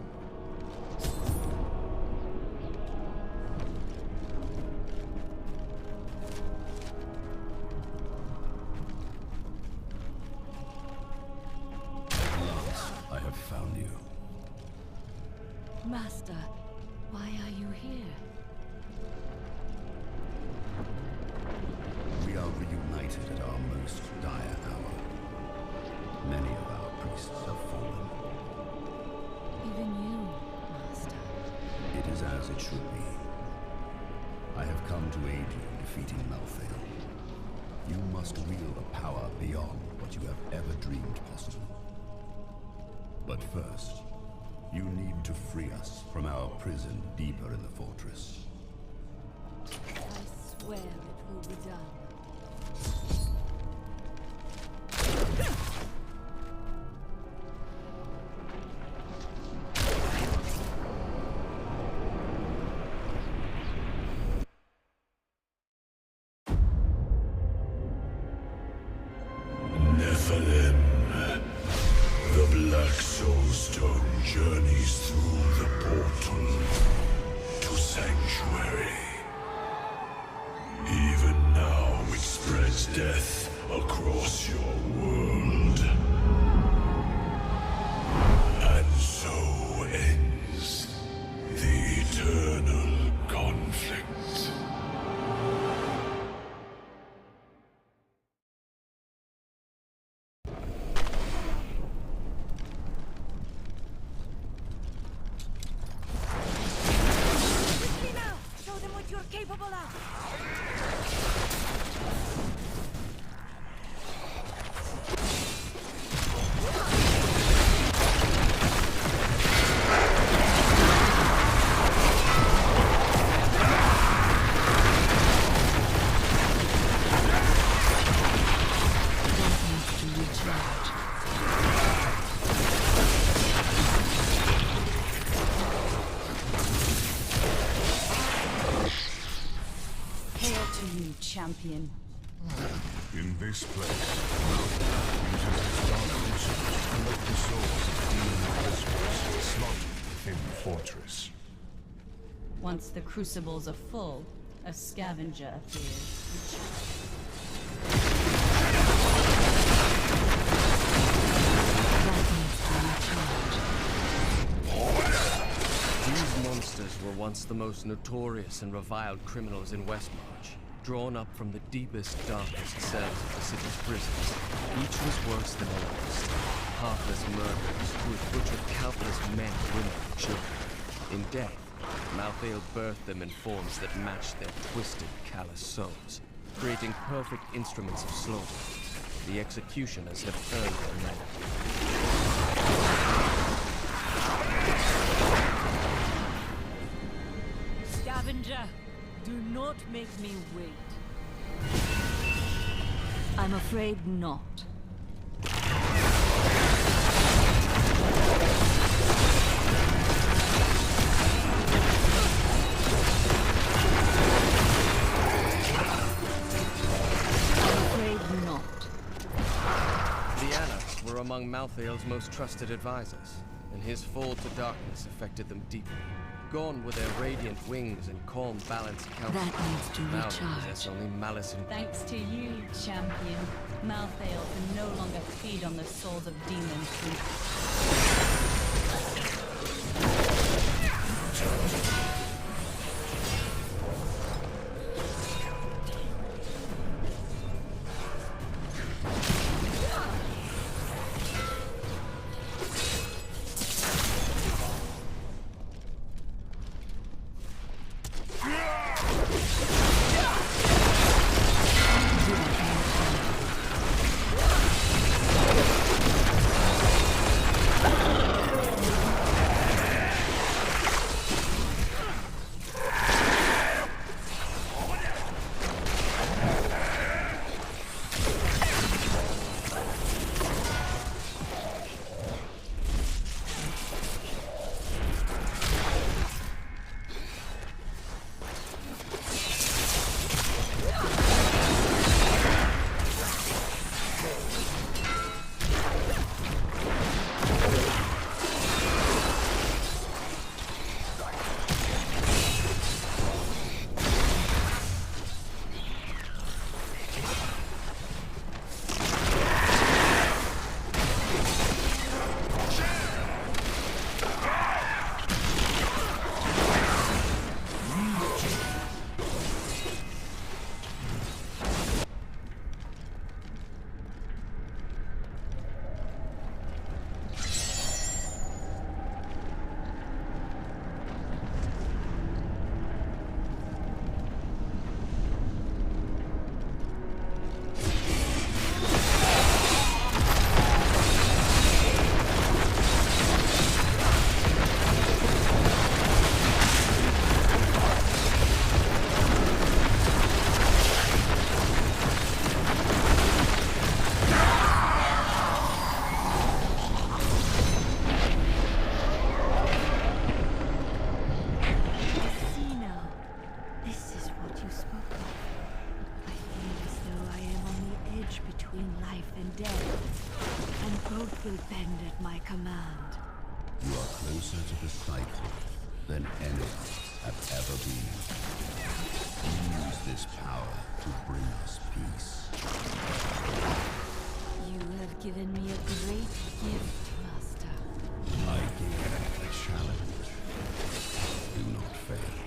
At last, I have found you. Master, why are you here? We are reunited at our most dire hour. Many of our priests have fallen. Even you, Master. It is as it should be. I have come to aid you in defeating Malthael. You must wield a power beyond what you have ever dreamed possible. But first, you need to free us from our prison deeper in the fortress. I swear it will be done. Nephilim. The Black Soulstone journeys through the portal to Sanctuary. Even now it spreads death across your world. And so ends the eternal conflict. Capable of. Champion. In this place, uses his dark crucible to collect the souls of demon whispers slaughtered within the fortress. Once the crucibles are full, a scavenger appears. These monsters were once the most notorious and reviled criminals in Westmarch. Drawn up from the deepest, darkest cells of the city's prisons. Each was worse than the last. Heartless murderers who had butchered countless men, women, and children. In death, Malthael birthed them in forms that matched their twisted, callous souls, creating perfect instruments of slaughter. The executioners have earned their name. Scavenger! Do not make me wait. I'm afraid not. The Anarchs were among Malthael's most trusted advisors, and his fall to darkness affected them deeply. Gone were their radiant wings and calm, balanced countenance. That needs to now recharge. they possess only malice and... Thanks to you, champion, Malthael can no longer feed on the souls of demons who... closer to the cycle than anyone have ever been. Use this power to bring us peace. You have given me a great gift, Master. I give a challenge. Do not fail.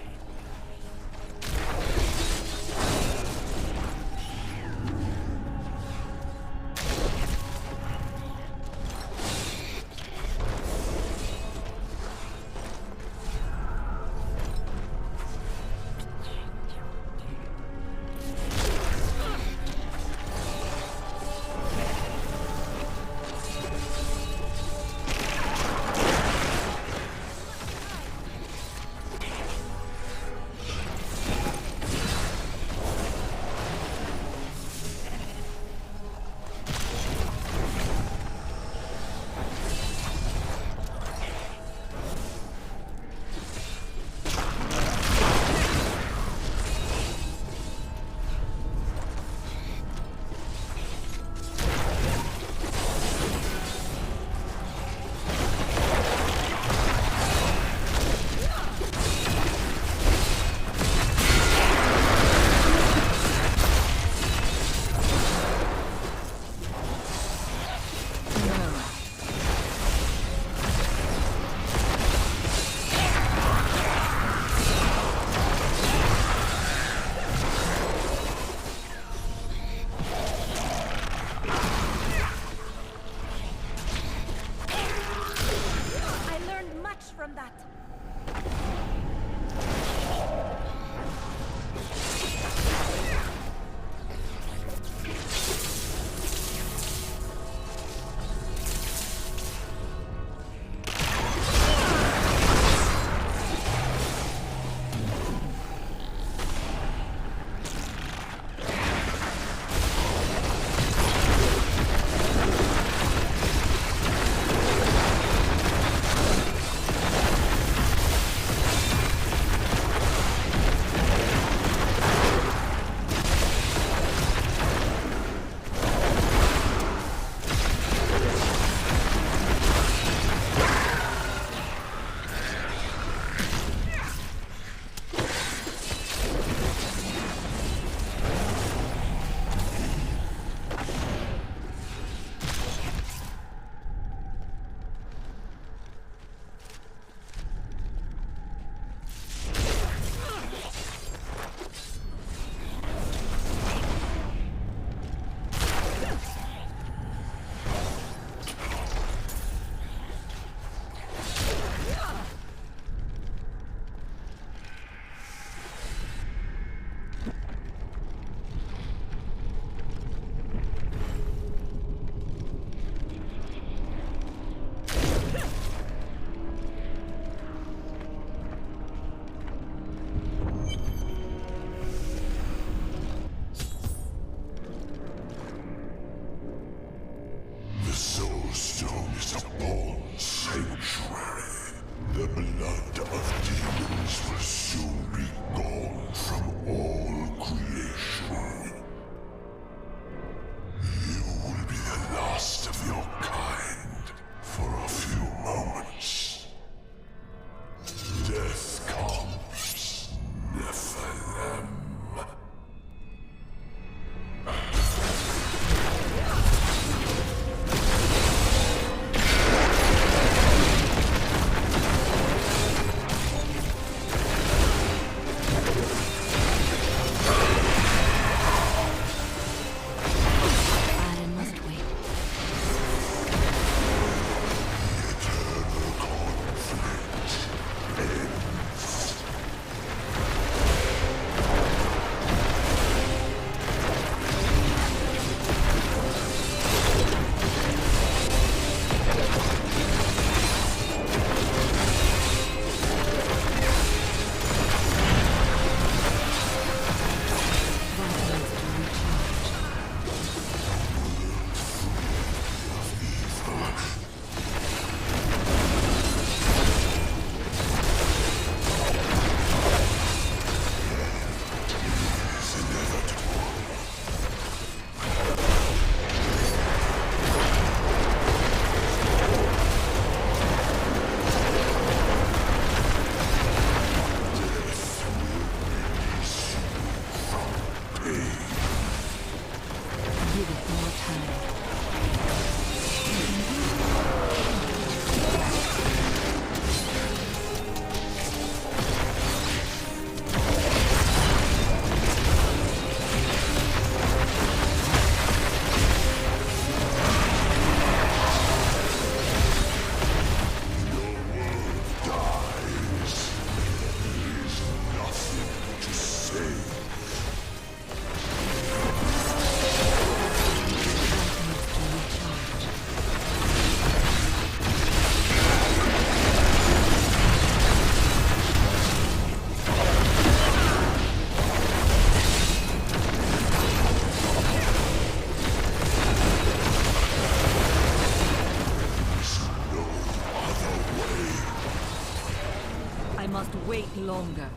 From that. must wait longer.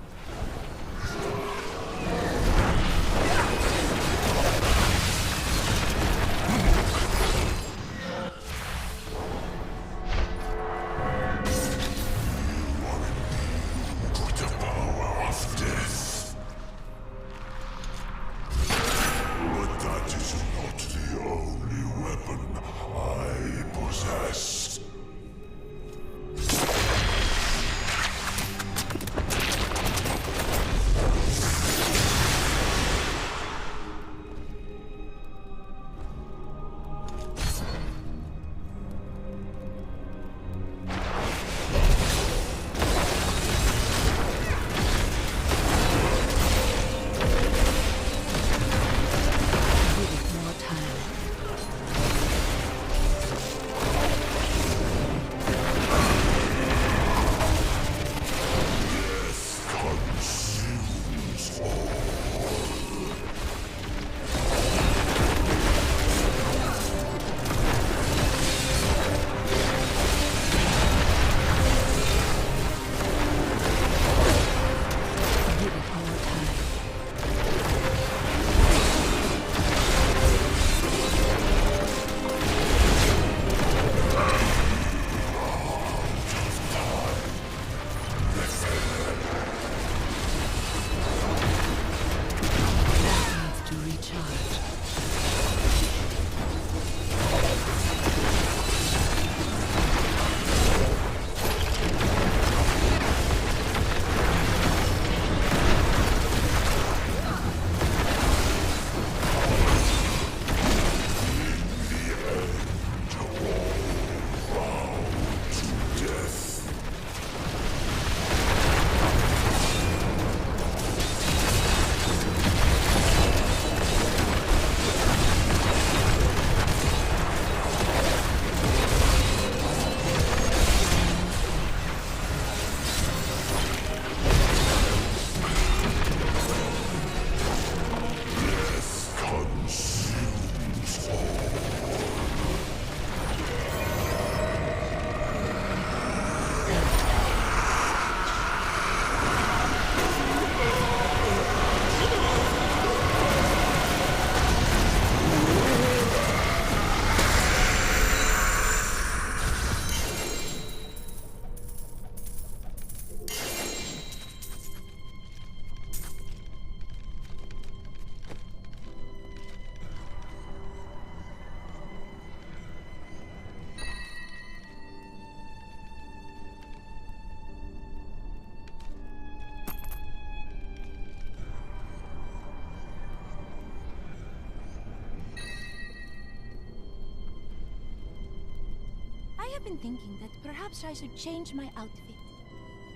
I have been thinking that perhaps I should change my outfit.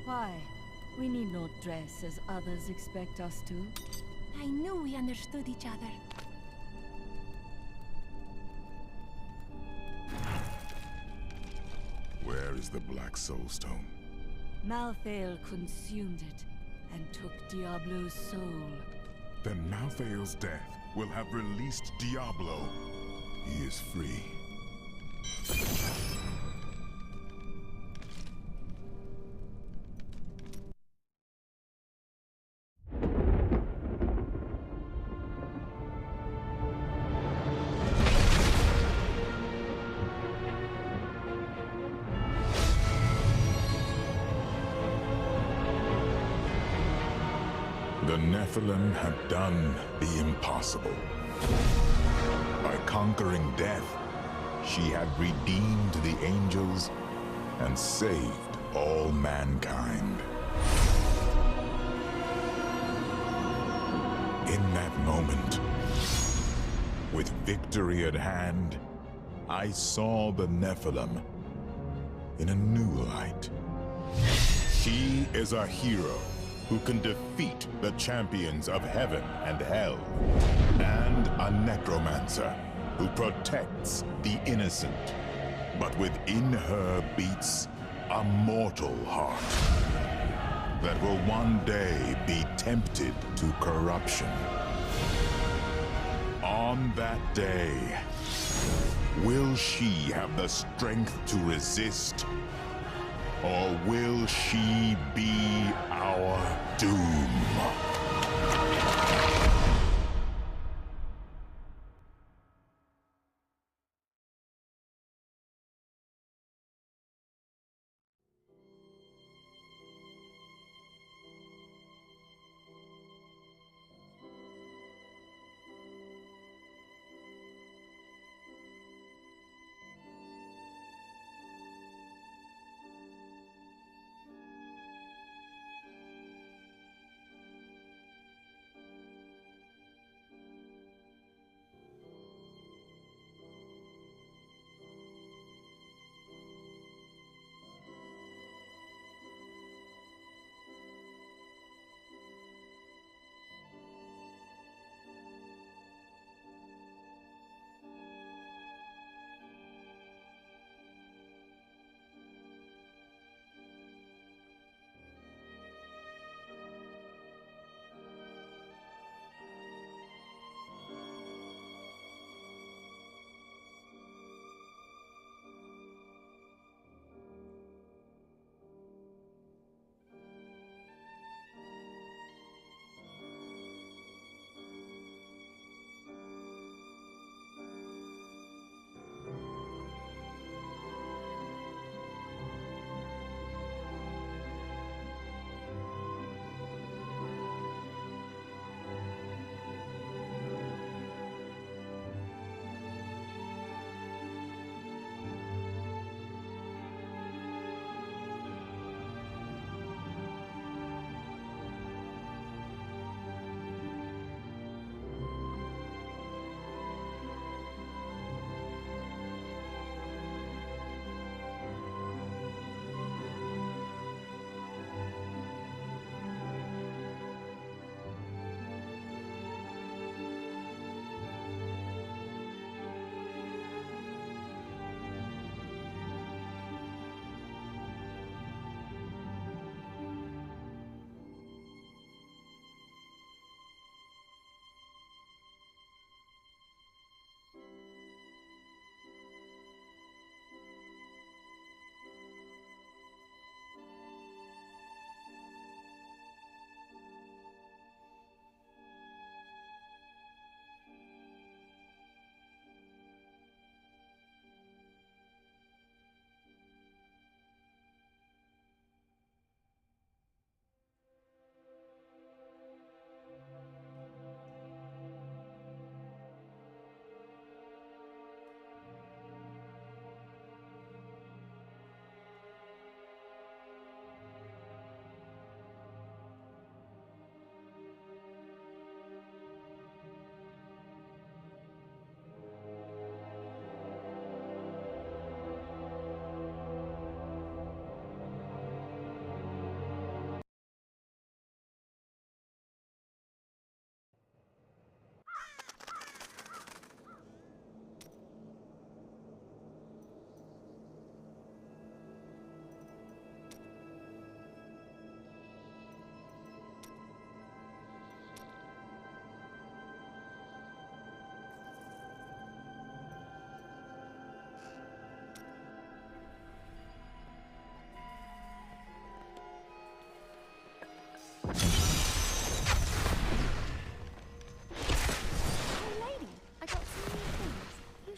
Why? We need not dress as others expect us to. I knew we understood each other. Where is the Black Soul Stone? Malthael consumed it and took Diablo's soul. Then Malthael's death will have released Diablo. He is free. The Nephilim have done the impossible. By conquering death, she had redeemed the angels and saved all mankind. In that moment, with victory at hand, I saw the Nephilim in a new light. She is a hero who can defeat the champions of heaven and hell, and a necromancer who protects the innocent. But within her beats a mortal heart that will one day be tempted to corruption. On that day, will she have the strength to resist, Or will she be our doom?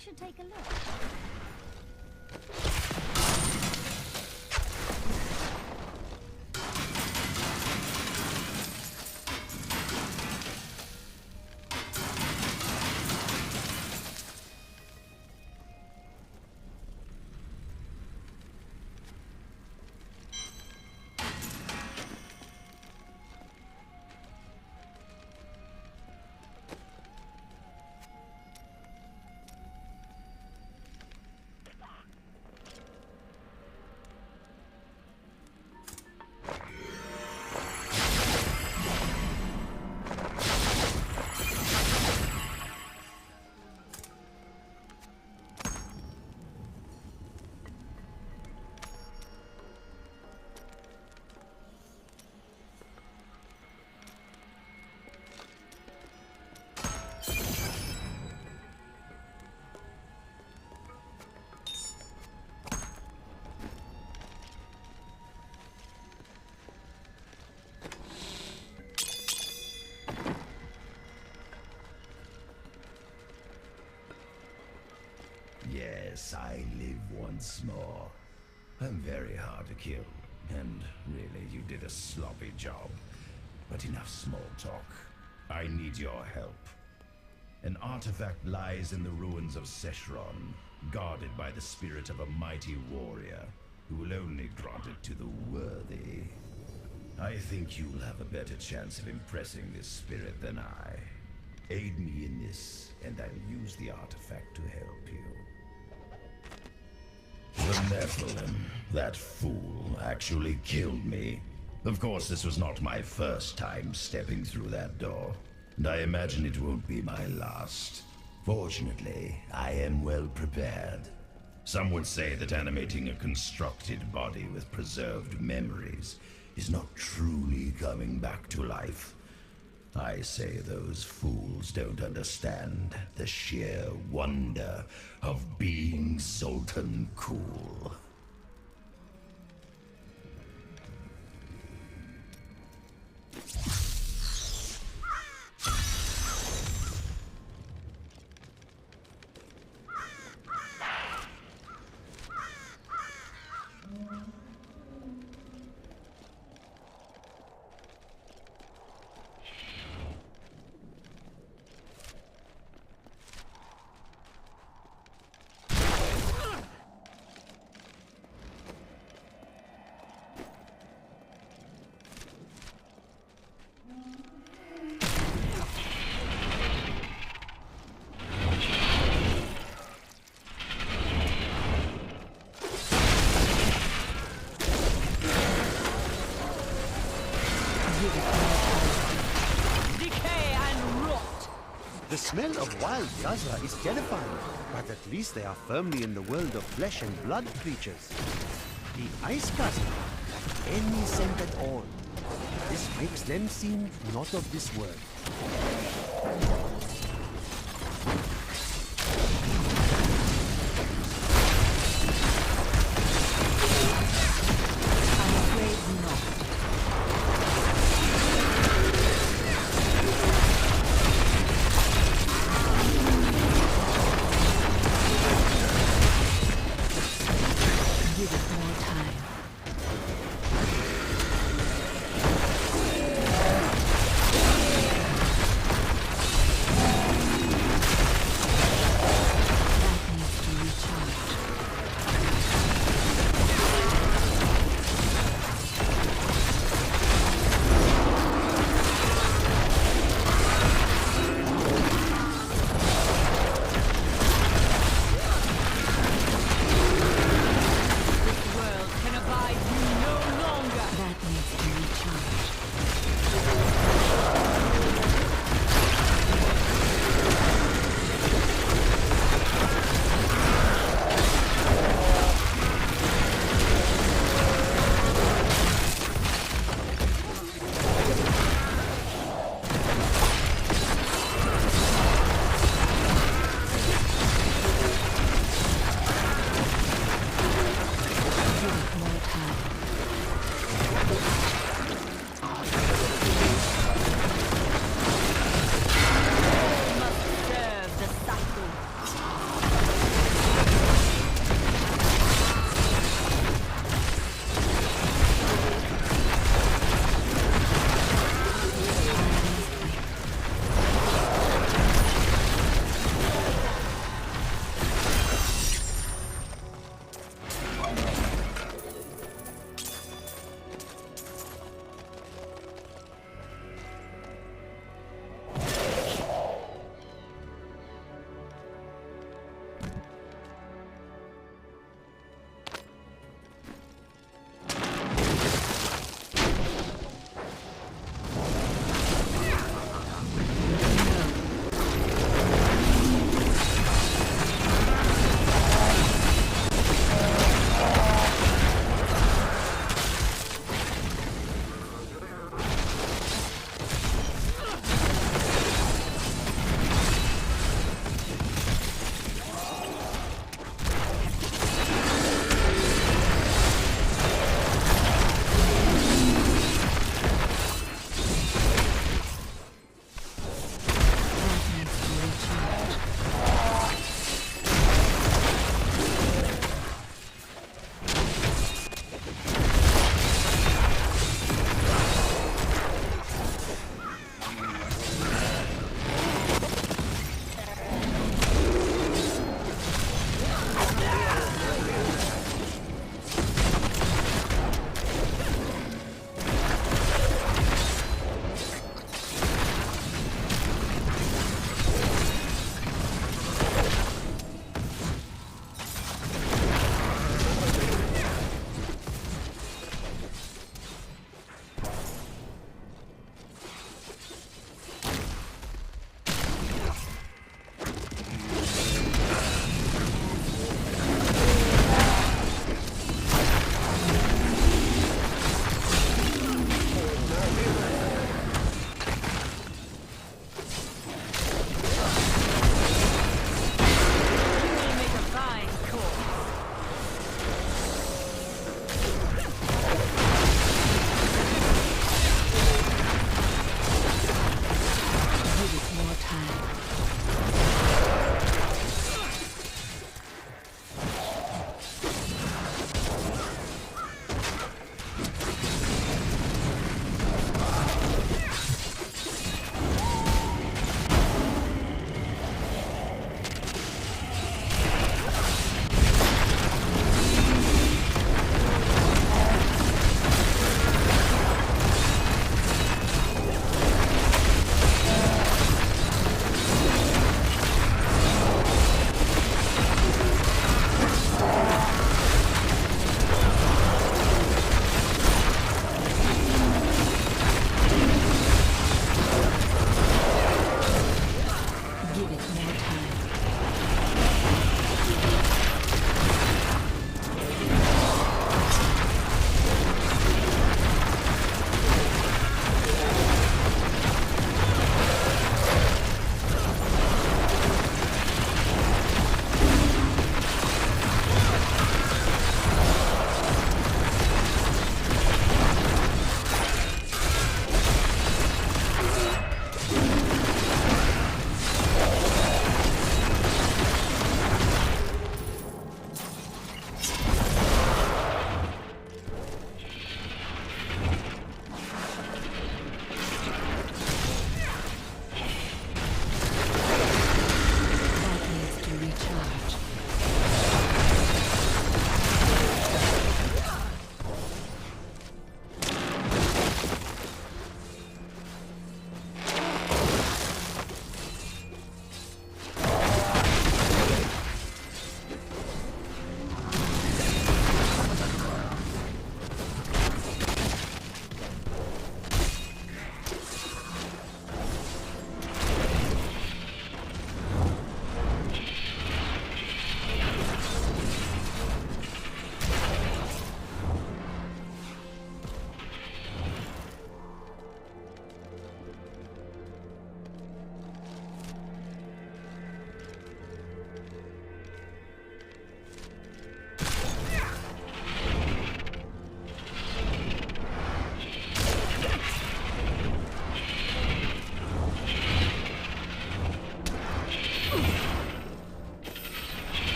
should take a look. Yes, I live once more. I'm very hard to kill, and really, you did a sloppy job. But enough small talk. I need your help. An artifact lies in the ruins of Seshron, guarded by the spirit of a mighty warrior, who will only grant it to the worthy. I think you'll have a better chance of impressing this spirit than I. Aid me in this, and I'll use the artifact to help you. The Nephilim, that fool, actually killed me. Of course, this was not my first time stepping through that door, and I imagine it won't be my last. Fortunately, I am well prepared. Some would say that animating a constructed body with preserved memories is not truly coming back to life. I say those fools don't understand the sheer wonder of being Sultan cool. The smell of wild Yazra is terrifying, but at least they are firmly in the world of flesh and blood creatures. The ice cousin, any scent at all. This makes them seem not of this world.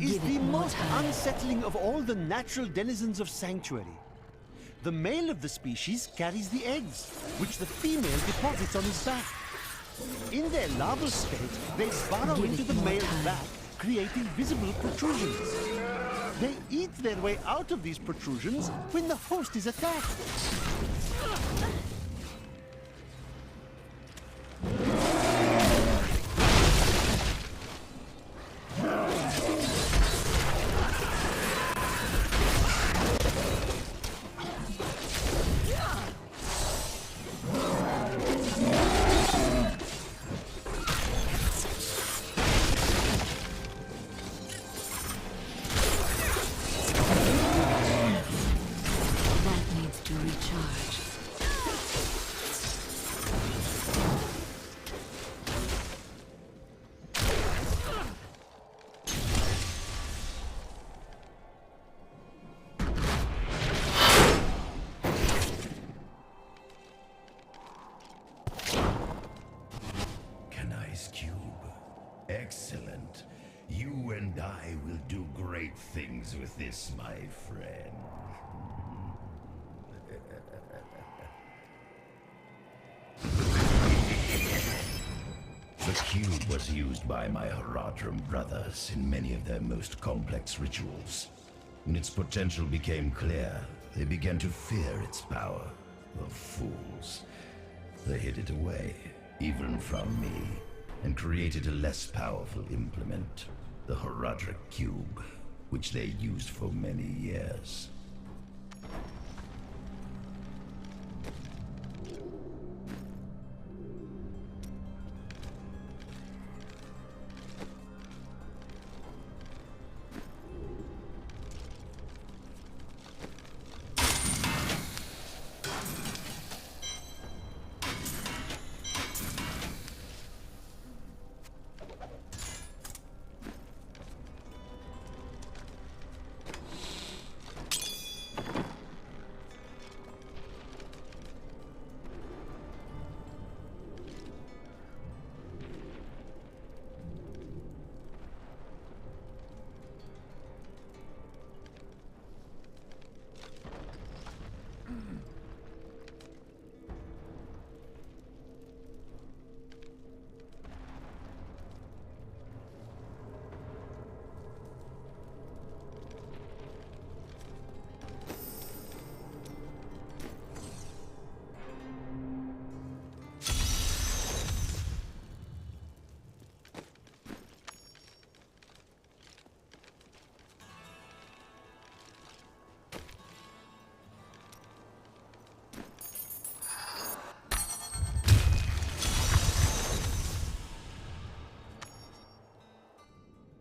Is the most unsettling of all the natural denizens of Sanctuary. The male of the species carries the eggs, which the female deposits on his back. In their larval state, they burrow into the male's back, creating visible protrusions. They eat their way out of these protrusions when the host is attacked. Excellent. You and I will do great things with this, my friend. The cube was used by my Haradrim brothers in many of their most complex rituals. When its potential became clear, they began to fear its power. The fools. They hid it away, even from me, and created a less powerful implement, the Haradrim Cube, which they used for many years.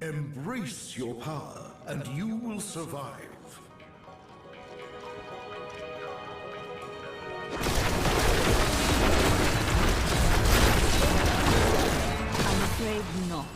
Embrace your power, and you will survive. I'm afraid not.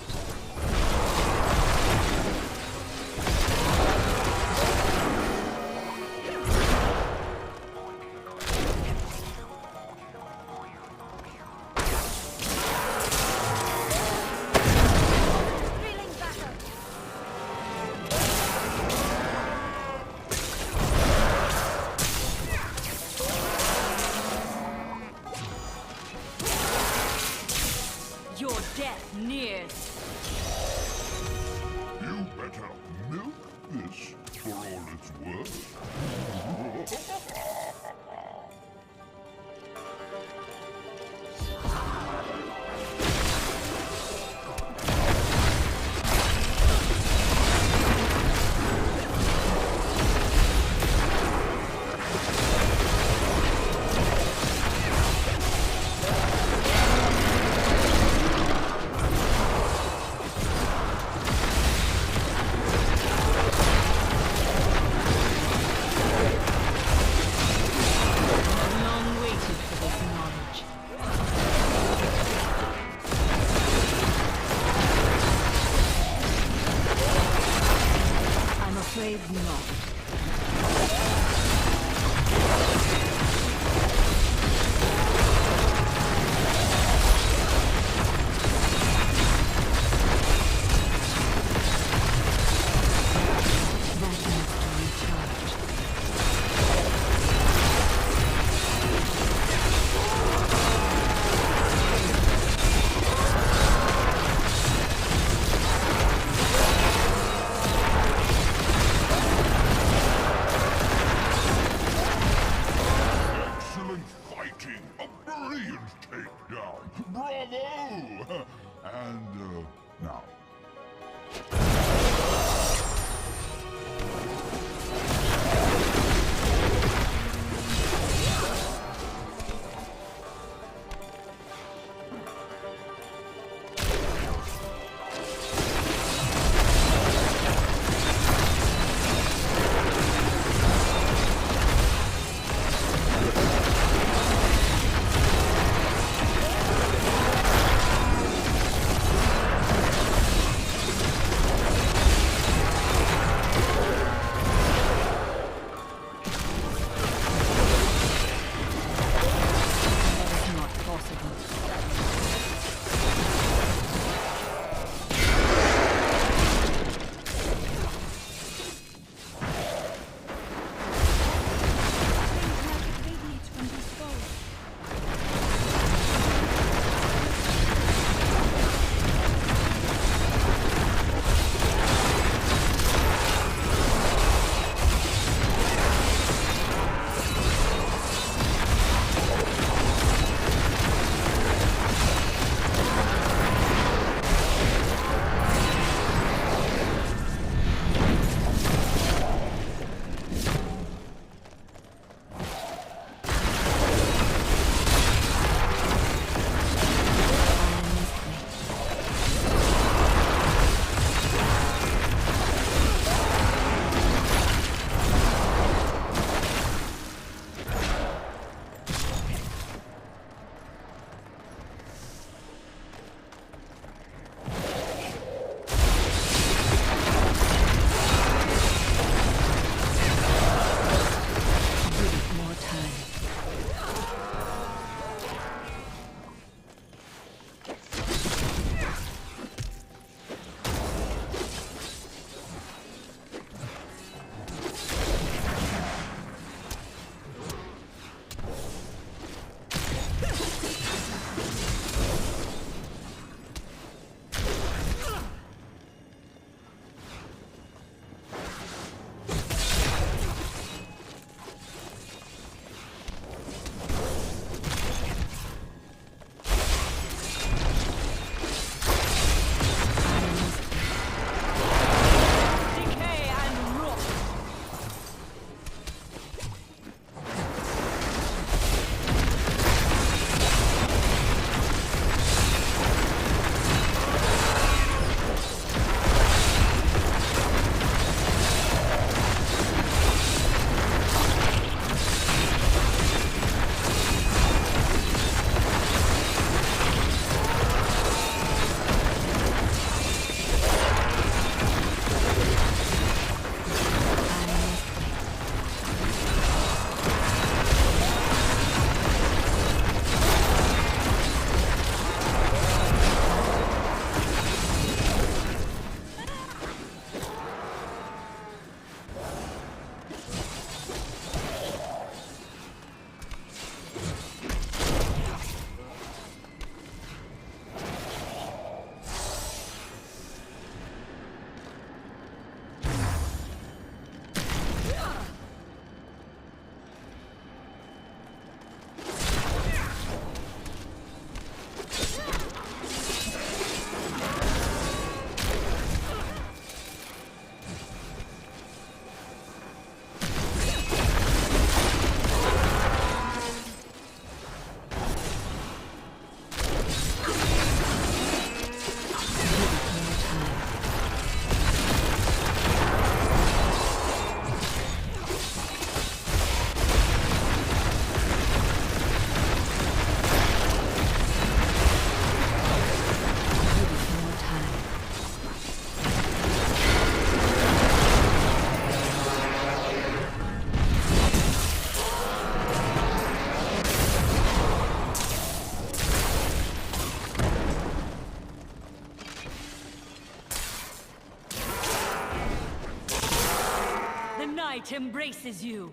Your death nears. You better milk this for all it's worth. Bravo! And, now. Night embraces you.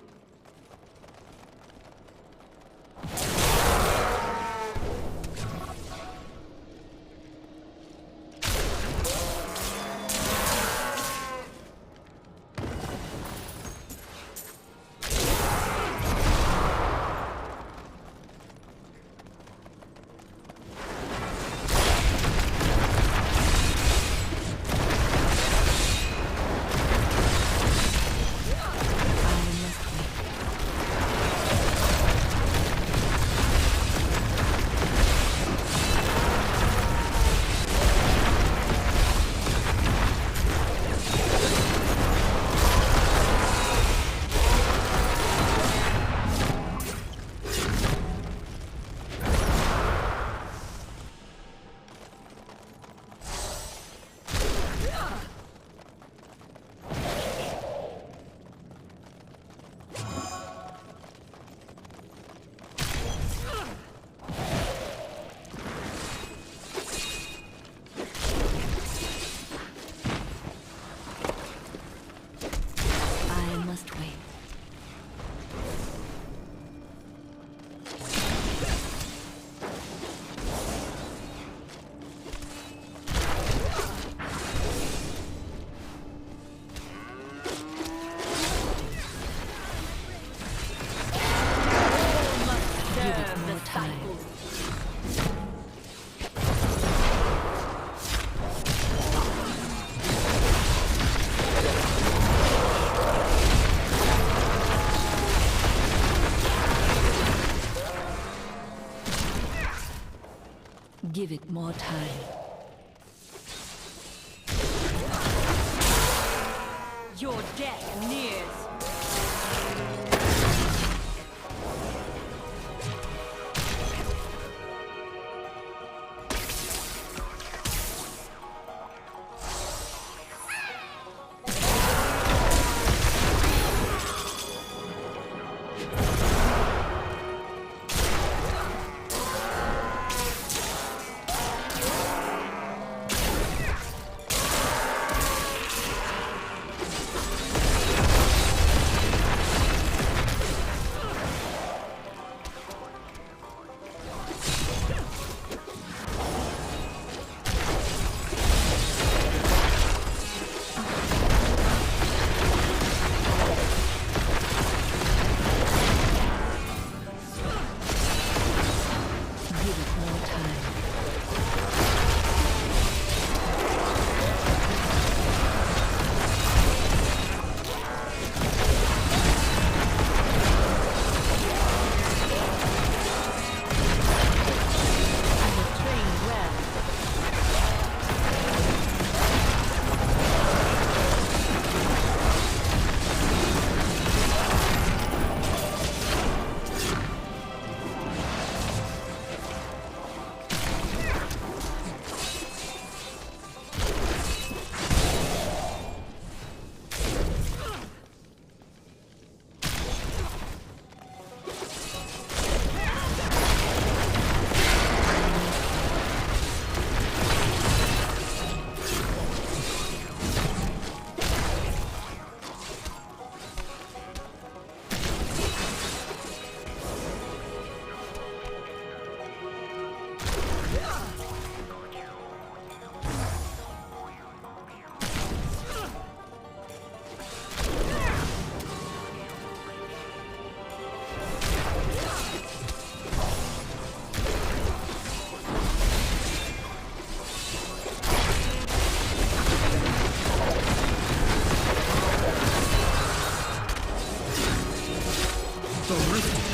Give it more time. Your death nears.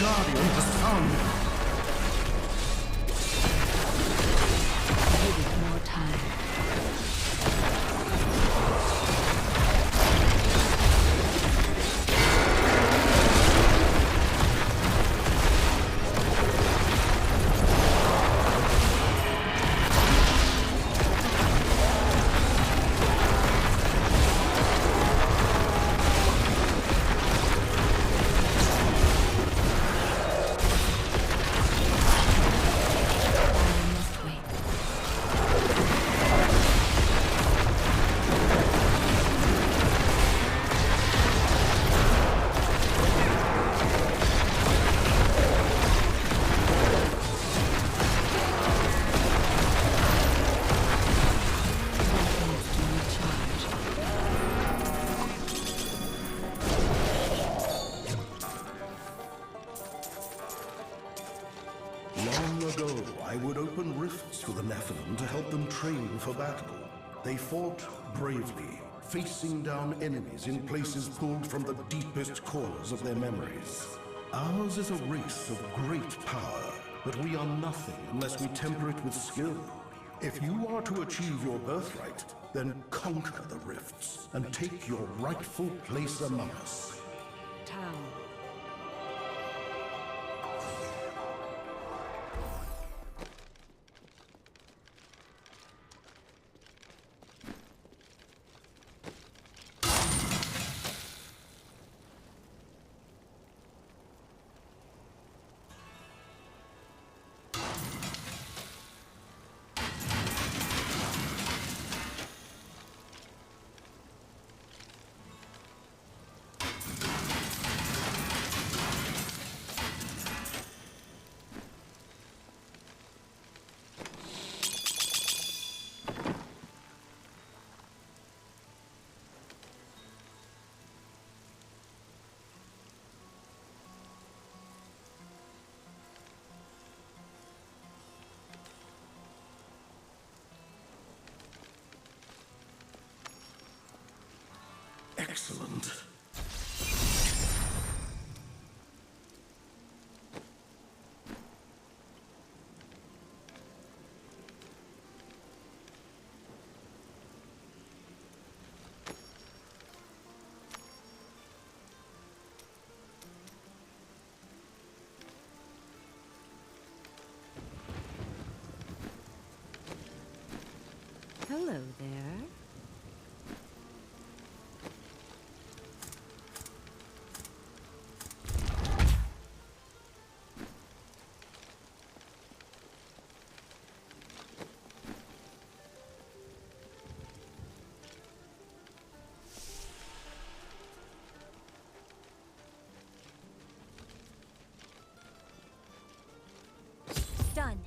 Guardian has come. Give it more time. I would open rifts for the Nephilim to help them train for battle. They fought bravely, facing down enemies in places pulled from the deepest corners of their memories. Ours is a race of great power, but we are nothing unless we temper it with skill. If you are to achieve your birthright, then conquer the rifts and take your rightful place among us. Town. Excellent. Hello there. Done.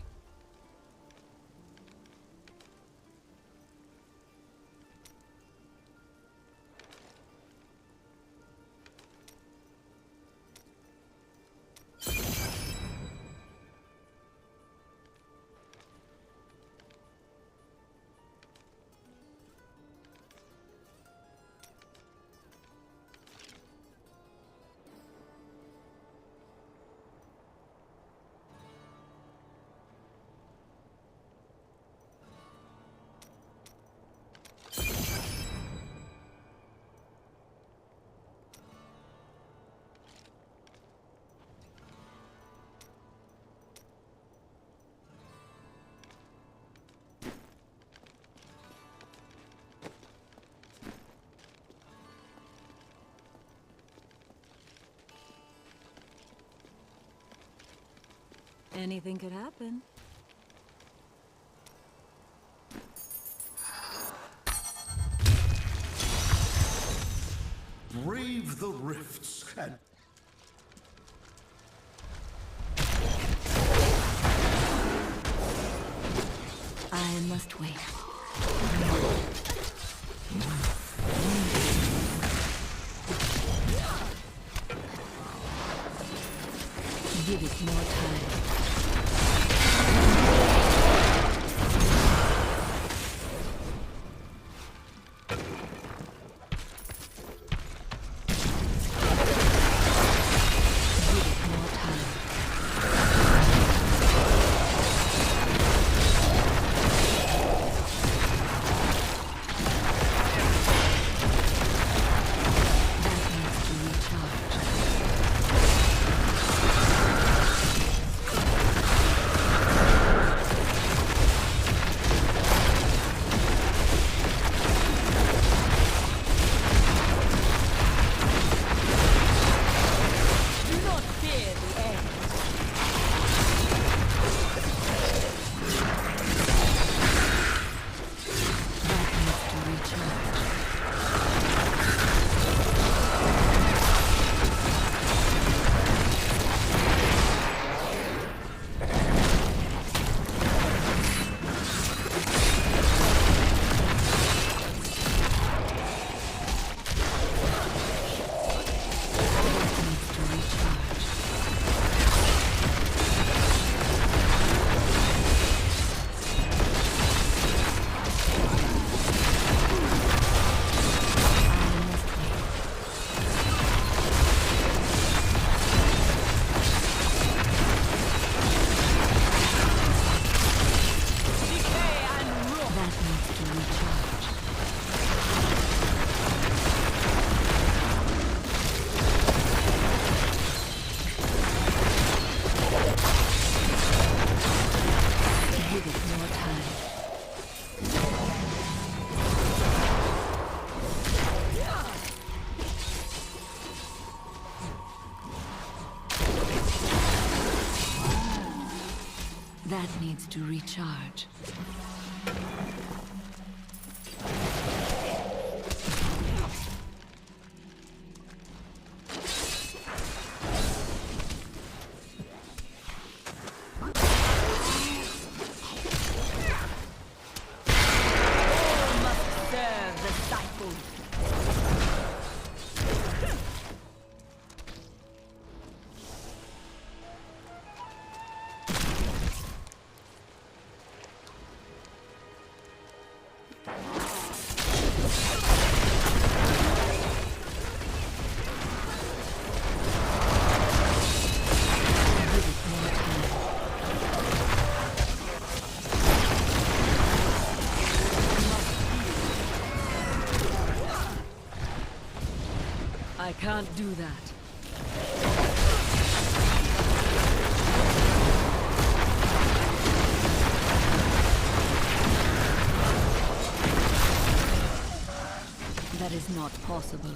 Anything could happen. Brave the rifts and... I must wait. Give it more time. That needs to recharge. I can't do that. is not possible.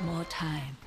More time.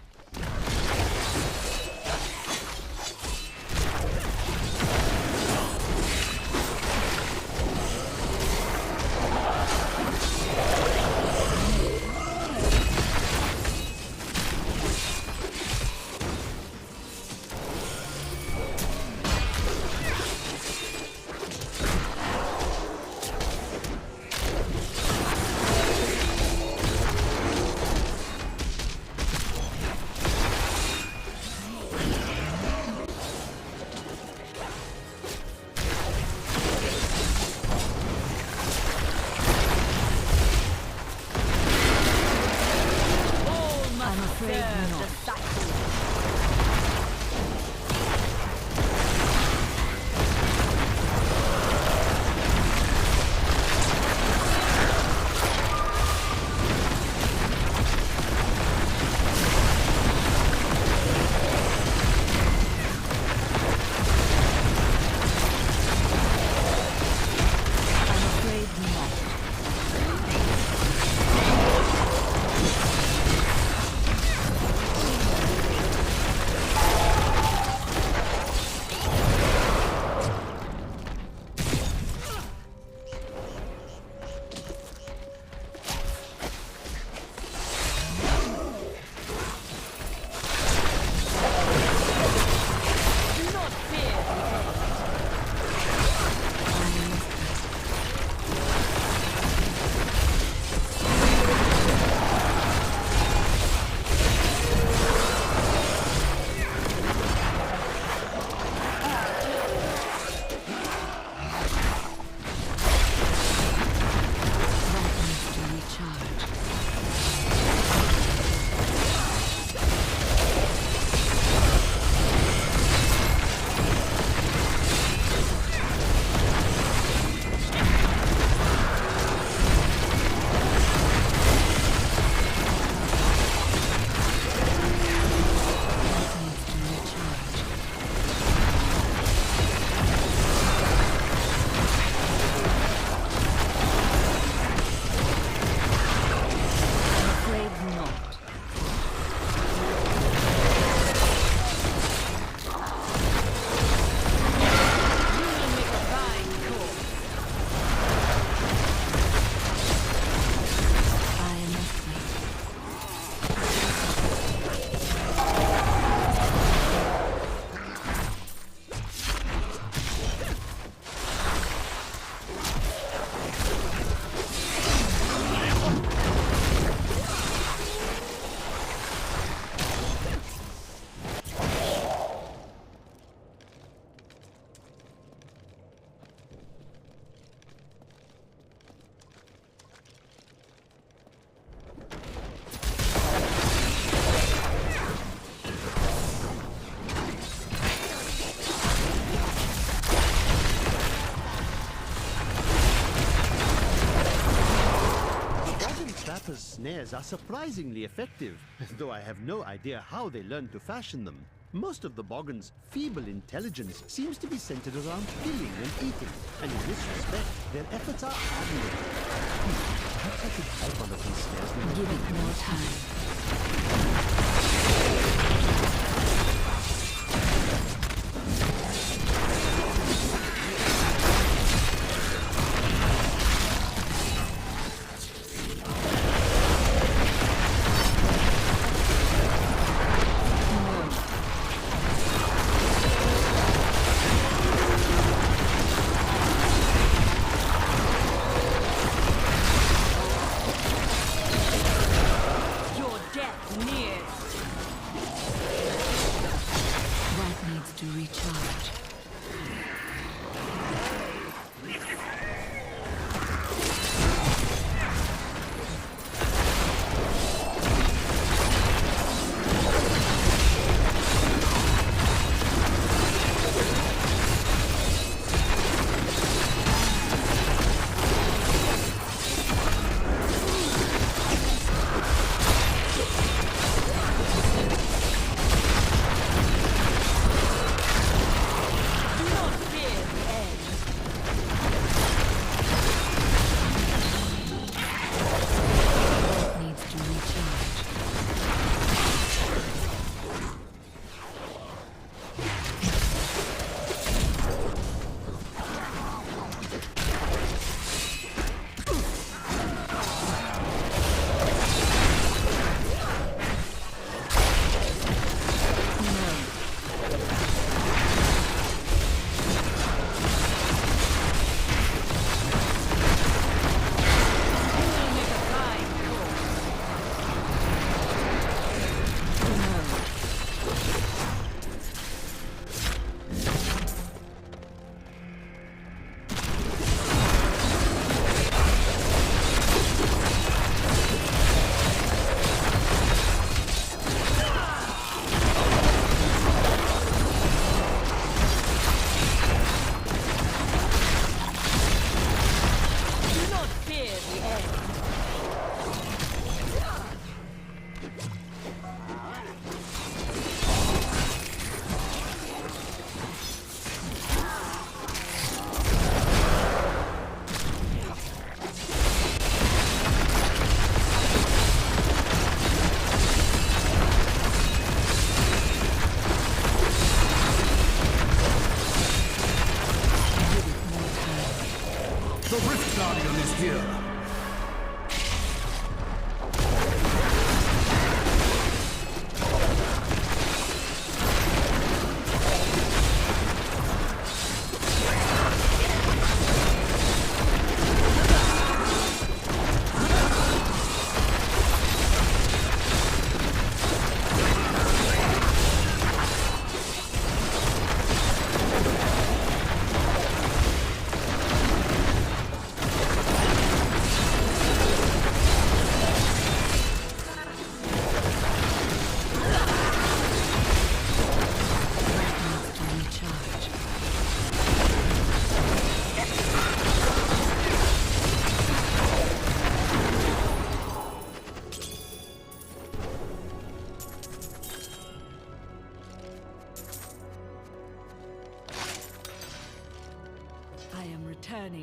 Trapper's snares are surprisingly effective, though I have no idea how they learned to fashion them. Most of the Boggan's feeble intelligence seems to be centered around killing and eating, and in this respect, their efforts are admirable. Perhaps I could help one of these snares. Give it more time.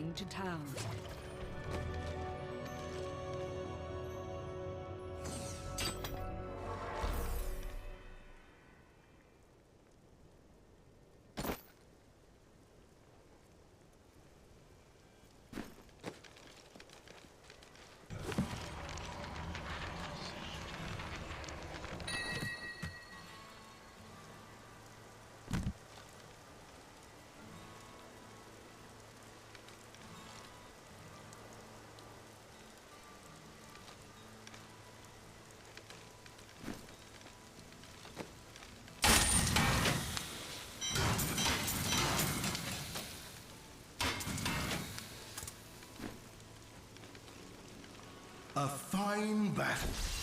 returning to town. A fine battle.